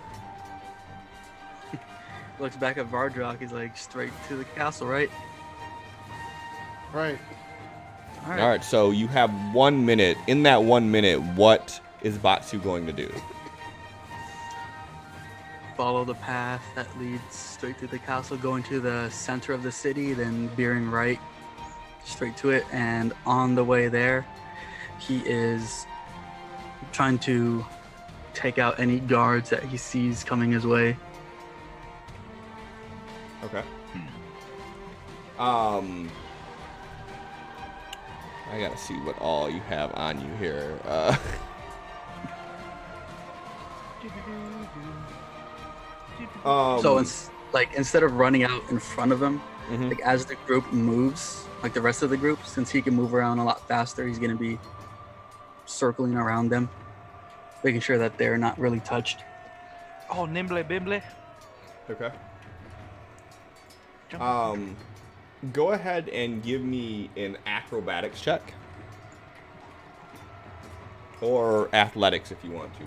Looks back at Vardrock. He's like, straight to the castle, right? Right. All All right, so you have 1 minute. In that 1 minute, what is Batsu going to do? Follow the path that leads straight to the castle, going to the center of the city, then veering right straight to it. And on the way there, he is trying to take out any guards that he sees coming his way. Okay. I gotta see what all you have on you here. So instead of running out in front of him, Mhm. like as the group moves, like the rest of the group, since he can move around a lot faster, he's gonna be circling around them, making sure that they're not really touched. Oh, nimble bimble. Okay. Go ahead and give me an acrobatics check. Or athletics if you want to.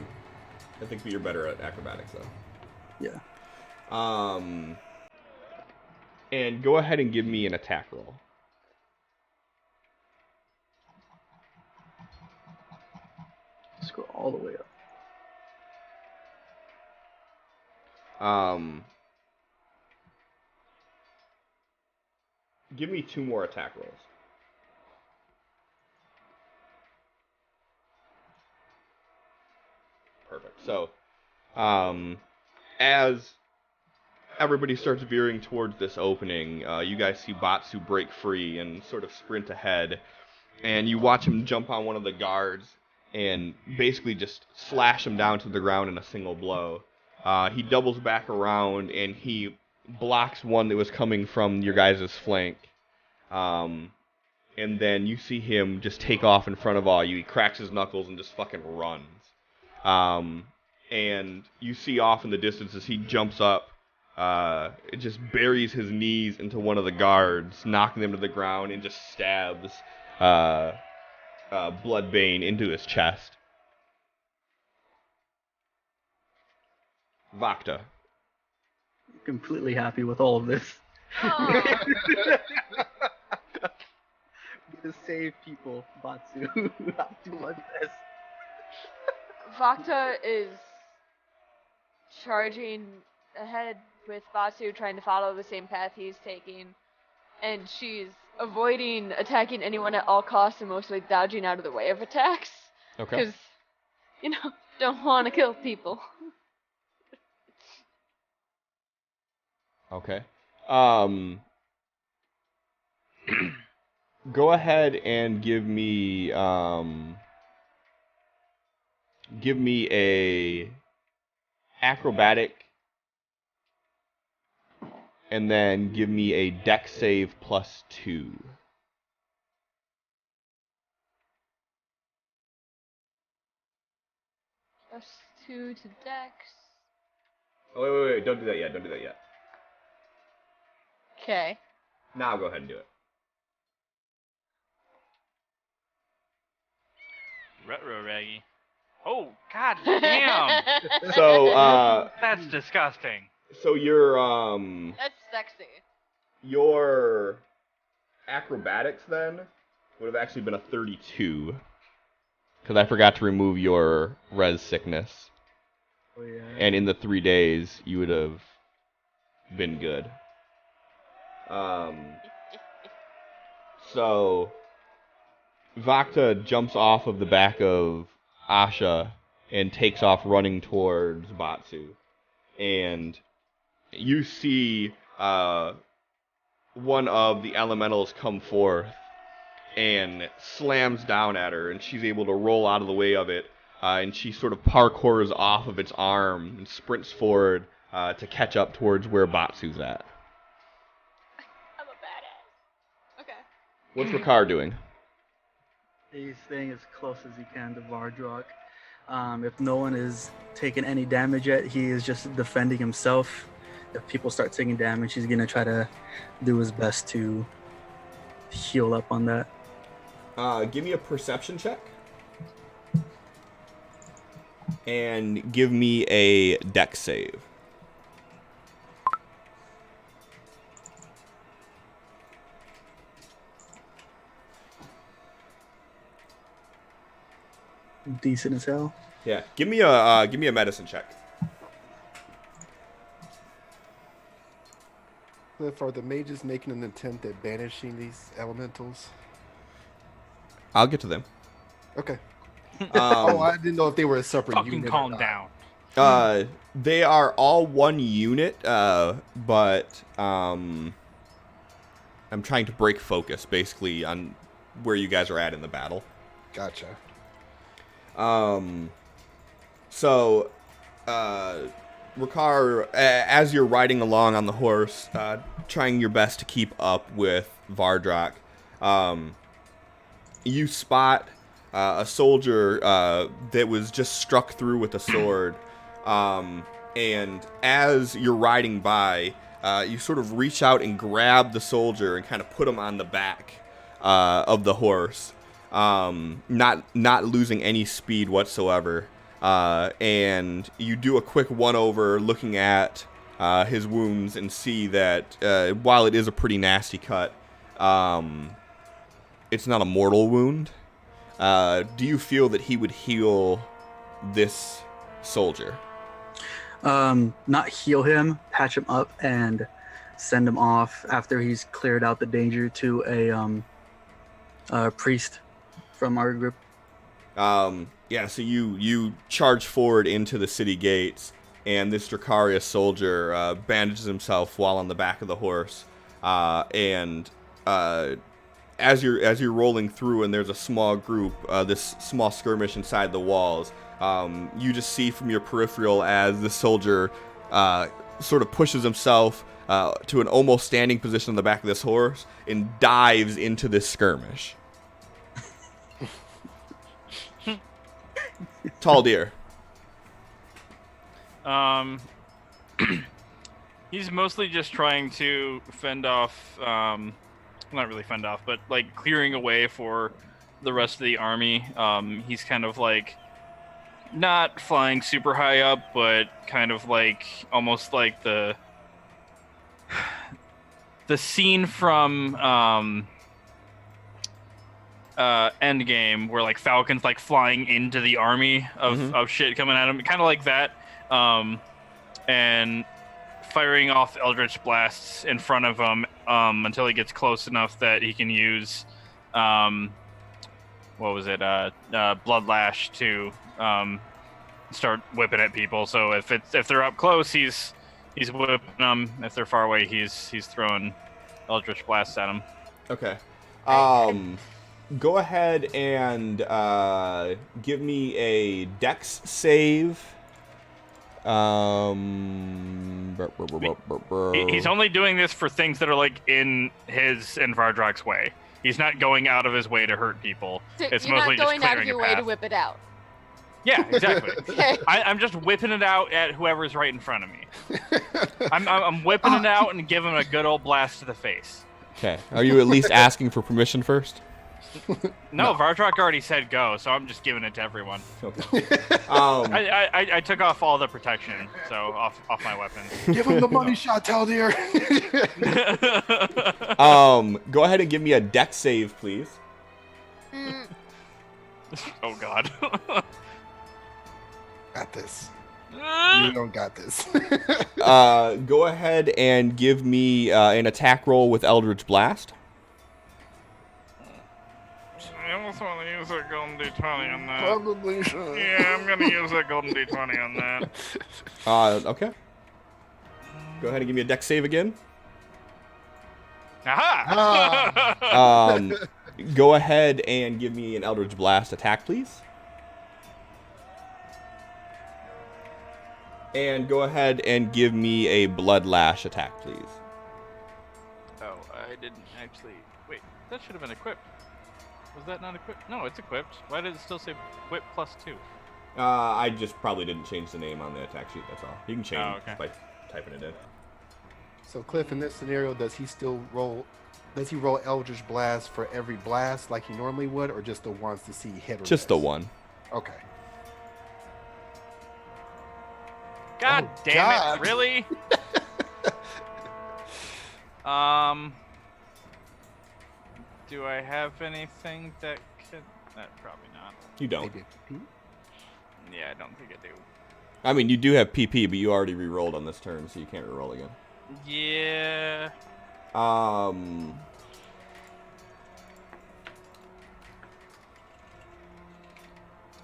I think you're better at acrobatics though. Yeah. And go ahead and give me an attack roll. Let's go all the way up. Give me 2 more attack rolls. Perfect. So, as everybody starts veering towards this opening, you guys see Batsu break free and sort of sprint ahead, and you watch him jump on one of the guards and basically just slash him down to the ground in a single blow. He doubles back around and he blocks one that was coming from your guys' flank. And then you see him just take off in front of all you. He cracks his knuckles and just fucking runs. And you see off in the distance as he jumps up, it just buries his knees into one of the guards, knocking them to the ground, and just stabs Bloodbane into his chest. Vakta. Completely happy with all of this. Oh, To save people, Batsu. Have to want this. Vakta is charging ahead with Batsu, trying to follow the same path he's taking, and she's avoiding attacking anyone at all costs and mostly dodging out of the way of attacks. Okay. Because, don't want to kill people. Okay. Go ahead and give me a acrobatic, and then give me a dex save +2. +2 to Dex. Oh, wait, don't do that yet. Okay. Now go ahead and do it. Retro Raggy. Oh, god damn! So, That's disgusting. so your That's sexy. your acrobatics then would have actually been a 32, because I forgot to remove your res sickness, Oh, yeah. and in the 3 days you would have been good. So Vakta jumps off of the back of Asha and takes off running towards Batsu, and you see one of the elementals come forth and slams down at her, and she's able to roll out of the way of it, and she sort of parkours off of its arm and sprints forward to catch up towards where Batsu's at. I'm a badass. Okay. What's Ricard doing? He's staying as close as he can to Vardrock. If no one is taking any damage yet, he is just defending himself. If people start taking damage, he's gonna try to do his best to heal up on that. Give me a perception check. And give me a dex save. Decent as hell. Yeah, give me a medicine check. Cliff, are the mages making an attempt at banishing these elementals? I'll get to them. Okay. Oh, I didn't know if they were a separate Fucking unit. or calm not. down. They are all one unit, but I'm trying to break focus basically on where you guys are at in the battle. Gotcha. So, Ricard, as you're riding along on the horse, trying your best to keep up with Vardrak, you spot a soldier that was just struck through with a sword. And as you're riding by, you sort of reach out and grab the soldier and kind of put him on the back of the horse, not losing any speed whatsoever. And you do a quick one-over looking at his wounds and see that while it is a pretty nasty cut, it's not a mortal wound. Do you feel that he would heal this soldier? Not heal him, patch him up, and send him off after he's cleared out the danger to a priest from our group. Yeah, so you charge forward into the city gates, and this Dracaria soldier bandages himself while on the back of the horse, and as you're rolling through, and there's a small group, this small skirmish inside the walls. You just see from your peripheral as the soldier sort of pushes himself to an almost standing position on the back of this horse and dives into this skirmish. Tall deer. He's mostly just trying to fend off, not really fend off, but like clearing a way for the rest of the army. He's kind of like not flying super high up, but kind of like almost like the scene from Endgame where like Falcon's like flying into the army of shit coming at him, kind of like that, and firing off eldritch blasts in front of him until he gets close enough that he can use blood lash to start whipping at people. So if they're up close, he's whipping them. If they're far away, he's throwing eldritch blasts at them. Okay. Go ahead and give me a dex save. He's only doing this for things that are like in his and Vardrak's way. He's not going out of his way to hurt people. So It's you're mostly not going just out of clearing your a way to path. whip it out. Yeah, exactly. Okay. I'm just whipping it out at whoever's right in front of me. I'm whipping it out and giving him a good old blast to the face. Okay. Are you at least asking for permission first? No, Vardrak already said go, so I'm just giving it to everyone. Okay. I took off all the protection, so off my weapon. Give him the money shot, Taldir. Go ahead and give me a dex save, please. Oh god. Got this. You don't got this. Go ahead and give me an attack roll with Eldritch Blast. I almost want to use that golden D20 on that. Probably should. Yeah, I'm gonna use that golden D20 on that. Okay. Go ahead and give me a dex save again. Aha! Go ahead and give me an Eldritch Blast attack, please. And go ahead and give me a Blood Lash attack, please. Oh, I didn't actually. Wait, that should have been equipped. Was that not equipped? No, it's equipped. Why did it still say whip +2? I just probably didn't change the name on the attack sheet, that's all. You can change Oh, okay. by typing it in. So, Cliff, in this scenario, does he still roll Does he roll Eldritch Blast for every blast like he normally would, or just the ones to see hit or Just the miss? one. Okay. God Oh, damn God. it! Really? Do I have anything that could? Probably not. You don't. Maybe a PP? Yeah, I don't think I do. I mean, you do have PP, but you already re-rolled on this turn, so you can't re-roll again. Yeah.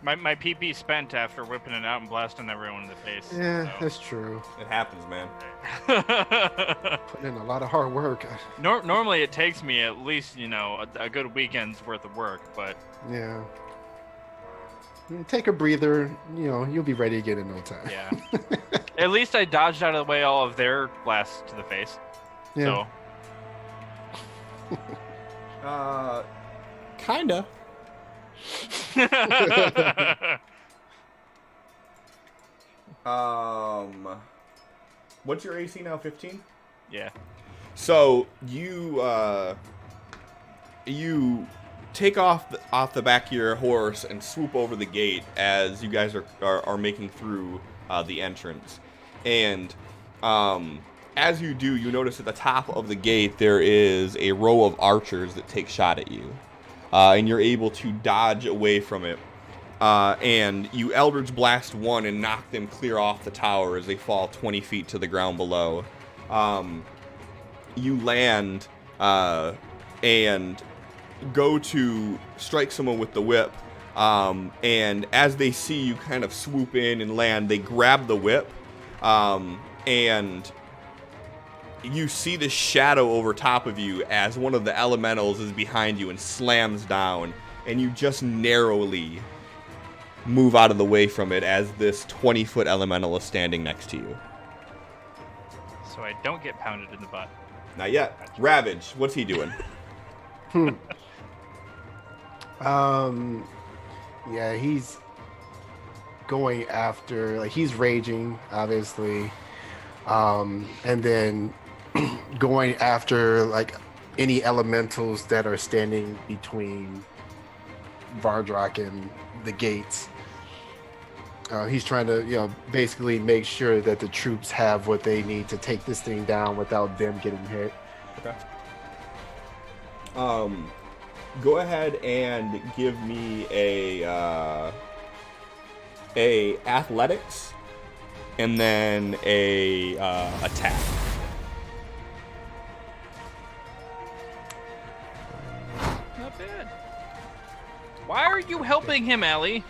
My PP spent after whipping it out and blasting everyone in the face. Yeah, so. that's true. It happens, man. Putting in a lot of hard work. Normally it takes me at least, a good weekend's worth of work, but Yeah. Take a breather. You'll be ready again in no time. yeah. At least I dodged out of the way all of their blasts to the face. Yeah. Kinda. What's your AC now? 15? Yeah. So you take off the back of your horse and swoop over the gate as you guys are making through the entrance, and as you do, you notice at the top of the gate there is a row of archers that take shot at you, and you're able to dodge away from it. And you Eldritch Blast one and knock them clear off the tower as they fall 20 feet to the ground below. You land and go to strike someone with the whip. And as they see you kind of swoop in and land, they grab the whip. And you see this shadow over top of you as one of the elementals is behind you and slams down. And you just narrowly move out of the way from it as this 20-foot elemental is standing next to you. So I don't get pounded in the butt. Not yet. Ravage, what's he doing? Yeah, he's going after, he's raging, obviously. And then going after, any elementals that are standing between Vardrak and the gates. He's trying to, basically make sure that the troops have what they need to take this thing down without them getting hit. Okay. Go ahead and give me a athletics and then a attack. Not bad. Why are you helping him, Allie?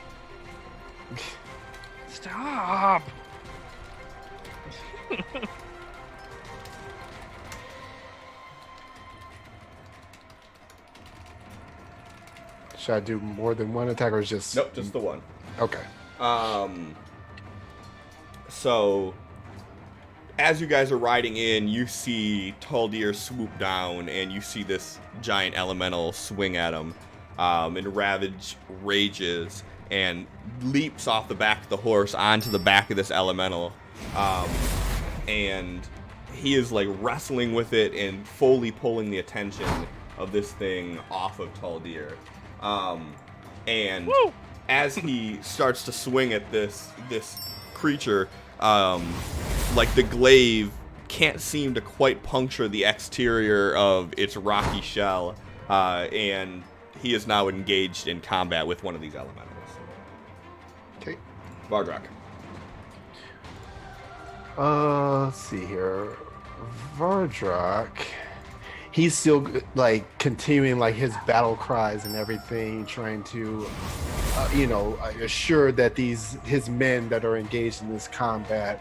Stop. Should I do more than one attack or just... Nope, just the one. Okay. So as you guys are riding in, you see Taldir swoop down, and you see this giant elemental swing at him. And Ravage rages and leaps off the back of the horse onto the back of this elemental. And he is wrestling with it and fully pulling the attention of this thing off of Taldir. And Woo! As he starts to swing at this creature, the glaive can't seem to quite puncture the exterior of its rocky shell, and he is now engaged in combat with one of these elementals. Okay. Vardrak. Let's see here. Vardrak. He's still continuing his battle cries and everything, trying to, assure that his men that are engaged in this combat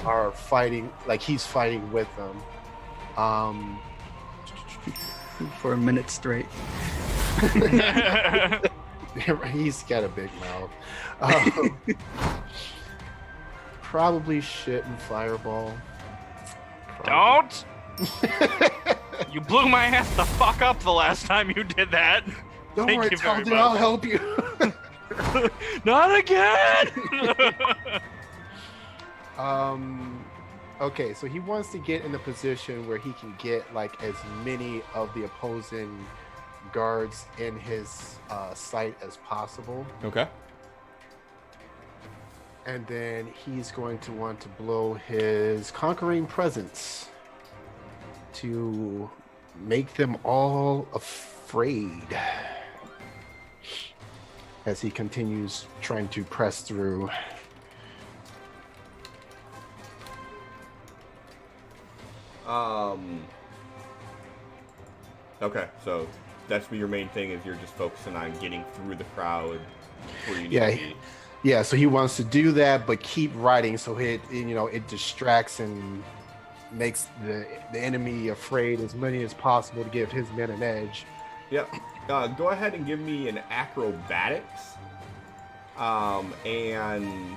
are fighting, he's fighting with them. For a minute straight. He's got a big mouth. Probably shit and fireball. Don't! You blew my ass the fuck up the last time you did that. Don't Thank worry, you very Taldir, I'll much. help you. Not again! Okay, so he wants to get in a position where he can get like as many of the opposing guards in his sight as possible. Okay. And then he's going to want to blow his conquering presence to make them all afraid as he continues trying to press through. Okay, so that's your main thing is you're just focusing on getting through the crowd where you need Yeah, to be. yeah. So he wants to do that, but keep riding, so it distracts and makes the enemy afraid as many as possible to give his men an edge. Yep. Go ahead and give me an acrobatics. Let me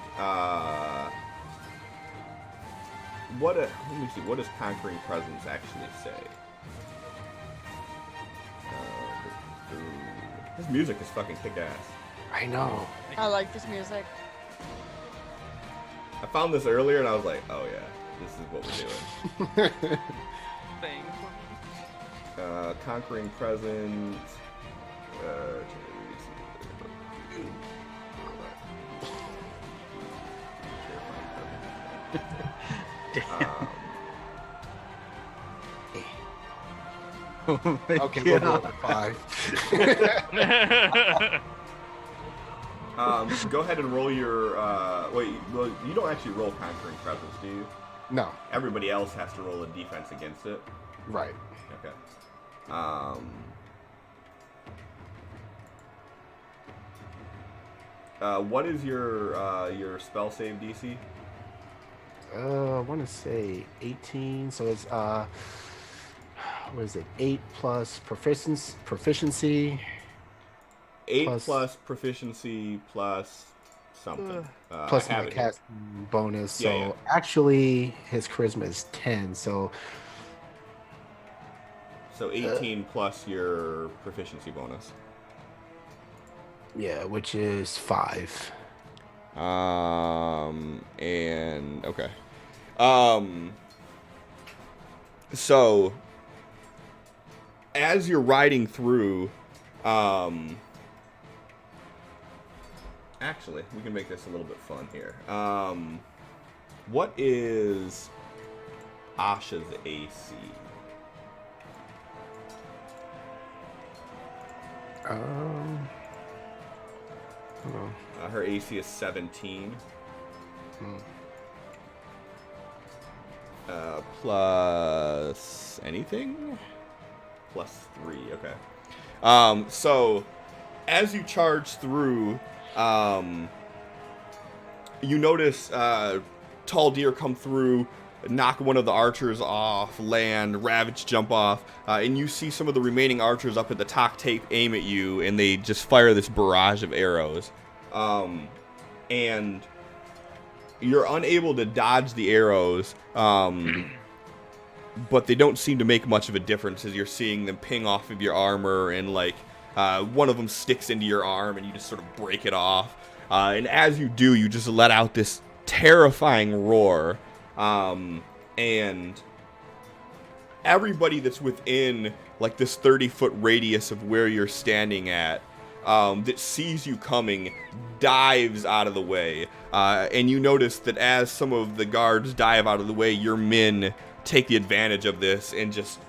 see. What does conquering presence actually say? This music is fucking kick-ass. I know. I like this music. I found this earlier and I was like, oh yeah, this is what we're doing. Thing. Conquering presence. Oh my Okay, we'll go God. with 5. Go ahead and roll your. Wait, well, you don't actually roll conquering presence, do you? No, Everybody else has to roll a defense against it. right. Okay. What is your spell save DC? I want to say 18. So it's what is it? 8 plus proficiency. 8 Plus- plus proficiency plus something. Plus I have my it here. casting bonus. So Yeah, yeah. actually, his charisma is 10. So So 18 plus your proficiency bonus. yeah, which is 5. And okay. So as you're riding through, actually, we can make this a little bit fun here. What is Asha's AC? Hold on. Her AC is 17. Plus anything? Plus 3, okay. So as you charge through, you notice tall deer come through, knock one of the archers off, land, Ravage jump off, and you see some of the remaining archers up at the top take aim at you, and they just fire this barrage of arrows. And you're unable to dodge the arrows, but they don't seem to make much of a difference as you're seeing them ping off of your armor, and like one of them sticks into your arm and you just sort of break it off. And as you do, you just let out this terrifying roar. And everybody that's within like this 30-foot radius of where you're standing at, that sees you coming, dives out of the way. And you notice that as some of the guards dive out of the way, your men take the advantage of this and just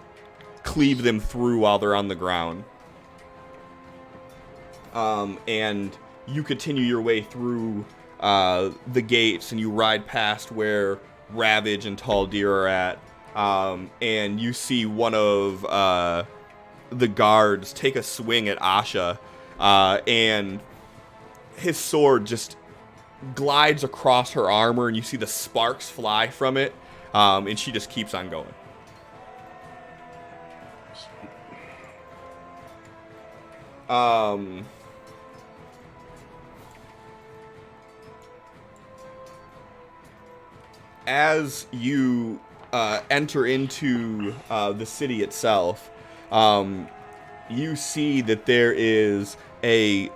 cleave them through while they're on the ground. And you continue your way through the gates, and you ride past where Ravage and Tall Deer are at, and you see one of the guards take a swing at Asha, and his sword just glides across her armor, and you see the sparks fly from it, and she just keeps on going. As you enter into the city itself, you see that there is a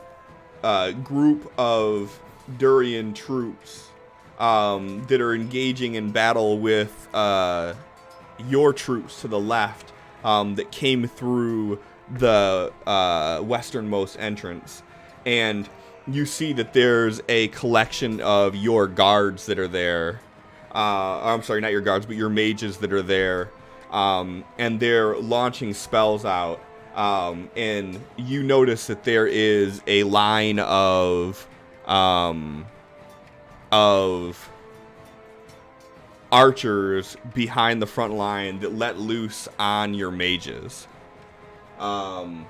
group of Durian troops that are engaging in battle with your troops to the left that came through the westernmost entrance. And you see that there's a collection of your guards that are there. I'm sorry, not your guards, but your mages that are there. And they're launching spells out. And you notice that there is a line of archers behind the front line that let loose on your mages. And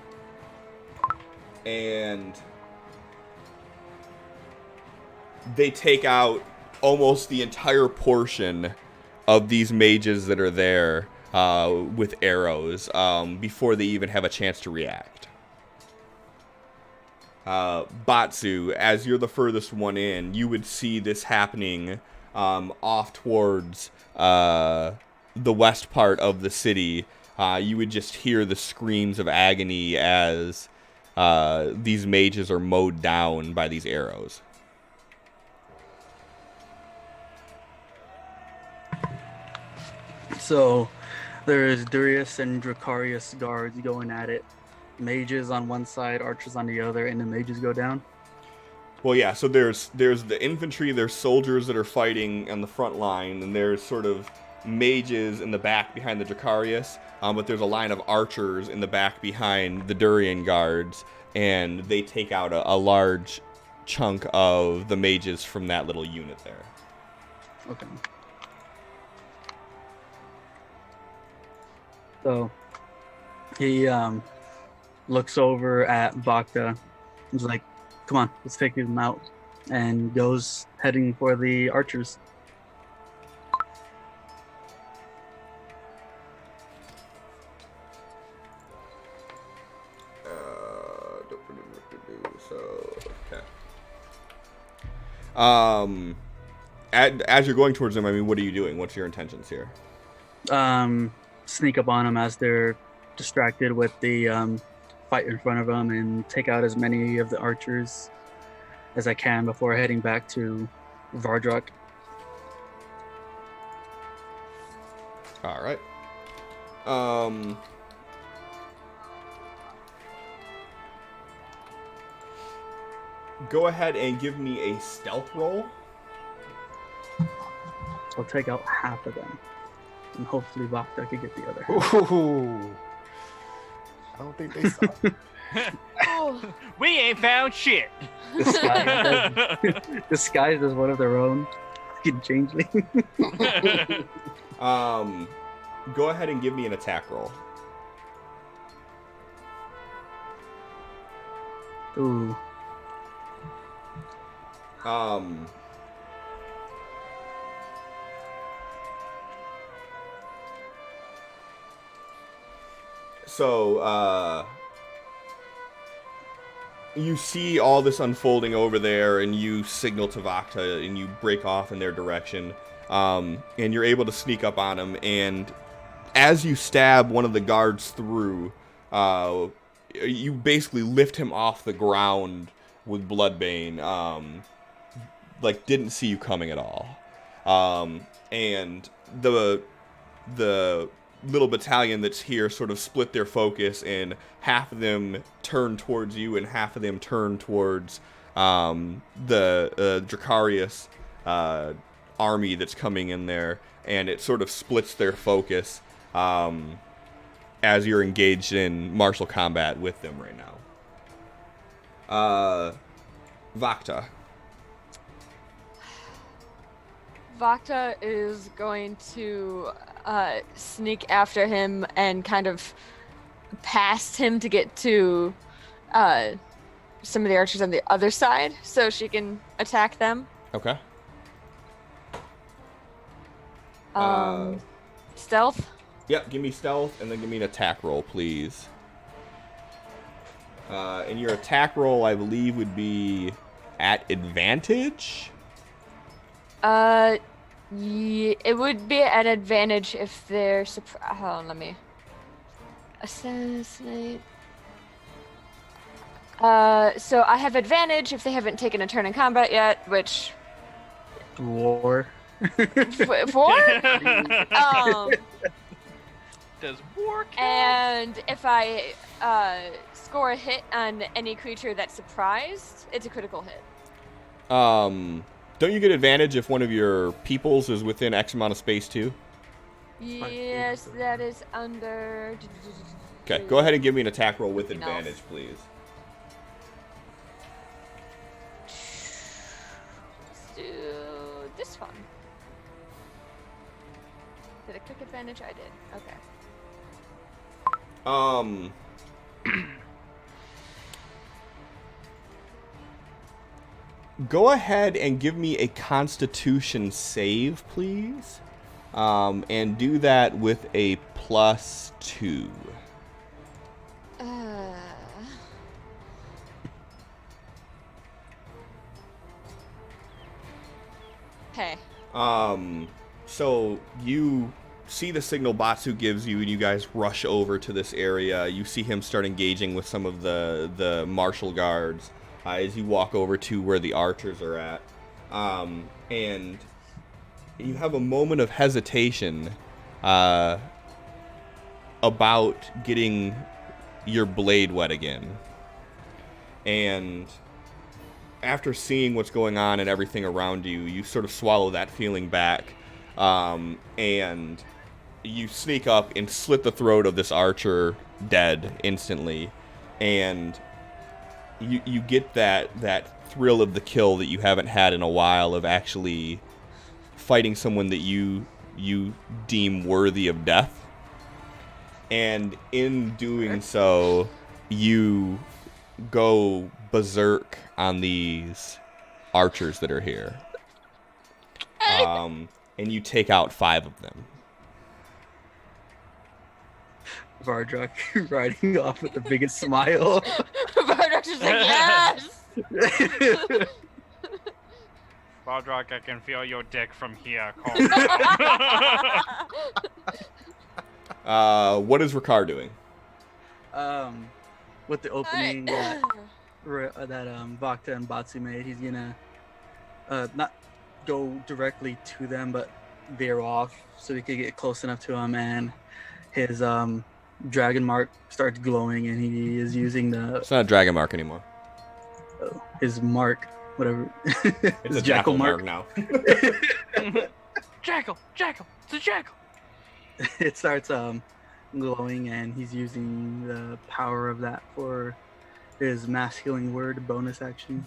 they take out almost the entire portion of these mages that are there with arrows before they even have a chance to react. Batsu, as you're the furthest one in, you would see this happening off towards the west part of the city. You would just hear the screams of agony as these mages are mowed down by these arrows. So there's Durius and Dracarius guards going at it. Mages on one side, archers on the other, and the mages go down. Well, yeah, so there's the infantry, there's soldiers that are fighting on the front line, and there's sort of mages in the back behind the Dracarius, but there's a line of archers in the back behind the Durian guards, and they take out a large chunk of the mages from that little unit there. Okay. So he looks over at Vakta. He's like, "Come on, let's take him out," and goes heading for the archers. So, okay. As you're going towards them, I mean, what are you doing? What's your intentions here? Sneak up on them as they're distracted with the fight in front of them and take out as many of the archers as I can before heading back to Vardrak. All right. Go ahead and give me a stealth roll. I'll take out half of them, and hopefully Vakta can get the other. Ooh. I don't think they saw it. Oh, We ain't found shit. Disguised as one of their own. Fucking changeling. Go ahead and give me an attack roll. Ooh. So, you see all this unfolding over there, and you signal to Vakta, and you break off in their direction, and you're able to sneak up on him, and as you stab one of the guards through, you basically lift him off the ground with Bloodbane, like didn't see you coming at all. And the little battalion that's here sort of split their focus, and half of them turn towards you and half of them turn towards the Dracarius army that's coming in there, and it sort of splits their focus as you're engaged in martial combat with them right now. Vakta. Vakta is going to sneak after him and kind of past him to get to some of the archers on the other side so she can attack them. Okay. Stealth? Yep, give me stealth, and then give me an attack roll, please. And your attack roll, I believe, would be at advantage? Yeah, it would be an advantage if they're hold on, let me assassinate. So I have advantage if they haven't taken a turn in combat yet, which War. Four. Does war count? And if I score a hit on any creature that's surprised, it's a critical hit. Don't you get advantage if one of your peoples is within X amount of space too? Yes, that is under. Okay, go ahead and give me an attack roll with Something else. advantage, please. Let's do this one. Did I click advantage? I did. Okay. Go ahead and give me a Constitution save, please. And do that with a +2. Okay. So you see the signal Batsu gives you, and you guys rush over to this area. You see him start engaging with some of the martial guards as you walk over to where the archers are at. And you have a moment of hesitation about getting your blade wet again. And after seeing what's going on and everything around you, you sort of swallow that feeling back. And you sneak up and slit the throat of this archer dead instantly. And you get that thrill of the kill that you haven't had in a while, of actually fighting someone that you deem worthy of death. And in doing so, you go berserk on these archers that are here. And you take out 5 of them. Vardrak riding off with the biggest smile. Vardrak's just like, yes! Baldrock, I can feel your dick from here. What is Ricard doing? With the opening that Vakta and Batsu made, he's gonna not go directly to them, but veer off so he could get close enough to him, and his dragon mark starts glowing, and he is using It's not a dragon mark anymore. his mark, whatever. It's his a jackal mark now. Jackal! It's a jackal! It starts glowing, and he's using the power of that for his mass healing word bonus action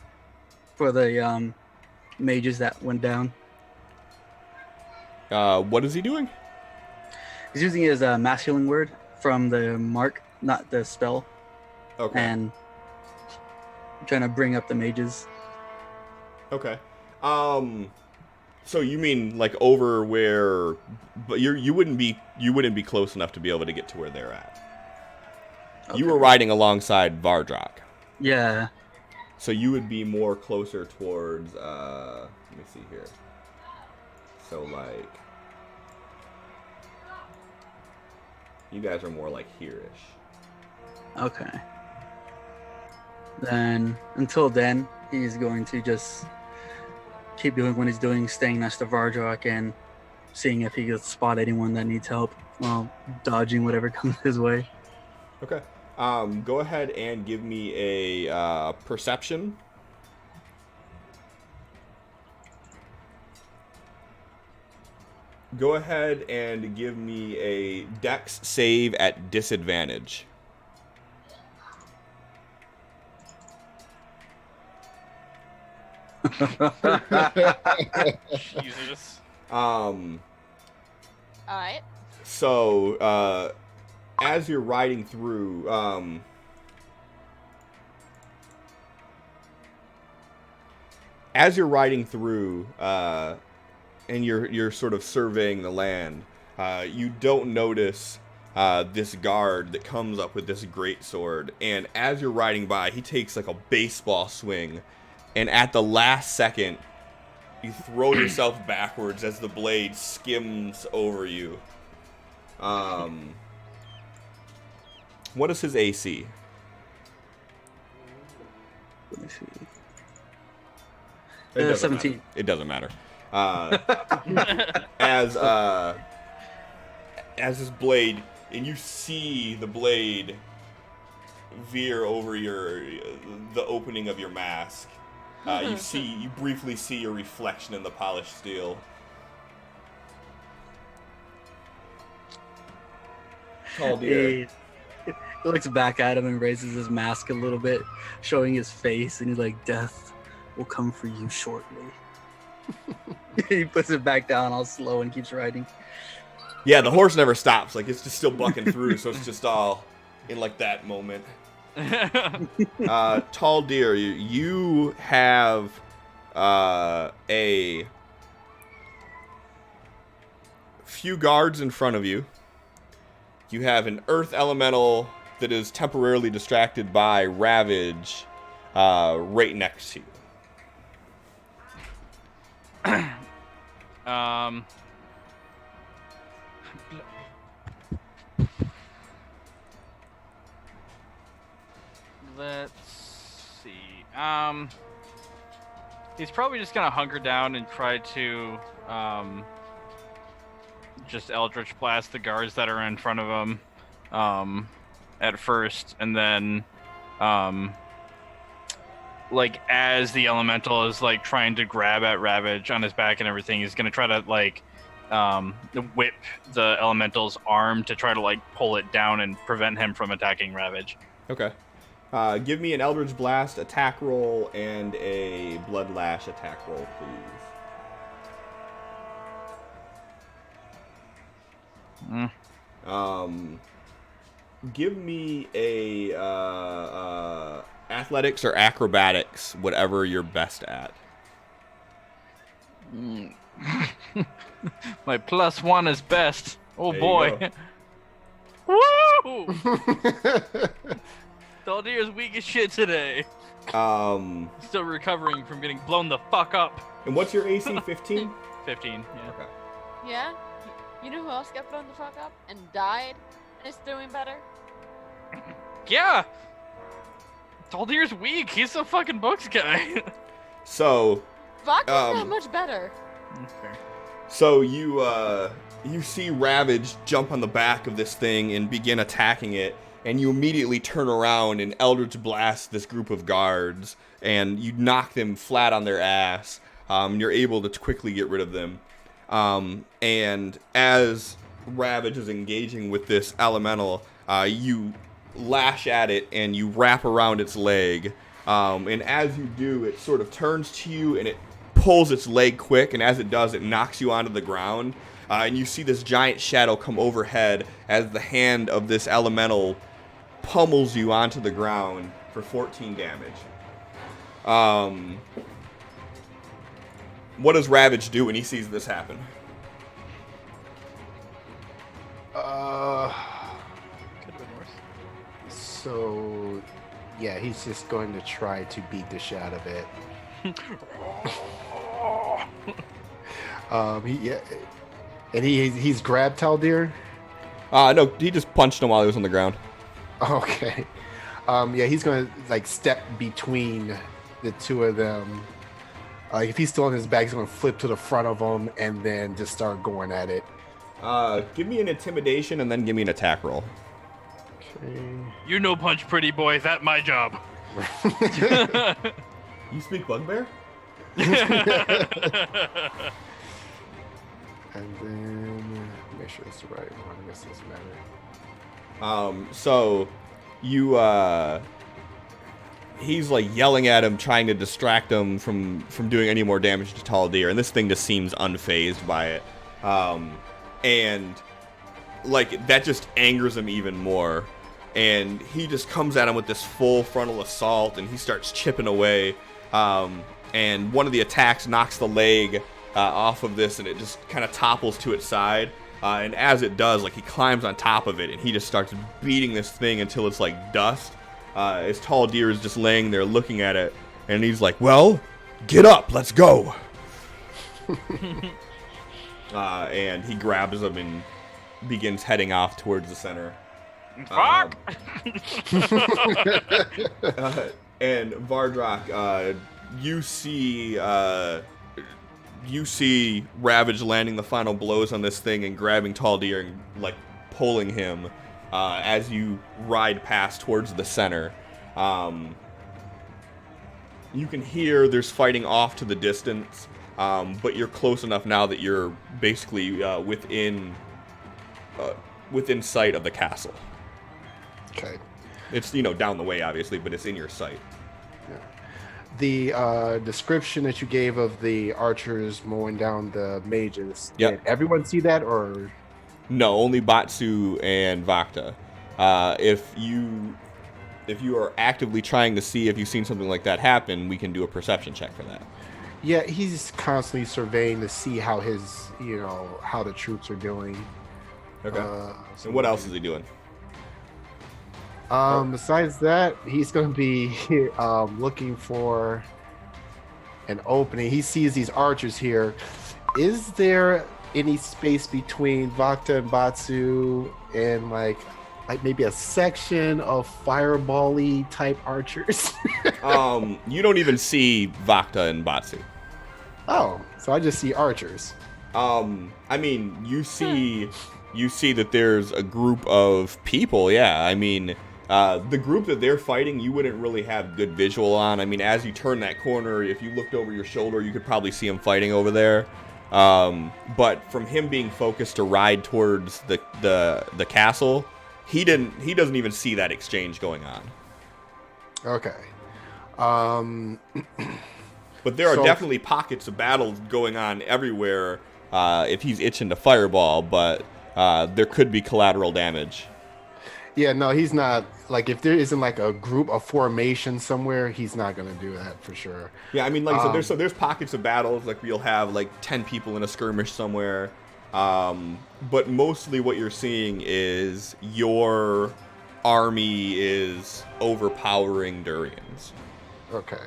for the mages that went down. What is he doing? He's using his mass healing word from the mark, not the spell, Okay. and trying to bring up the mages. Okay. So you mean like over where, but you wouldn't be close enough to be able to get to where they're at. Okay. You were riding alongside Vardrak. Yeah. So you would be more closer towards let me see here. So like you guys are more like here-ish. Okay. Then, until then, he's going to just keep doing what he's doing, staying next to Vardrak and seeing if he can spot anyone that needs help while dodging whatever comes his way. Okay. Go ahead and give me a perception. Go ahead and give me a dex save at disadvantage. Jesus. Alright. So, as you're riding through, and you're sort of surveying the land, you don't notice this guard that comes up with this greatsword, and as you're riding by, he takes like a baseball swing, and at the last second, you throw yourself backwards as the blade skims over you. What is his AC? Let me see. It doesn't 17. matter. It doesn't matter. As this blade, and you see the blade veer over the opening of your mask. You briefly see your reflection in the polished steel. Tall deer. He looks back at him and raises his mask a little bit, showing his face, and he's like, "Death will come for you shortly." He puts it back down all slow and keeps riding. Yeah, the horse never stops. Like, it's just still bucking through, so it's just all in, like, that moment. Tall deer, you have a few guards in front of you. You have an earth elemental that is temporarily distracted by Ravage right next to you. Let's see. He's probably just gonna hunker down and try to just Eldritch Blast the guards that are in front of him at first, and then like as the elemental is like trying to grab at Ravage on his back and everything, he's gonna try to like whip the elemental's arm to try to like pull it down and prevent him from attacking Ravage. Okay. Give me an Eldritch Blast attack roll and a Blood Lash attack roll, please. Give me a athletics or acrobatics, whatever you're best at. My +1 is best. Oh There boy. you Woo! Daldir is weak as shit today. Still recovering from getting blown the fuck up. And what's your AC? 15? 15, yeah. Okay. Yeah? You know who else got blown the fuck up and died and is doing better? Yeah! Daldir's weak. He's a fucking books guy. So, Vodka's not much better. Fair. So you see Ravage jump on the back of this thing and begin attacking it, and you immediately turn around and Eldritch Blast this group of guards, and you knock them flat on their ass. You're able to quickly get rid of them. And as Ravage is engaging with this elemental, you lash at it and you wrap around its leg. And as you do, it sort of turns to you and it pulls its leg quick, and as it does, it knocks you onto the ground. And you see this giant shadow come overhead as the hand of this elemental pummels you onto the ground for 14 damage. What does Ravage do when he sees this happen? Could have been worse. So, yeah, he's just going to try to beat the shit out of it. He's grabbed Taldir. No, he just punched him while he was on the ground. Okay. Yeah, he's gonna like step between the two of them. If he's still on his back, he's gonna flip to the front of him and then just start going at it. Give me an intimidation and then give me an attack roll. Okay. You no punch pretty boy. That's my job. You speak bugbear? And then make sure it's the right one. I guess it doesn't matter. So you he's like yelling at him, trying to distract him from doing any more damage to Tall Deer, and this thing just seems unfazed by it. And like that just angers him even more. And he just comes at him with this full frontal assault, and he starts chipping away. And one of the attacks knocks the leg off of this, and it just kind of topples to its side. And as it does, like he climbs on top of it, and he just starts beating this thing until it's like dust. His Tall Deer is just laying there looking at it, and he's like, "Well, get up, let's go." And he grabs him and begins heading off towards the center. Fuck! And Vardrak, you see you see Ravage landing the final blows on this thing and grabbing Taldir and like pulling him as you ride past towards the center. You can hear there's fighting off to the distance, but you're close enough now that you're basically within sight of the castle. Okay. It's, you know, down the way, obviously, but it's in your sight. The description that you gave of the archers mowing down the mages, Yep. did everyone see that, or? No, only Batsu and Vakta. If you are actively trying to see if you've seen something like that happen, we can do a perception check for that. Yeah, he's constantly surveying to see how how the troops are doing. Okay. And what else is he doing? Besides that, he's going to be looking for an opening. He sees these archers here. Is there any space between Vakta and Batsu and like maybe a section of fireball-y type archers? You don't even see Vakta and Batsu. Oh, so I just see archers. I mean, you see that there's a group of people. Yeah, I mean, the group that they're fighting, you wouldn't really have good visual on. I mean, as you turn that corner, if you looked over your shoulder, you could probably see him fighting over there. But from him being focused to ride towards the castle, he doesn't even see that exchange going on. Okay. But there are So- definitely pockets of battles going on everywhere if he's itching to fireball, but there could be collateral damage. Yeah, no, he's not. Like, if there isn't like a group, a formation somewhere, he's not going to do that for sure. Yeah, I mean, like I said, there's pockets of battles, like you'll have like 10 people in a skirmish somewhere, but mostly what you're seeing is your army is overpowering Durians. Okay.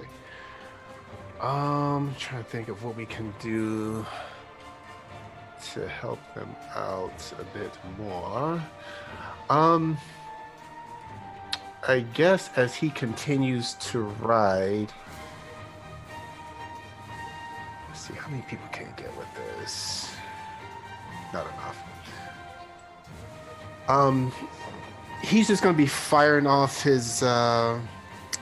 Trying to think of what we can do to help them out a bit more. I guess as he continues to ride, let's see how many people can get with this. Not enough. He's just gonna be firing off his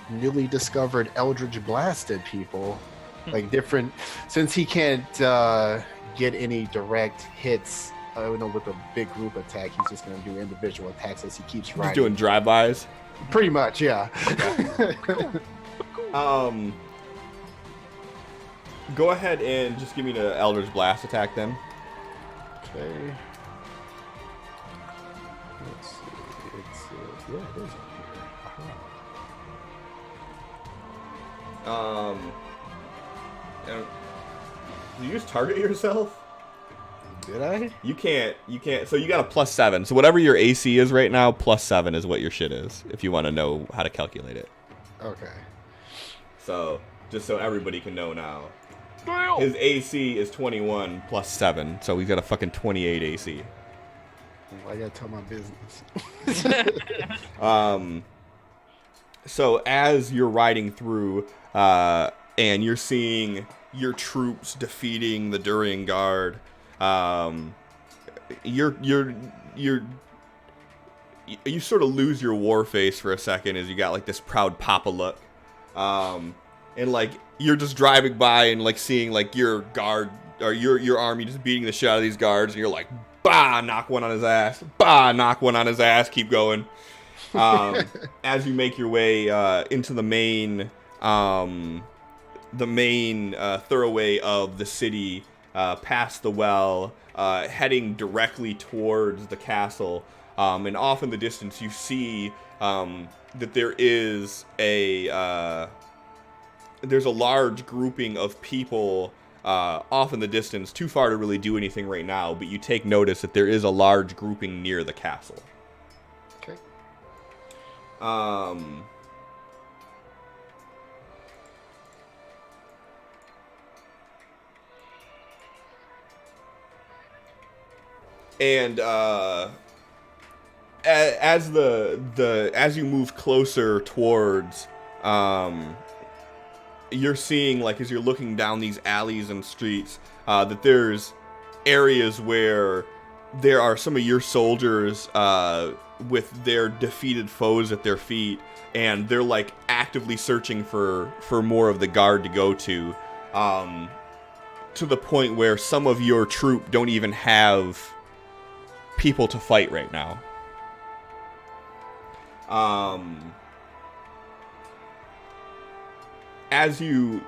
newly discovered Eldritch Blast at people, like different. Since he can't get any direct hits, with a big group attack, he's just gonna do individual attacks as he keeps He's riding. doing drive-bys. Pretty much, yeah. Go ahead and just give me the Eldritch Blast attack then. Okay. Let's see. It's yeah, it is up here. Did you just target yourself? Did I? You can't. So you got a +7. So whatever your AC is right now, +7 is what your shit is. If you want to know how to calculate it. Okay. So just so everybody can know now, his AC is 21 +7. So he's got a fucking 28 AC. I gotta tell my business. So as you're riding through, and you're seeing your troops defeating the Durian Guard, you sort of lose your war face for a second as you got like this proud papa look, and like you're just driving by and like seeing like your guard or your army just beating the shit out of these guards, and you're like, bah, knock one on his ass, bah, knock one on his ass, keep going. As you make your way into the main thoroughway of the city, past the well, heading directly towards the castle, and off in the distance you see that there's a large grouping of people off in the distance, too far to really do anything right now, but you take notice that there is a large grouping near the castle. Okay. And as you move closer towards you're seeing, like, as you're looking down these alleys and streets, that there's areas where there are some of your soldiers with their defeated foes at their feet, and they're, like, actively searching for more of the guard to go to the point where some of your troop don't even have people to fight right now. As you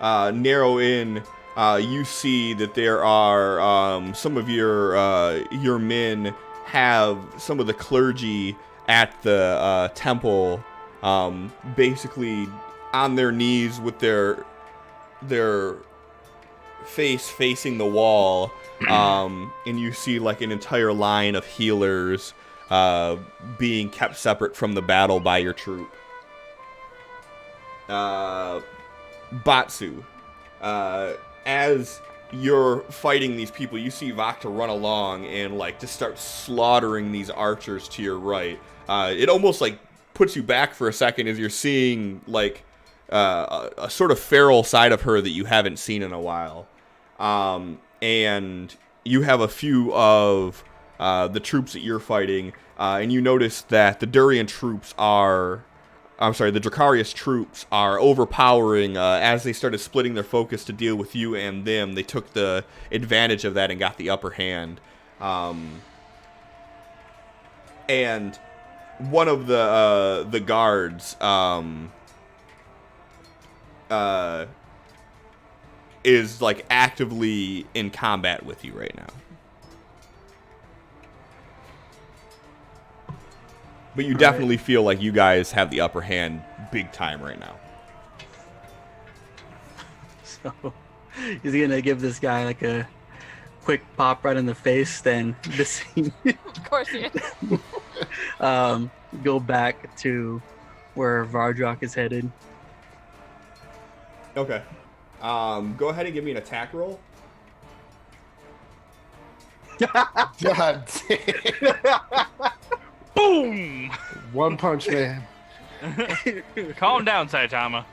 narrow in, you see that there are some of your men have some of the clergy at the temple, basically on their knees with their face facing the wall, and you see like an entire line of healers being kept separate from the battle by your troop. Batsu, as you're fighting these people, you see Vakta run along and like just start slaughtering these archers to your right. It almost like puts you back for a second as you're seeing like a sort of feral side of her that you haven't seen in a while. And you have a few of the troops that you're fighting, and you notice that the Durian troops are... I'm sorry, the Dracarius troops are overpowering. As they started splitting their focus to deal with you and them, they took the advantage of that and got the upper hand. And one of the guards is like actively in combat with you right now. But you definitely feel like you guys have the upper hand big time right now. So he's gonna give this guy like a quick pop right in the face, then this Of course he is. go back to where Vardrak is headed. Okay. Go ahead and give me an attack roll. God damn. Boom! One punch man. Calm down, Saitama.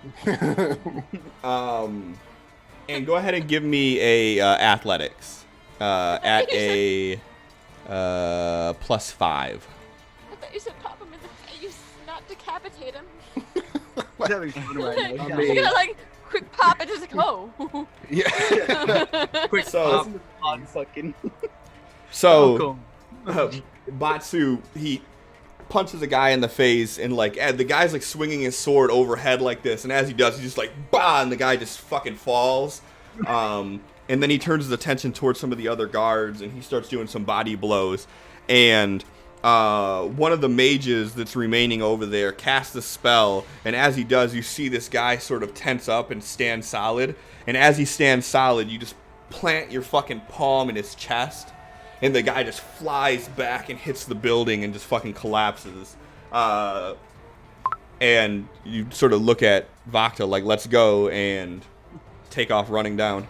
And go ahead and give me a athletics at a +5. I thought you said pop him in the face, not decapitate him. He's having fun right now. You're gonna like quick pop and just like, oh. Yeah. Quick So- pop on fucking. So, Batsu, he punches a guy in the face, and like the guy's like swinging his sword overhead like this, and as he does, he just like bah, and the guy just fucking falls. And then he turns his attention towards some of the other guards, and he starts doing some body blows. And one of the mages that's remaining over there casts a spell, and as he does, you see this guy sort of tense up and stand solid. And as he stands solid, you just plant your fucking palm in his chest. And the guy just flies back and hits the building and just fucking collapses. And you sort of look at Vakta like, let's go, and take off running down.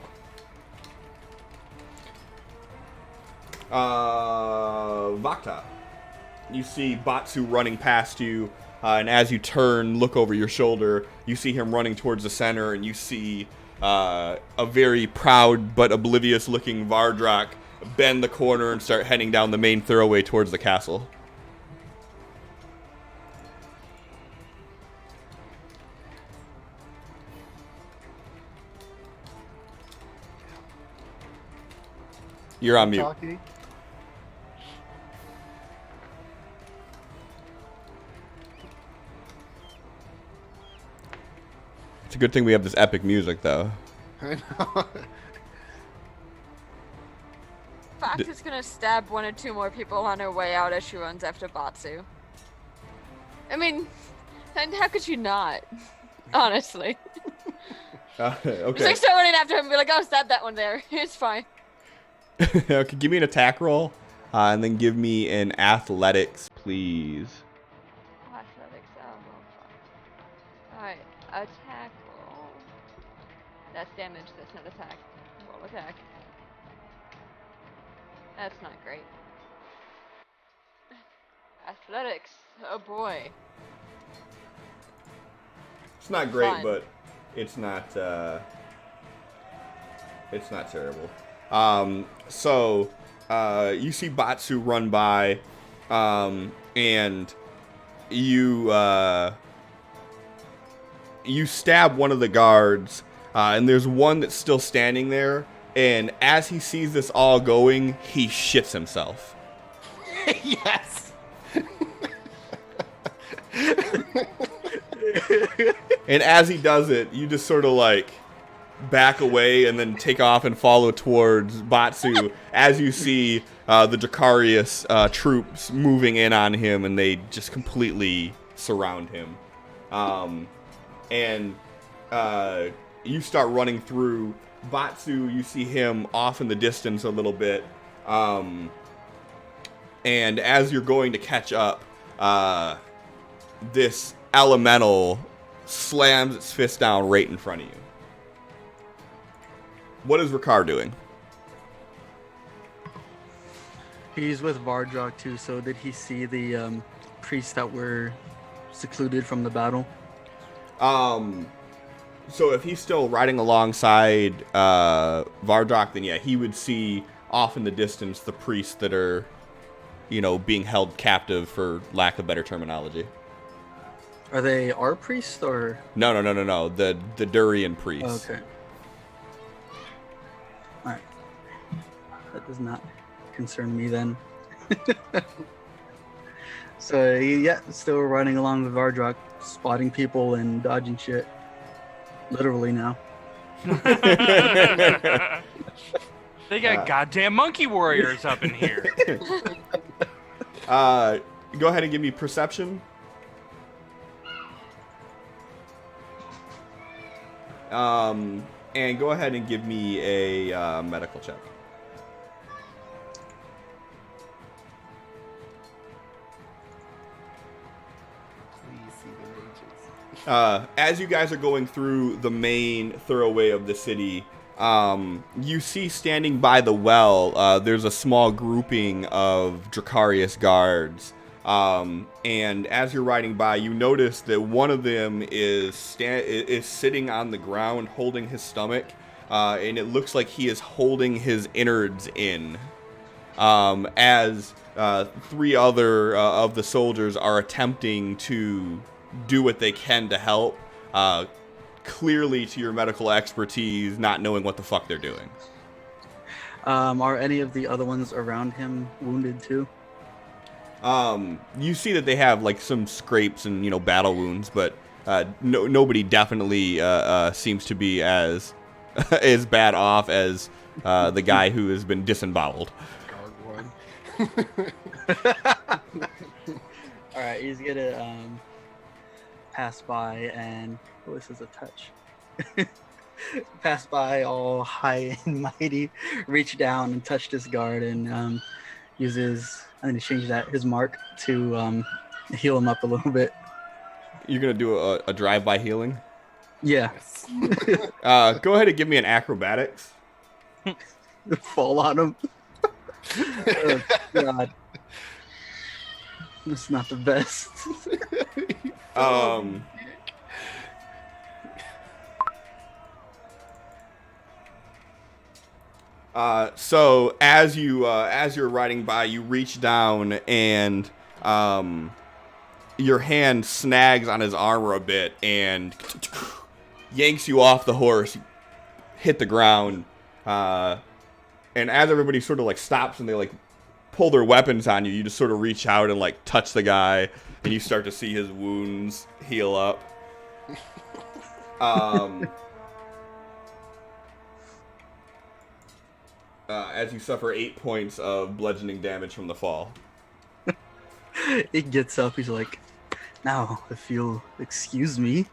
Vakta. You see Batsu running past you, and as you turn, look over your shoulder, you see him running towards the center, and you see a very proud but oblivious-looking Vardrak bend the corner and start heading down the main thoroughway towards the castle. You're on mute. Talking. It's a good thing we have this epic music, though. I know. Fact is gonna stab one or two more people on her way out as she runs after Batsu. I mean, and how could you not? Honestly. Just Okay. like start running after him and be like, oh, stab that one there. It's fine. Okay, give me an attack roll, and then give me an athletics, please. Athletics, oh, well, fuck. Alright, attack roll. That's damage, that's not attack. Roll attack. That's not great. Athletics, oh boy. It's not great, Fun. but It's not. It's not terrible. So you see Batsu run by, and you stab one of the guards, and there's one that's still standing there. And as he sees this all going, he shits himself. Yes. And as he does it, you just sort of like back away and then take off and follow towards Batsu as you see the Dracarius troops moving in on him, and they just completely surround him. And you start running through. Batsu, you see him off in the distance a little bit. And as you're going to catch up, this elemental slams its fist down right in front of you. What is Ricard doing? He's with Vardrock too, so did he see the priests that were secluded from the battle? So if he's still riding alongside Vardrock, then yeah, he would see off in the distance the priests that are, being held captive, for lack of better terminology. Are they our priests or? No. The Durian priests. Okay. Alright. That does not concern me then. So, yeah, still running along with Vardrock, spotting people and dodging shit. Literally now. They got goddamn monkey warriors up in here. Go ahead and give me perception. And go ahead and give me a medical check. As you guys are going through the main thoroughway of the city, you see standing by the well, there's a small grouping of Dracarius guards. And as you're riding by, you notice that one of them is sitting on the ground holding his stomach, and it looks like he is holding his innards in. As three other of the soldiers are attempting to do what they can to help, clearly to your medical expertise, not knowing what the fuck they're doing. Are any of the other ones around him wounded too? You see that they have like some scrapes and battle wounds, but nobody definitely seems to be as as bad off as the guy who has been disemboweled. All right, he's gonna pass by and this is a touch. Pass by all high and mighty, reach down and touch this guard and uses. I'm gonna change that his mark to heal him up a little bit. You're gonna do a drive-by healing? Yeah. Go ahead and give me an acrobatics. Fall on him. Oh, God. That's not the best. So as you're riding by, you reach down and your hand snags on his armor a bit and yanks you off the horse, hit the ground, and as everybody sort of like stops and they like pull their weapons on you, you just sort of reach out and like touch the guy, and you start to see his wounds heal up. As you suffer 8 points of bludgeoning damage from the fall. He gets up. He's like, "Now, if you'll excuse me."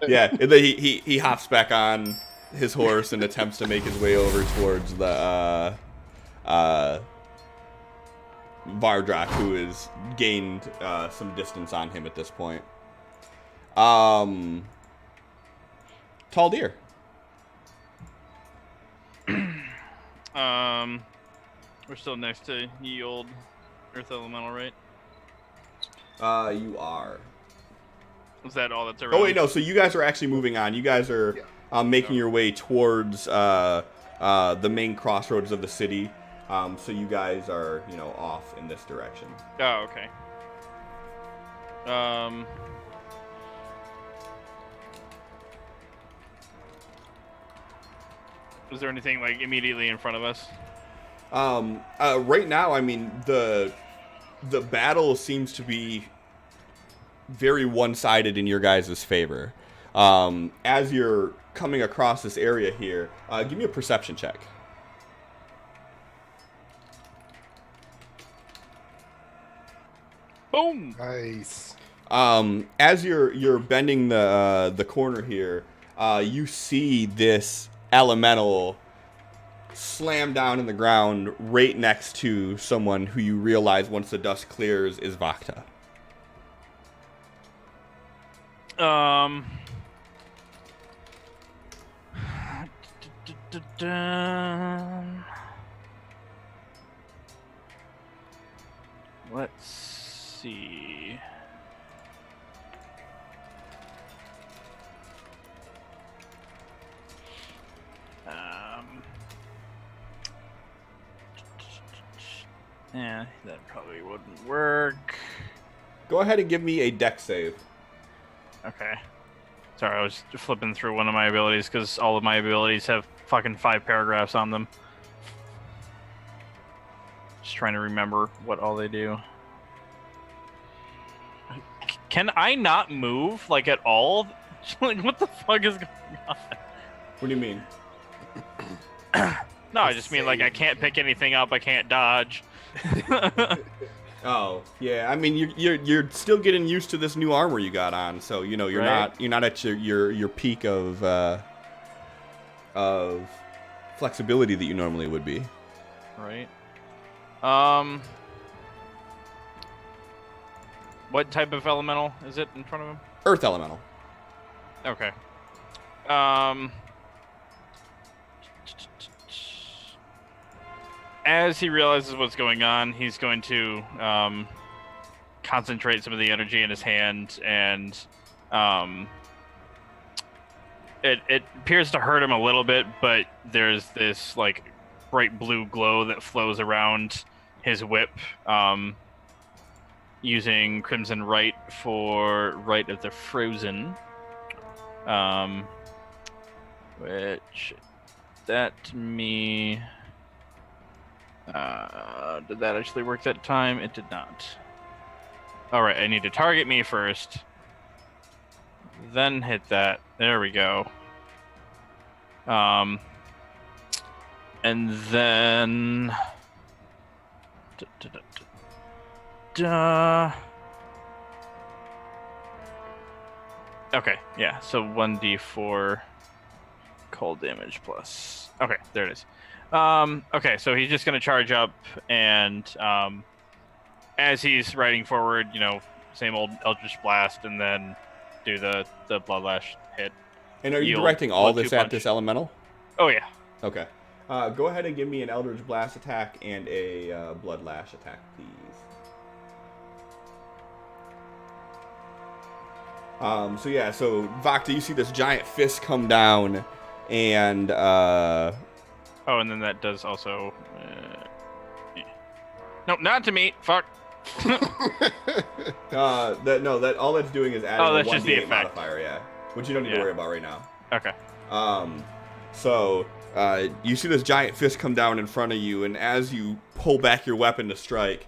Yeah, and then he hops back on his horse and attempts to make his way over towards the Vardrock, who has gained some distance on him at this point. Tall Deer. We're still next to ye old Earth Elemental, right? You are. Is that all that's around? Oh wait, no. So you guys are actually moving on. You guys are making your way towards the main crossroads of the city. So you guys are, off in this direction. Oh, okay. Is there anything like immediately in front of us? Right now, I mean, the battle seems to be very one-sided in your guys' favor. As you're coming across this area here, give me a perception check. Boom! Nice. As you're bending the corner here, you see this elemental slam down in the ground right next to someone who you realize once the dust clears is Vakta. Let's see. Yeah, that probably wouldn't work. Go ahead and give me a dex save. Okay. Sorry, I was flipping through one of my abilities because all of my abilities have fucking 5 paragraphs on them. Just trying to remember what all they do. Can I not move, like, at all? Like, what the fuck is going on? What do you mean? No, I just mean, like, I can't pick anything up, I can't dodge. Oh, yeah. I mean, you're still getting used to this new armor you got on, so you're Right. not at your peak of flexibility that you normally would be. Right. What type of elemental is it in front of him? Earth elemental. Okay. As he realizes what's going on, he's going to concentrate some of the energy in his hand, and it appears to hurt him a little bit, but there's this like bright blue glow that flows around his whip, using Crimson Rite for Rite of the Frozen, which that to me. Did that actually work that time? It did not. Alright, I need to target me first. Then hit that. There we go. And then... Okay, yeah, so 1d4 cold damage plus... Okay, there it is. Okay, so he's just going to charge up, and as he's riding forward, same old Eldritch Blast, and then do the Bloodlash hit. And are you Yield directing all 1-2 this at punch. this elemental? Oh, yeah. Okay. Go ahead and give me an Eldritch Blast attack and a Bloodlash attack, please. So Vakta, you see this giant fist come down, and Oh, and then that does also... Nope, not to me. Fuck. that all that's doing is adding that's a just the 1d8 effect. modifier, yeah, which you don't need to Yeah. worry about right now. Okay. You see this giant fist come down in front of you, and as you pull back your weapon to strike,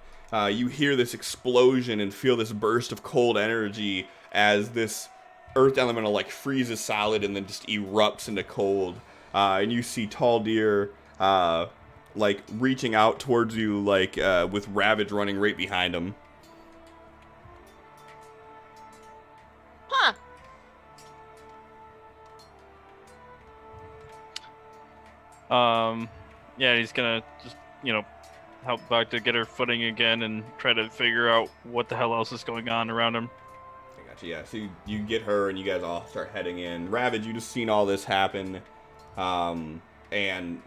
you hear this explosion and feel this burst of cold energy as this earth elemental like freezes solid and then just erupts into cold. And you see Tall Deer like reaching out towards you, like with Ravage running right behind him. Huh. Yeah, he's gonna just, help Vakta get her footing again and try to figure out what the hell else is going on around him. I gotcha, yeah. So you get her and you guys all start heading in. Ravage, you just seen all this happen. And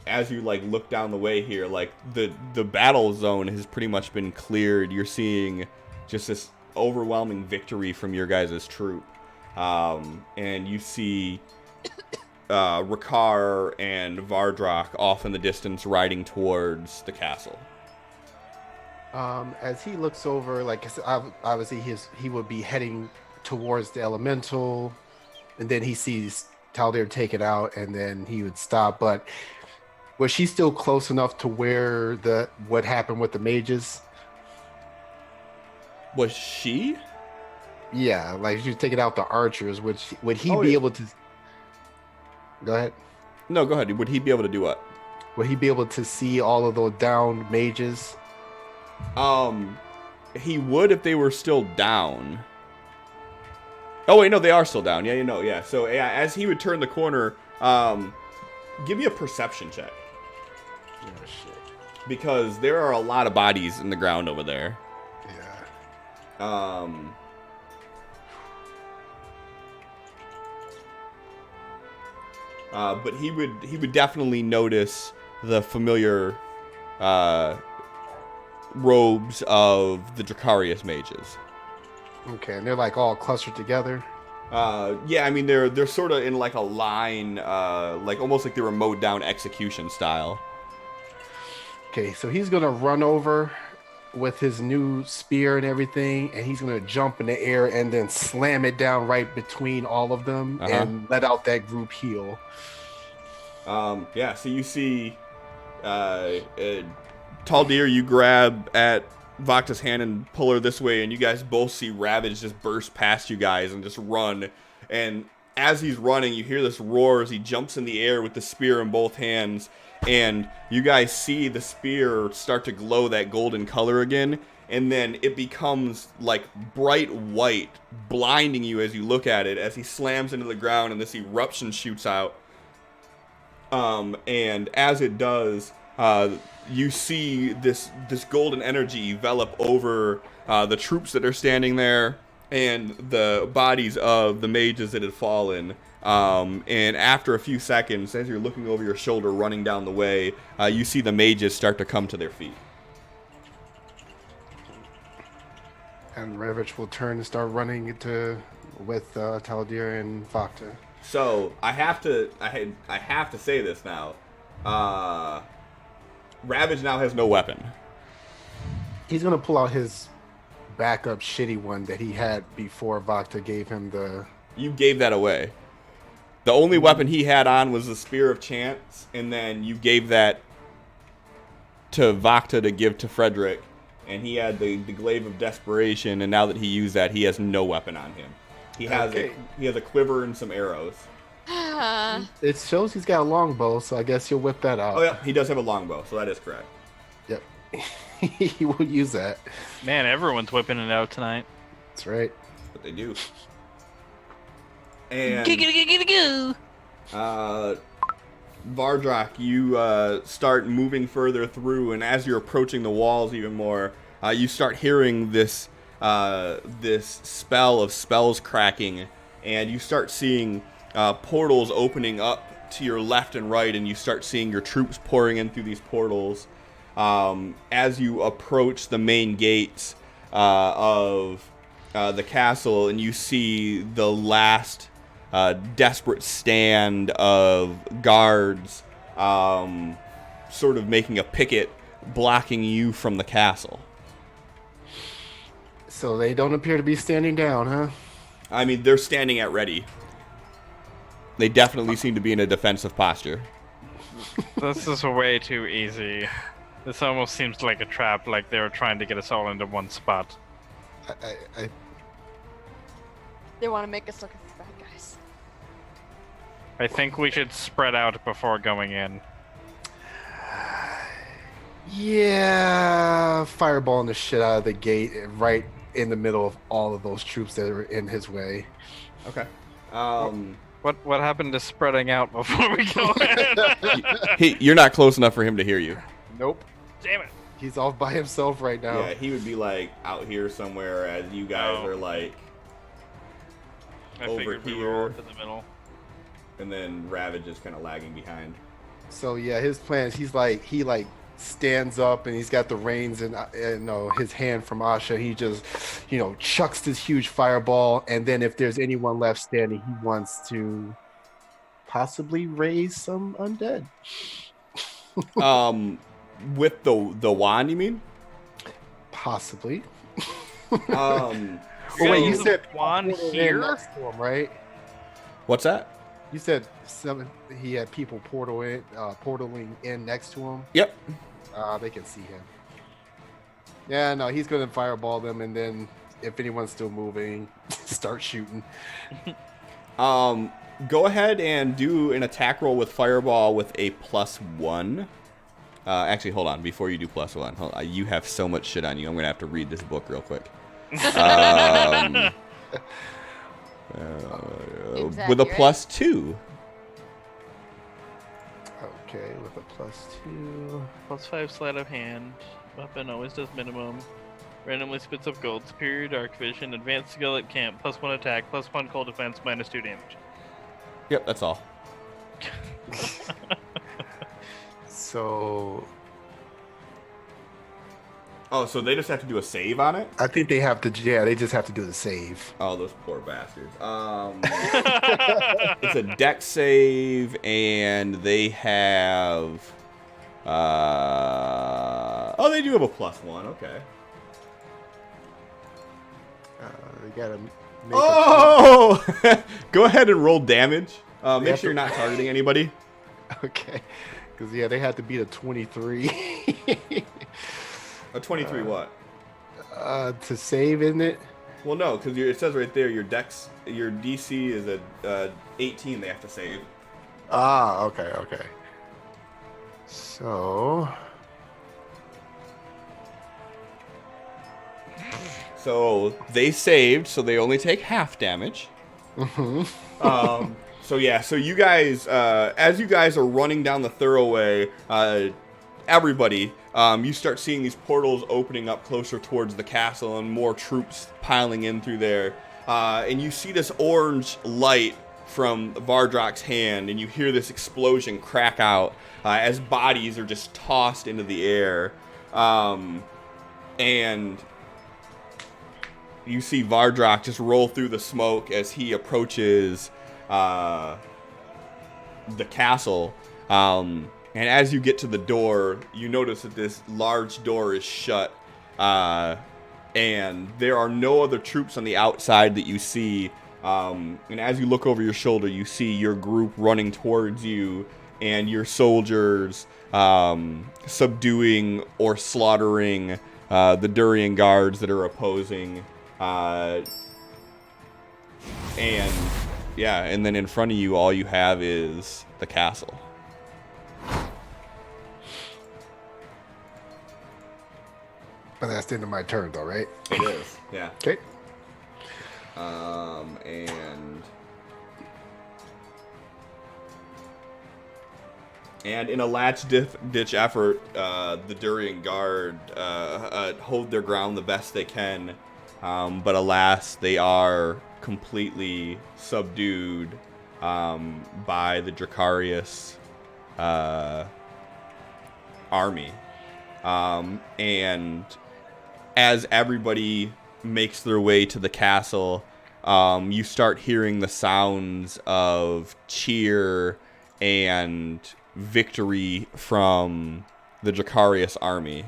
as you like look down the way here, like the battle zone has pretty much been cleared. You're seeing just this overwhelming victory from your guys' troop. And you see Rakar and Vardrak off in the distance riding towards the castle. As he looks over, like I said, obviously he would be heading towards the elemental, and then he sees Taldir take it out, and then he would stop. But was she still close enough to where what happened with the mages? Was she? Yeah, like she was taking out the archers. Would he Oh, be yeah. able to? Go ahead. No, go ahead. Would he be able to do what? Would he be able to see all of those downed mages? He would if they were still down. Oh wait, no, they are still down. Yeah, yeah. So yeah, as he would turn the corner, give me a perception check. Oh shit. Because there are a lot of bodies in the ground over there. Yeah. But he would definitely notice the familiar robes of the Dracarius mages. Okay, and they're like all clustered together. Yeah, I mean they're sort of in like a line, like almost like they were mowed down execution style. Okay, so he's gonna run over with his new spear and everything, and he's gonna jump in the air and then slam it down right between all of them and let out that group heal. Yeah, so you see Taldir, you grab at Vakta's hand and pull her this way, and you guys both see Ravage just burst past you guys and just run. And as he's running, you hear this roar as he jumps in the air with the spear in both hands, and you guys see the spear start to glow that golden color again, and then it becomes like bright white, blinding you as you look at it as he slams into the ground and this eruption shoots out. And as it does, you see this golden energy envelop over the troops that are standing there and the bodies of the mages that had fallen. And after a few seconds, as you're looking over your shoulder running down the way, you see the mages start to come to their feet. And Ravage will turn and start running with Taldir and Vakta. So I have to say this now. Ravage now has no weapon. He's gonna pull out his backup shitty one that he had before Vakta gave him the. You gave that away. The only weapon he had on was the Spear of Chance, and then you gave that to Vakta to give to Frederick, and he had the Glaive of Desperation, and now that he used that, he has no weapon on him. He has a quiver and some arrows. It shows he's got a longbow, so I guess you'll whip that out. Oh yeah, he does have a longbow, so that is correct. Yep. He will use that. Man, everyone's whipping it out tonight. That's right. That's what they do. And Vardrak, you start moving further through, and as you're approaching the walls even more, you start hearing this spell of spells cracking, and you start seeing portals opening up to your left and right, and you start seeing your troops pouring in through these portals. As you approach the main gates of the castle, and you see the last desperate stand of guards sort of making a picket blocking you from the castle. So they don't appear to be standing down, huh? I mean, they're standing at ready. They definitely seem to be in a defensive posture. This is way too easy. This almost seems like a trap, like they were trying to get us all into one spot. I They want to make us look as bad guys. I think we should spread out before going in. Yeah, fireballing the shit out of the gate right in the middle of all of those troops that are in his way. Okay. What happened to spreading out before we go in? You're not close enough for him to hear you. Nope. Damn it. He's off by himself right now. Yeah, he would be like out here somewhere as you guys are like I over figured we here. were all in the middle. And then Ravage is kind of lagging behind. So yeah, his plans. He stands up and he's got the reins in his hand from Asha. He just, chucks this huge fireball. And then if there's anyone left standing, he wants to possibly raise some undead. With the wand, you mean? Possibly. Um, Oh, wait, you So, said wand portal in here? next to him, right? what's that? You said he had people portaling in next to him. Yep. They can see him. Yeah, no, he's going to fireball them, and then if anyone's still moving, start shooting. Go ahead and do an attack roll with fireball with a +1. Actually, hold on. Before you do +1, you have so much shit on you. I'm gonna have to read this book real quick. With a Exactly, right? +2. Okay, with a +2. +5 sleight of hand. Weapon always does minimum. Randomly spits up gold. Superior dark vision. Advanced skill at camp. +1 attack. +1 cold defense. -2 damage. Yep, that's all. So Oh, so they just have to do a save on it? I think they have to. Yeah, they just have to do the save. Oh, those poor bastards. It's a dex save, and they have. Oh, they do have a +1. Okay. They gotta make Oh! Go ahead and roll damage. Make sure you're not targeting anybody. okay, because they had to beat a 23 A 23 what? to save, isn't it? Well, no, because it says right there your DC is a 18. They have to save. Okay. So they saved, so they only take half damage. So you guys, as you guys are running down the thoroughway, everybody, you start seeing these portals opening up closer towards the castle and more troops piling in through there. And you see this orange light from Vardrak's hand, and you hear this explosion crack out as bodies are just tossed into the air. And you see Vardrak just roll through the smoke as he approaches the castle. And as you get to the door, you notice that this large door is shut. And there are no other troops on the outside that you see. And as you look over your shoulder, you see your group running towards you and your soldiers subduing or slaughtering the Durian guards that are opposing. And then in front of you, all you have is the castle. But that's the end of my turn, though, right? It is, yeah. Okay. And in a ditch effort, the Durian guard hold their ground the best they can, but alas, they are completely subdued by the Dracarius army. And as everybody makes their way to the castle, you start hearing the sounds of cheer and victory from the Dracarius army.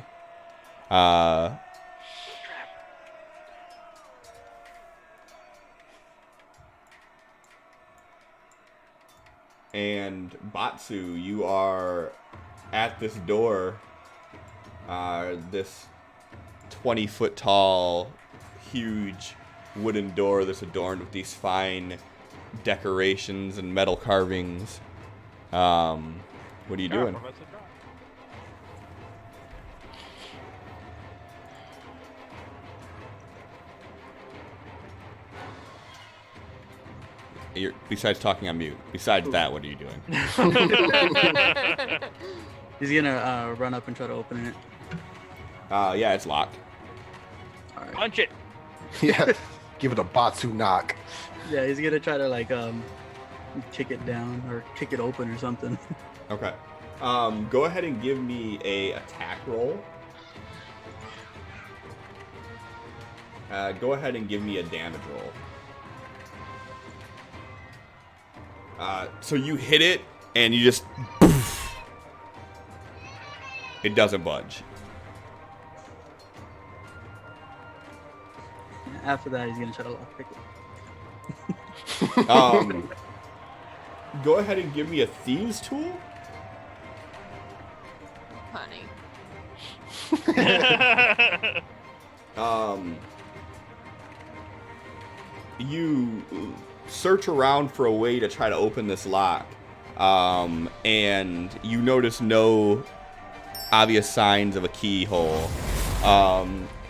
And Batsu, you are at this door, this 20-foot tall, huge wooden door that's adorned with these fine decorations and metal carvings. What are you doing? Besides talking on mute, besides that, what are you doing? He's gonna run up and try to open it. Yeah, it's locked. All right. Punch it. Yeah. Give it a Batsu knock. Yeah, he's gonna try to kick it down or kick it open or something. Okay. Go ahead and give me a attack roll. Go ahead and give me a damage roll. So you hit it, and you just... Poof, it doesn't budge. After that, he's gonna try to lockpick it. Go ahead and give me a thieves tool. Honey. You search around for a way to try to open this lock, and you notice no obvious signs of a keyhole.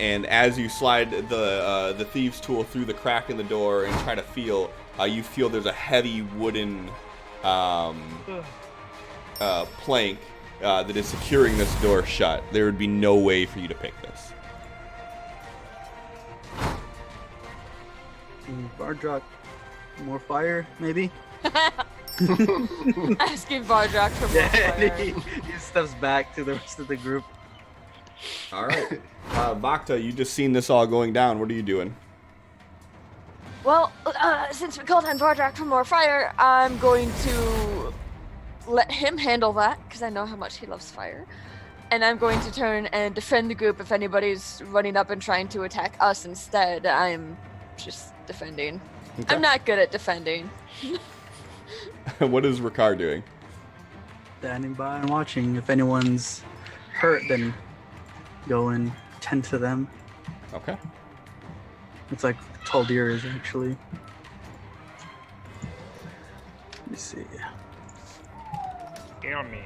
And as you slide the thieves tool through the crack in the door and try to feel, you feel there's a heavy wooden plank that is securing this door shut. There would be no way for you to pick this. Bardrock, more fire, maybe? Asking Bardrock for more fire. he steps back to the rest of the group. All right. Vakta, you just seen this all going down. What are you doing? Well, since we called on Bardrock for more fire, I'm going to let him handle that, because I know how much he loves fire. And I'm going to turn and defend the group if anybody's running up and trying to attack us instead. I'm just defending. Okay. I'm not good at defending. What is Ricard doing? Standing by and watching. If anyone's hurt, then go and tend to them. Okay. It's like tall deer is actually. Let me see. Heal me.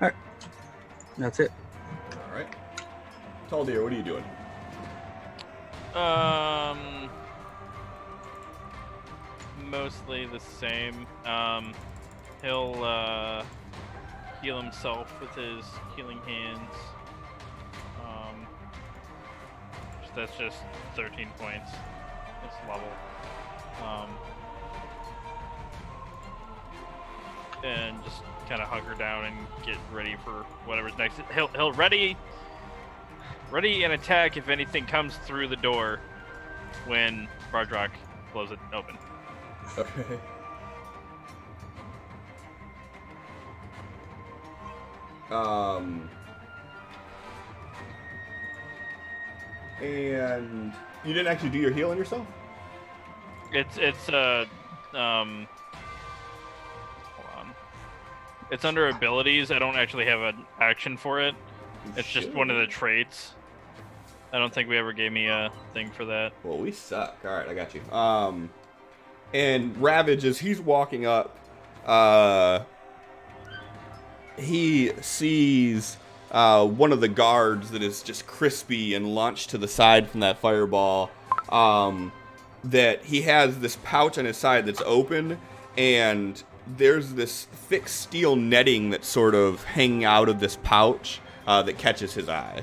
Alright. That's it. All right. Tall deer, what are you doing? Mostly the same. He'll heal himself with his healing hands. That's just 13 points. This level. And just kind of hunker down and get ready for whatever's next. He'll ready and attack if anything comes through the door when Bardrock blows it open. Okay. And you didn't actually do your healing yourself? It's hold on. It's under abilities. I don't actually have an action for it. It's just one of the traits. I don't think we ever gave me a thing for that. Well, we suck. All right, I got you. And Ravage, as he's walking up, he sees one of the guards that is just crispy and launched to the side from that fireball. That he has this pouch on his side that's open, and there's this thick steel netting that's sort of hanging out of this pouch that catches his eye.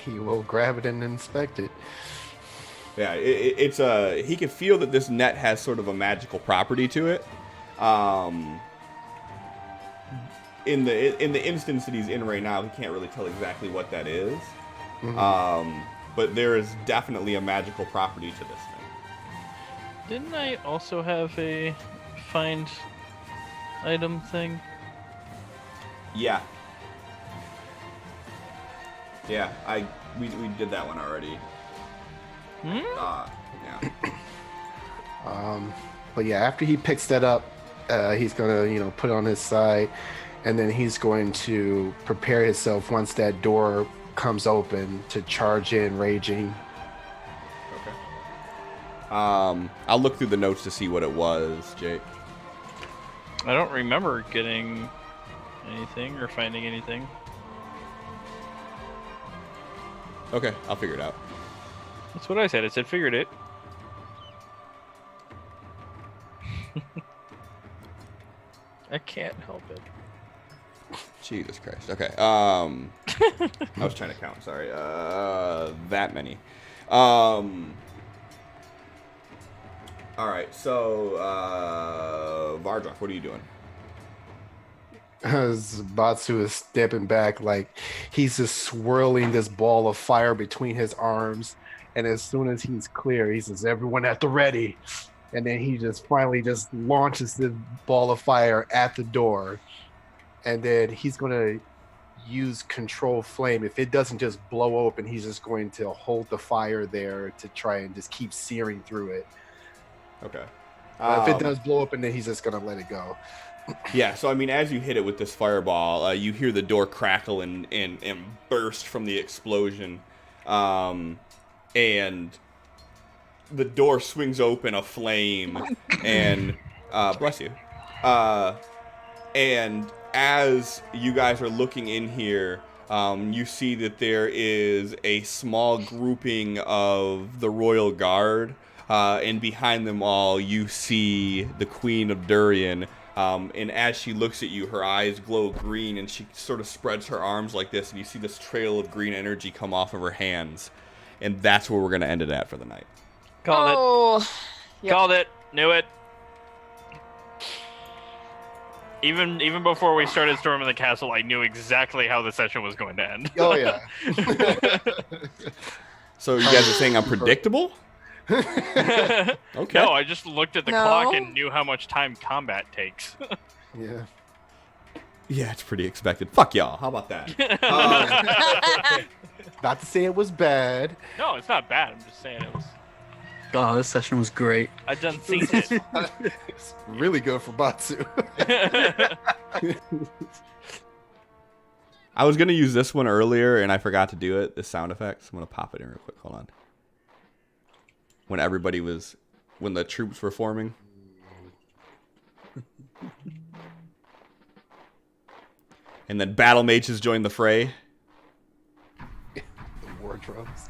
He will grab it and inspect it. Yeah, it's he can feel that this net has sort of a magical property to it. In the instance that he's in right now, he can't really tell exactly what that is. Mm-hmm. But there is definitely a magical property to this thing. Didn't I also have a find item thing? Yeah. Yeah, we did that one already. Yeah. But yeah, after he picks that up, he's gonna, put it on his side, and then he's going to prepare himself once that door comes open to charge in, raging. Okay. I'll look through the notes to see what it was, Jake. I don't remember getting anything or finding anything. Okay, I'll figure it out. That's what I said. I said figured it. I can't help it. Jesus Christ. Okay. I was trying to count. Sorry. That many. All right, so Vardrock, what are you doing? As Batsu is stepping back, like he's just swirling this ball of fire between his arms. And as soon as he's clear, he says, "Everyone at the ready." And then he just finally just launches this ball of fire at the door. And then he's going to use control flame. If it doesn't just blow open, he's just going to hold the fire there to try and just keep searing through it. Okay. If it does blow open, then he's just going to let it go. Yeah, so I mean, as you hit it with this fireball, you hear the door crackle and burst from the explosion. And the door swings open aflame, and bless you. And as you guys are looking in here, you see that there is a small grouping of the Royal Guard, and behind them all, you see the Queen of Durian. And as she looks at you, her eyes glow green, and she sort of spreads her arms like this, and you see this trail of green energy come off of her hands. And that's where we're going to end it at for the night. Called it. Oh. Yep. Called it. Knew it. Even before we started storming the castle, I knew exactly how the session was going to end. Oh, yeah. So you guys are saying I'm predictable? Okay. No, I just looked at the No. clock and knew how much time combat takes. Yeah. Yeah, it's pretty expected. Fuck y'all. How about that? Not to say it was bad. No, it's not bad. I'm just saying it was. Oh, this session was great. I done seen it. It's really good for Batsu. I was going to use this one earlier, and I forgot to do it. This sound effects. I'm going to pop it in real quick. Hold on. When the troops were forming. And then battle mages joined the fray. The wardrobes.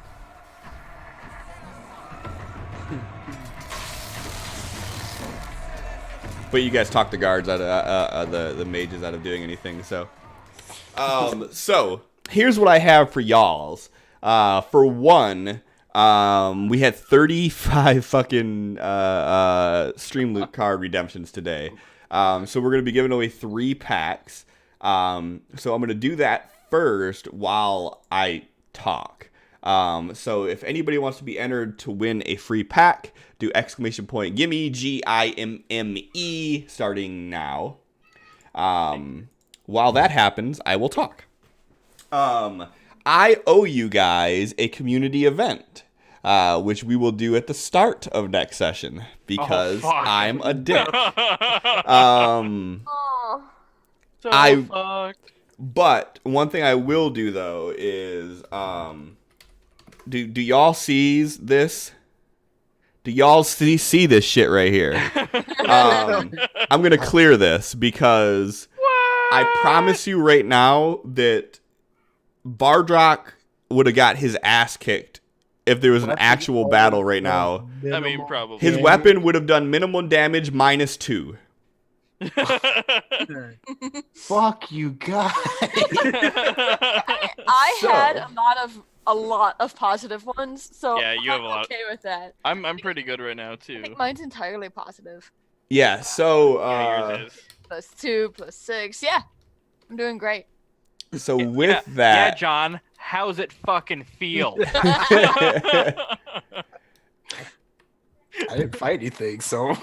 But you guys talked the guards out of the mages out of doing anything. So, so here's what I have for y'all's. For one, we had 35 fucking stream loot card redemptions today. So we're gonna be giving away 3 packs. So I'm gonna do that first while I talk. So if anybody wants to be entered to win a free pack, do !gimme GIMME starting now. While that happens, I will talk. I owe you guys a community event, which we will do at the start of next session because I'm a dick. Oh. So I- fucked. But one thing I will do though is, do y'all see this? Do y'all see this shit right here? I'm gonna clear this because I promise you right now that Vardrock would have got his ass kicked if there was an actual battle right now. I mean, probably. His weapon would have done minimum damage -2. Fuck you guys. I had a lot of positive ones, so Yeah, you have I'm a lot. okay with that. I'm pretty good right now I too. think mine's entirely positive. Yeah. So Yeah, yours is. +2, +6. Yeah, I'm doing great. so with Yeah, that, John, how's it fucking feel? I didn't fight anything, so.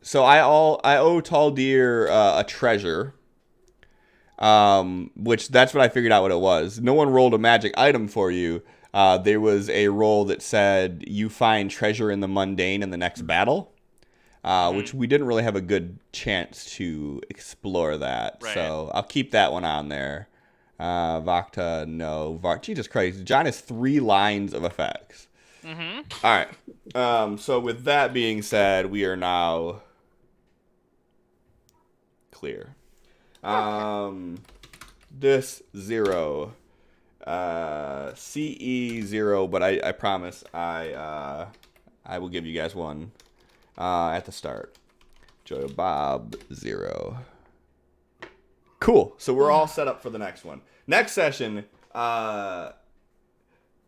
so I owe Tall Deer a treasure. Which that's what I figured out what it was. No one rolled a magic item for you. There was a roll that said you find treasure in the mundane in the next battle. Which we didn't really have a good chance to explore that. Right. So I'll keep that one on there. Vakta, no. Jesus Christ. John has 3 lines of effects. Mm-hmm. All right. So with that being said, we are now clear. This 0, CE 0, but I promise I will give you guys one at the start. Joy Bob 0. Cool. So we're all set up for the next one. Next session,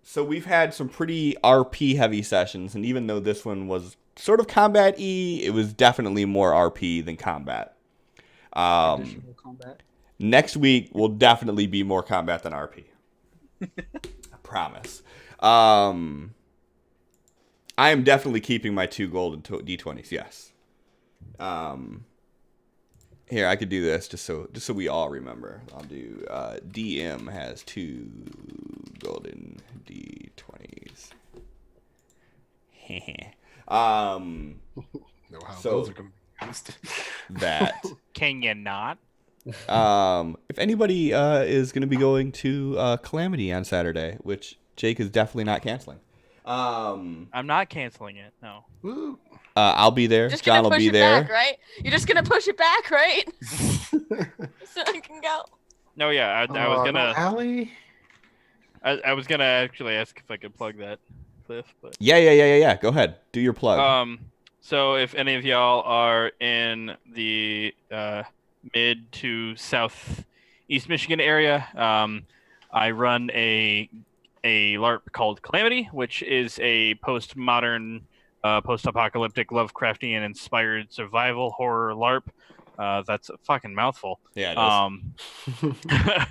So we've had some pretty RP heavy sessions, and even though this one was sort of combat-y, it was definitely more RP than combat. Additional combat. Next week will definitely be more combat than RP. I promise. I am definitely keeping my 2 golden D20s, yes. Here, I could do this just so we all remember. I'll do DM has 2 golden D20s. Know how So- those are going to be used. That. Can you not? If anybody is going to be going to Calamity on Saturday, which Jake is definitely not canceling. I'm not canceling it. No. Woo. I'll be there. Just John gonna will push be it there. back, right? You're just gonna push it back, right? So I can go. No, yeah. I was No, gonna. Allie? I was gonna actually ask if I could plug that, Cliff, but. Yeah. Go ahead. Do your plug. So if any of y'all are in the mid to south East Michigan area, I run a LARP called Calamity, which is a postmodern, post-apocalyptic, Lovecraftian inspired survival horror LARP. That's a fucking mouthful. Yeah, it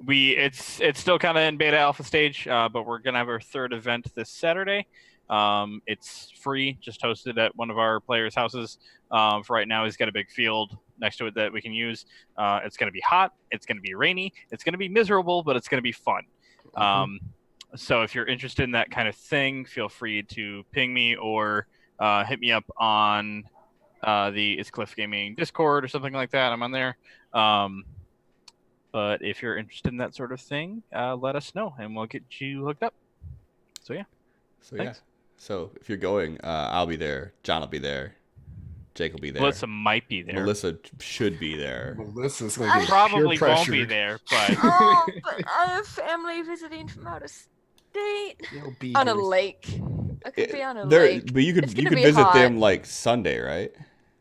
is. It's still kind of in beta alpha stage, but we're gonna have our 3rd event this Saturday. It's free, just hosted at one of our players' houses. For right now, he's got a big field next to it that we can use. It's going to be hot. It's going to be rainy. It's going to be miserable, but it's going to be fun. So if you're interested in that kind of thing, feel free to ping me or hit me up on the It's Cliff Gaming Discord or something like that. I'm on there. But if you're interested in that sort of thing, let us know and we'll get you hooked up. So yeah. So Thanks. yeah. So if you're going, I'll be there. John will be there. Jake will be there. Melissa might be there. Melissa should be there. Melissa's going to be Probably peer won't be pressured. there, but Oh, but I have family visiting from out of state. You'll be On a here. lake. I could be on a There- lake. But you It's could gonna be visit hot. them like Sunday, right?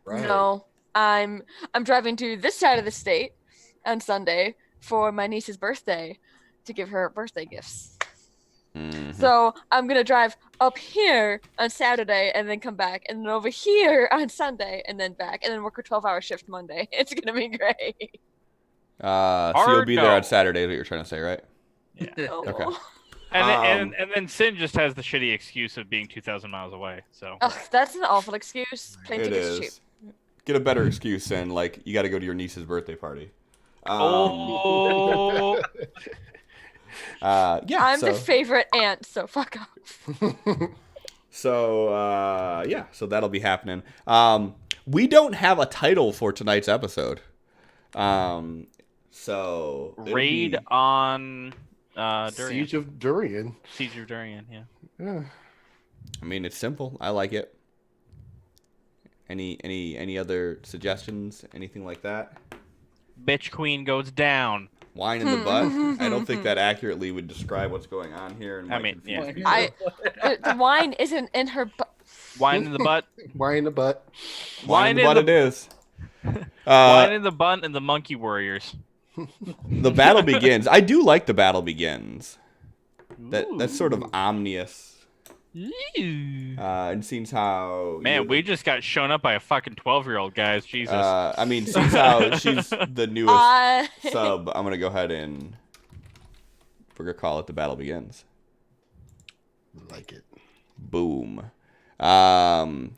Right. No, I'm driving to this side of the state on Sunday for my niece's birthday to give her birthday gifts. Mhm. So I'm gonna drive up here on Saturday and then come back, and then over here on Sunday and then back, and then work a 12-hour shift Monday. It's gonna be great. So you'll Hard be there on no. Saturday, is what you're trying to say, right? Oh. Okay. and then Sin just has the shitty excuse of being 2,000 miles away. So Ugh, that's an awful excuse. Plane It tickets cheap. is. Get a better excuse than like you got to go to your niece's birthday party. oh, Yeah. I'm so, the favorite aunt, so fuck off. So yeah, so that'll be happening. We don't have a title for tonight's episode. So it'll raid be- on Durian. Siege of Durian. Siege of Durian. Yeah. Yeah. I mean, it's simple. I like it. Any other suggestions? Anything like that? Bitch Queen goes down. Wine in the butt? I don't think that accurately would describe what's going on here. And I might mean, confuse yeah. people. The wine isn't in her butt. Wine in the butt. Wine in the butt. Wine in the butt it is. Wine in the butt and the monkey warriors. The battle begins. I do like the battle begins. That's sort of ominous. And seems how Man, we just got shown up by a fucking 12-year-old, guys. Jesus. I mean, seems how she's the newest I sub. I'm gonna go ahead and we're gonna call it the battle begins. Like it. Boom. So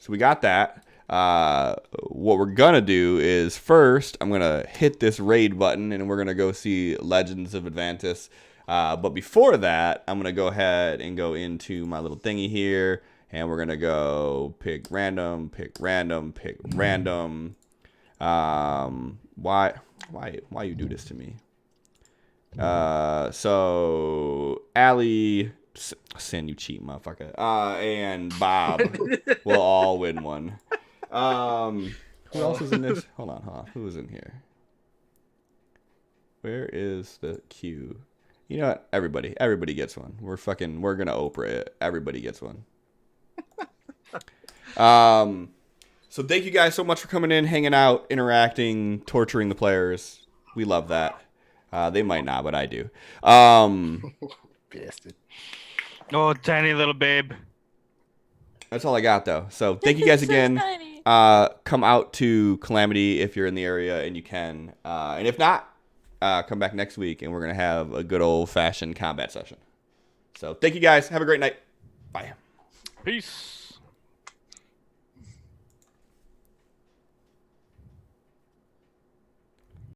we got that. What we're gonna do is first I'm gonna hit this raid button and we're gonna go see Legends of Atlantis. But before that, I'm gonna go ahead and go into my little thingy here, and we're gonna go pick random, pick random, pick random. Why you do this to me? So Allie, Sin, you cheat motherfucker. And Bob will all win one. Who else is in this? Hold on. Who is in here? Where is the queue? You know what? Everybody gets one. We're gonna Oprah it. Everybody gets one. So thank you guys so much for coming in, hanging out, interacting, torturing the players. We love that. They might not, but I do. Bastard. Oh, tiny little babe. That's all I got, though. So thank you guys So again. tiny. Come out to Calamity if you're in the area and you can. And if not, come back next week and we're going to have a good old-fashioned combat session. So thank you guys. Have a great night. Bye. Peace.